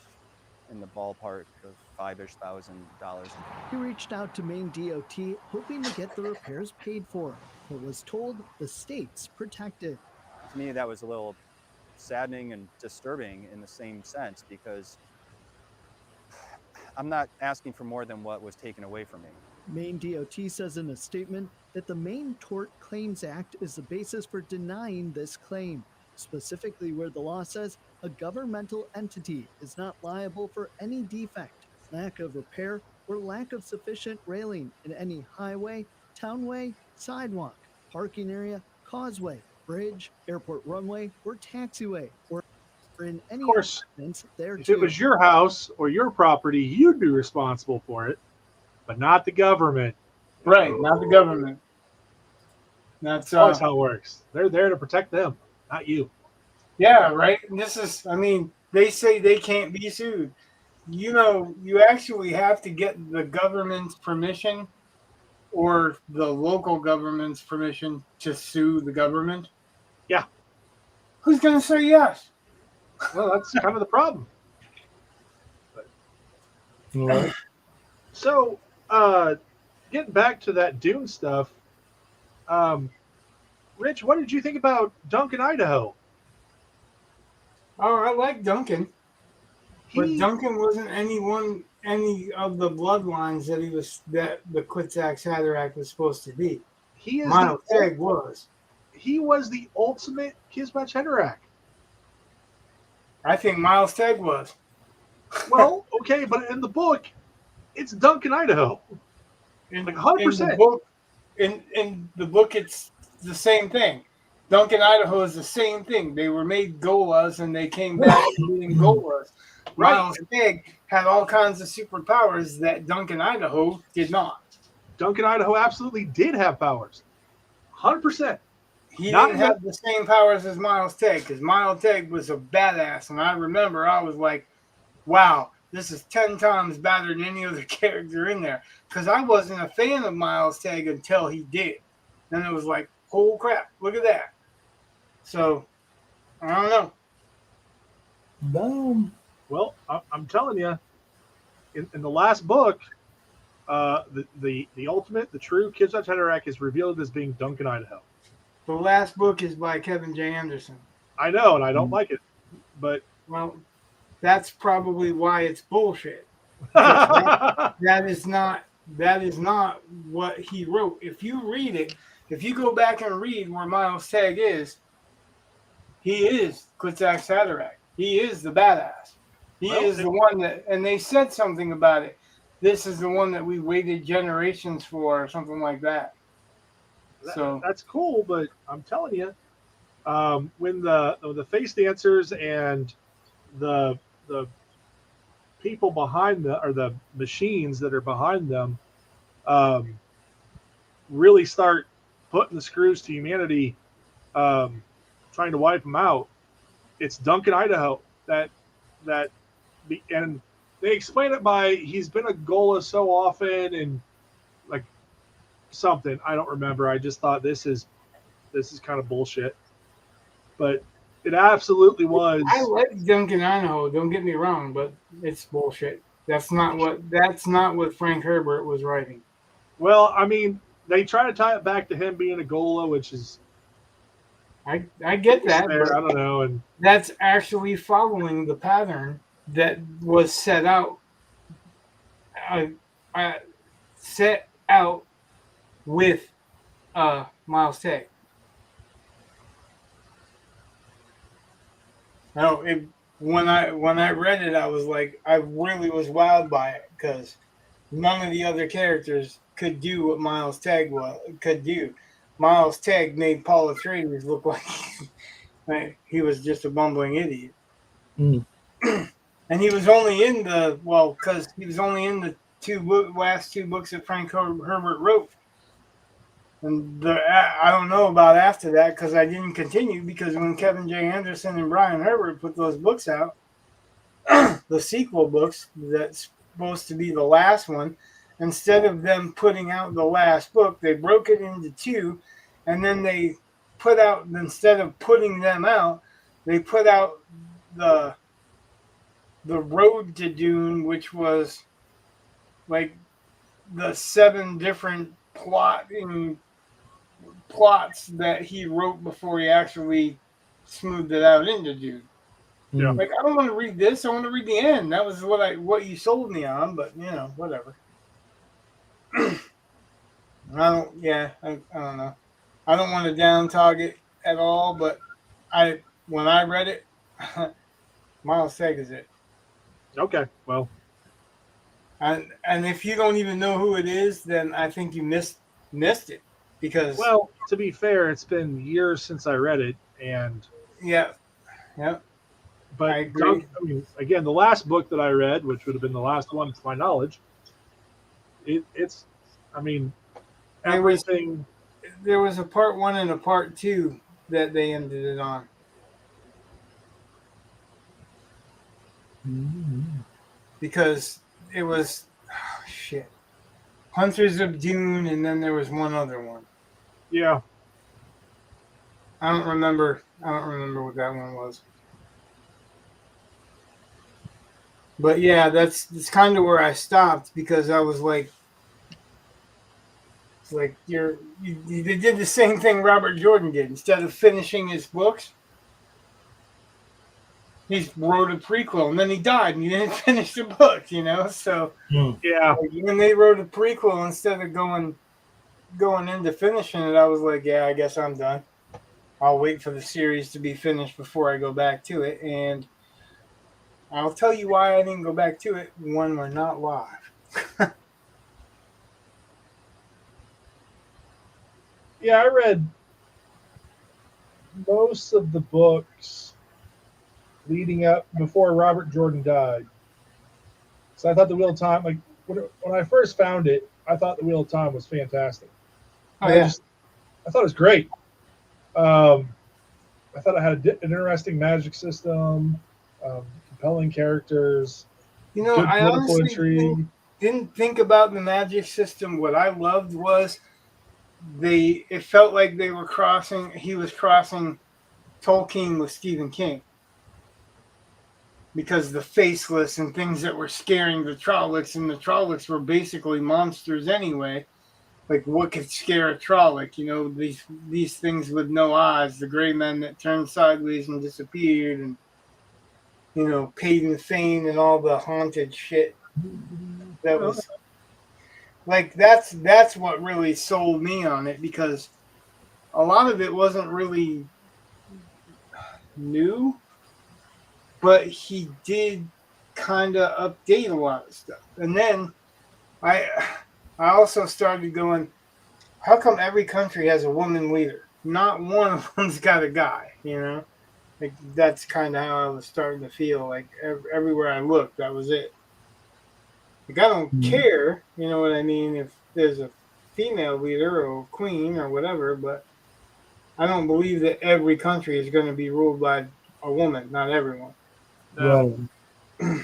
in the ballpark of $5,000-ish. He reached out to Maine DOT hoping to get the repairs paid for, but was told the state's protected. To me, that was a little saddening and disturbing in the same sense, because I'm not asking for more than what was taken away from me. Maine DOT says in a statement that the Maine Tort Claims Act is the basis for denying this claim, specifically where the law says a governmental entity is not liable for any defect, lack of repair, or lack of sufficient railing in any highway, townway, sidewalk, parking area, causeway, bridge, airport runway, or taxiway, or in any of course, instance thereto. if it was your house or your property, you'd be responsible for it, but not the government. Right, not the government. That's always how it works. They're there to protect them, not you. Yeah, right. And this is, I mean, they say they can't be sued. You actually have to get the government's permission or the local government's permission to sue the government. Yeah. Who's going to say yes? Well, that's kind of the problem. Right. So, getting back to that Dune stuff, Rich, what did you think about Duncan, Idaho? Oh, I like Duncan. But He, Duncan wasn't any of the bloodlines that the Kwisatz Haderach was supposed to be. he is Miles Teg was. he was the ultimate Kwisatz Haderach. I think Miles Teg was. Well, okay, but in the book, it's Duncan, Idaho. In, Like in 100%. the book, in the book, it's the same thing. Duncan, Idaho is the same thing. They were made Golas and they came back to being Golas. Right. Miles Pegg had all kinds of superpowers that Duncan, Idaho did not. Duncan Idaho absolutely did have powers. 100%. He Not didn't even- have the same powers as Miles Tegg because Miles Tegg was a badass. And I remember I was like, wow, this is 10 times better than any other character in there. Because I wasn't a fan of Miles Tegg until he did. Then it was like, oh crap, look at that. So, I don't know. Dumb. Well, I'm telling you, in the last book, the ultimate, the true Kizat Tetarak is revealed as being Duncan Idaho. The last book is by Kevin J. Anderson. I know, and I don't like it, but Well, that's probably why it's bullshit. That is not what he wrote. If you read it, if you go back and read where Miles Tegg is, he is Kwitzak Sadarak. He is the badass. He is the one that, and they said something about it. This is the one that we waited generations for, or something like that. So that's cool. But I'm telling you, when the face dancers and the people behind the machines that are behind them really start putting the screws to humanity, trying to wipe them out, it's Duncan Idaho and they explain it by he's been a Gola so often and like something I don't remember. I just thought this is kind of bullshit, but it absolutely was. I like Duncan Idaho. Don't get me wrong, but it's bullshit. That's not what Frank Herbert was writing. Well, I mean, they try to tie it back to him being a Gola, which is I get that. Fair, I don't know, and that's actually following the pattern that was set out with Miles Tegg. No, when I read it, I was like, I really was wowed by it because none of the other characters could do what Miles Tegg could do. Miles Tegg made Paul Atreides look like he was just a bumbling idiot. Mm. And he was only in because he was only in the last two books that Frank Herbert wrote. And I don't know about after that because I didn't continue because when Kevin J. Anderson and Brian Herbert put those books out, the sequel books that's supposed to be the last one, instead of them putting out the last book, they broke it into two, and then they put out, instead of putting them out, they put out the Road to Dune, which was like the 7 different plots that he wrote before he actually smoothed it out into Dune. Yeah. Like, I don't want to read this. I want to read the end. That was what you sold me on, but whatever. I don't know. I don't want to down talk it at all, but when I read it, Miles Tegg is it. Okay, well. And if you don't even know who it is, then I think you missed it because. Well, to be fair, it's been years since I read it, and yeah. But I agree. Again, the last book that I read, which would have been the last one to my knowledge, it's everything. There was a part 1 and a part 2 that they ended it on. Mm-hmm. Because it was Hunters of Dune, and then there was one other one. Yeah. I don't remember what that one was. But yeah, that's kind of where I stopped because I was like, it's like you did the same thing Robert Jordan did. Instead of finishing his books, he wrote a prequel and then he died and he didn't finish the book, So yeah, when they wrote a prequel instead of going into finishing it, I was like, yeah, I guess I'm done. I'll wait for the series to be finished before I go back to it, and I'll tell you why I didn't go back to it when we're not live. Yeah, I read most of the books leading up before Robert Jordan died. So I thought the Wheel of Time, like when I first found it, I thought the Wheel of Time was fantastic. Oh And yeah. I thought it was great. I thought it had an interesting magic system, compelling characters, You know, good I political honestly intrigue. didn't think about the magic system. What I loved was it felt like he was crossing Tolkien with Stephen King. Because the faceless and things that were scaring the Trollocs, and the Trollocs were basically monsters anyway. Like what could scare a Trolloc? You know, these things with no eyes, the gray men that turned sideways and disappeared, and you know, Paden Fane and all the haunted shit that was like that's what really sold me on it, because a lot of it wasn't really new, but he did kind of update a lot of stuff. And then I I also started going, how come every country has a woman leader? Not one of them's got a guy, you know? Like that's kind of how I was starting to feel. Like everywhere I looked, that was it. Like I don't care, you know what I mean, if there's a female leader or queen or whatever, but I don't believe that every country is going to be ruled by a woman. Not everyone. No. Right.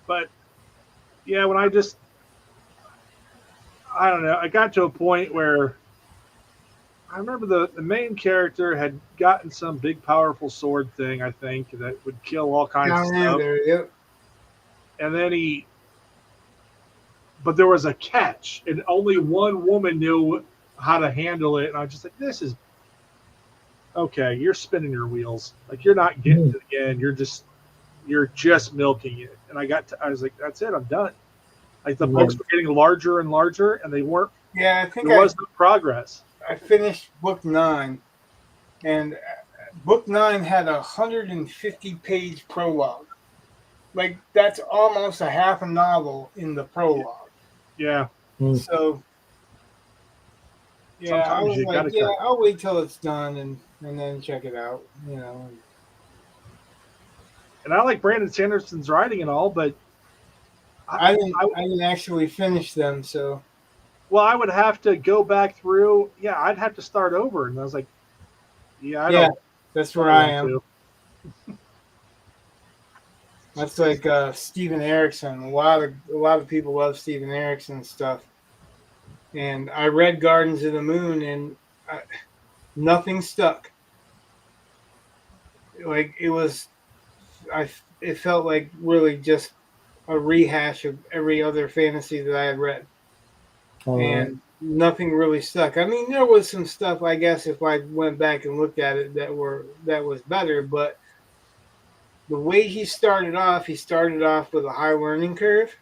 But yeah, I don't know, I got to a point where I remember the main character had gotten some big powerful sword thing, I think, that would kill all kinds of Down stuff. there, yep. And then but there was a catch, and only one woman knew how to handle it. And I was just like, this is okay. You're spinning your wheels. Like you're not getting to the end. You're just milking it. And I was like, that's it. I'm done. Like the books were getting larger and larger, and they weren't. Yeah, I think there was no progress. I finished book 9, and book 9 had 150-page prologue. Like that's almost a half a novel in the prologue. Yeah. So yeah, Sometimes I was you like, gotta yeah, cut. I'll wait till it's done and then check it out. You know. And I like Brandon Sanderson's writing and all, but I didn't actually finish them, so. Well, I would have to go back through. Yeah, I'd have to start over, and I was like, yeah, that's where I am. To. That's like Steven Erikson. A lot of people love Steven Erikson's stuff, and I read Gardens of the Moon, and nothing stuck. Like it felt like really just a rehash of every other fantasy that I had read. And nothing really stuck. I mean, there was some stuff, I guess, if I went back and looked at it that was better, but the way he started off with a high learning curve.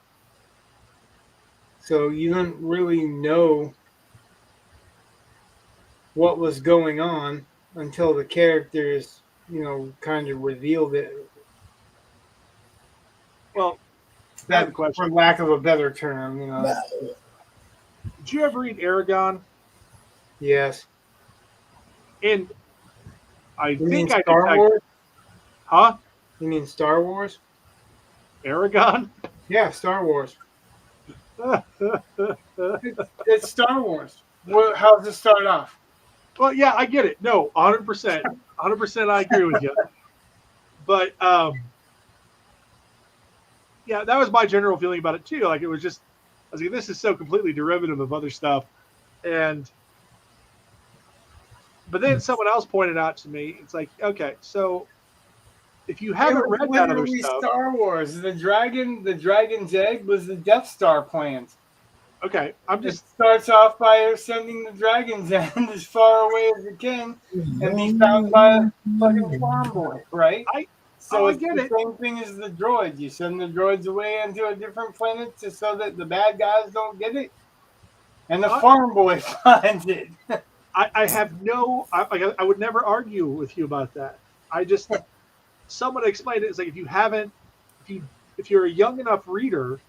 So you didn't really know what was going on until the characters, you know, kind of revealed it. Well, that, for lack of a better term, you know. Did you ever read Aragon? Yes. And I think I Star Wars? Huh? You mean Star Wars? Aragon? Yeah, Star Wars. It's Star Wars. How does it start off? Well, yeah, I get it. No, 100%. 100% I agree with you. But, yeah, that was my general feeling about it, too. Like, it was just, I was like, this is so completely derivative of other stuff. But then someone else pointed out to me, it's like, okay, so if you haven't read that other stuff, Star Wars, the dragon's egg was the Death Star plans. Okay, it starts off by sending the dragon's end as far away as it can and be found by a fucking farm boy, right? I get it. Same thing as the droids. You send the droids away into a different planet so that the bad guys don't get it, and the farm boy finds it. I have no. I would never argue with you about that. Someone explained it. It's like if you're a young enough reader,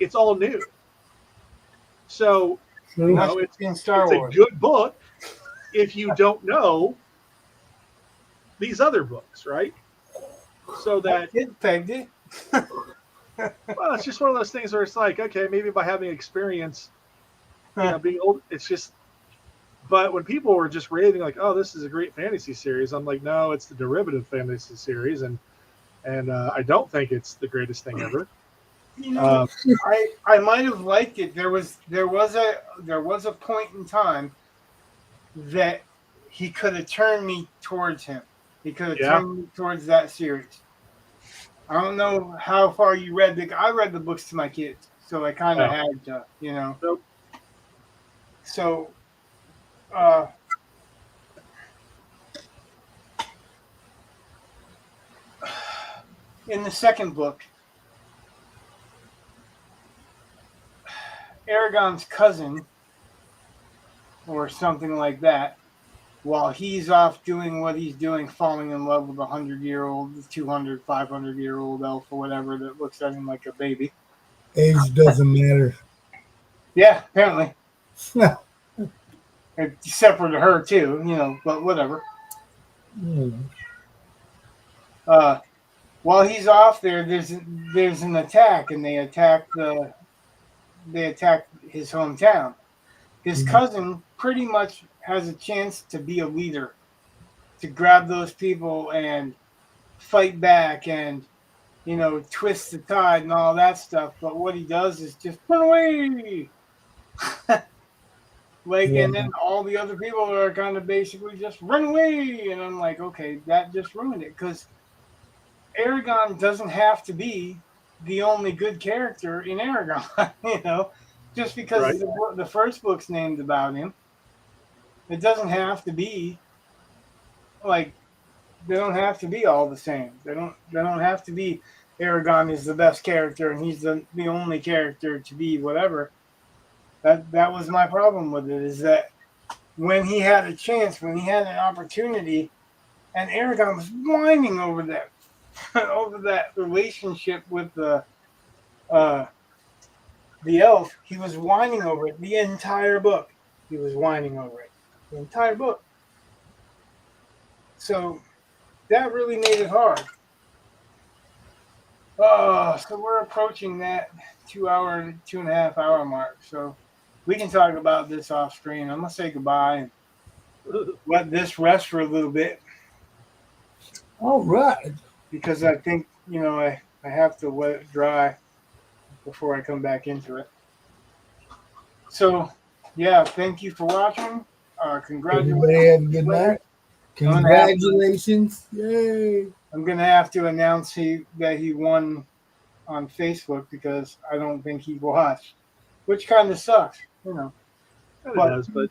it's all new. So you know, it's a good book. If you don't know, these other books, right? So that, It pegged it. well, it's just one of those things where it's like, okay, maybe by having experience, being old, it's just. But when people were just raving like, "Oh, this is a great fantasy series," I'm like, "No, it's the derivative fantasy series," and I don't think it's the greatest thing ever. You know, I might have liked it. There was a point in time that he could have turned me towards him. He could have Yeah. turned me towards that series. I don't know how far you read I read the books to my kids, so I kind of Oh. had to, Nope. So, in the second book, Aragon's cousin, or something like that, while he's off doing what he's doing, falling in love with a 100-year-old, 200, 500-year-old elf or whatever that looks at him like a baby. Age doesn't matter. Yeah, apparently. Except for to her, too, but whatever. While he's off there, there's an attack, and they attack his hometown. His cousin pretty much has a chance to be a leader, to grab those people and fight back and, twist the tide and all that stuff. But what he does is just run away. And then all the other people are kind of basically just run away. And I'm like, okay, that just ruined it. Because Aragon doesn't have to be the only good character in Aragon, just because the first book's named about him. It doesn't have to be like, they don't have to be all the same. They don't have to be Aragon is the best character and he's the only character to be whatever. That was my problem with it, is that when he had a chance, when he had an opportunity, and Aragon was whining over that relationship with the elf, he was whining over it the entire book. He was whining over it the entire book. So that really made it hard. So we're approaching that 2.5 hour mark. So we can talk about this off screen. I'm gonna say goodbye and let this rest for a little bit. All right. Because I think, I have to let it dry before I come back into it. So, yeah, thank you for watching. Congratulations. Everybody have a good night. Congratulations. Yay. I'm going to have to announce that he won on Facebook because I don't think he watched, which kind of sucks, It does, but.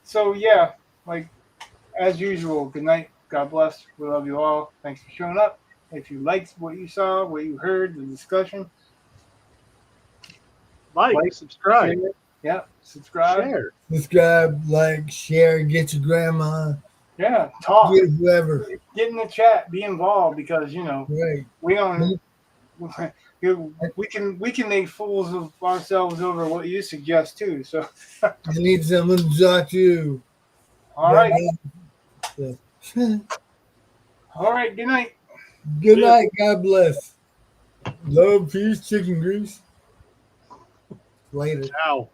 So, yeah, like, as usual, good night. God bless. We love you all. Thanks for showing up. If you liked what you saw, what you heard, the discussion, like subscribe. Share. Yeah, subscribe. Share. Subscribe, like, share, get your grandma. Yeah, talk. Get whoever. Get in the chat. Be involved because, right. We don't. We can make fools of ourselves over what you suggest too. So I need someone to talk to. All right. All right. Good night. Good night. God bless. Love, peace, chicken grease. Later. Ciao.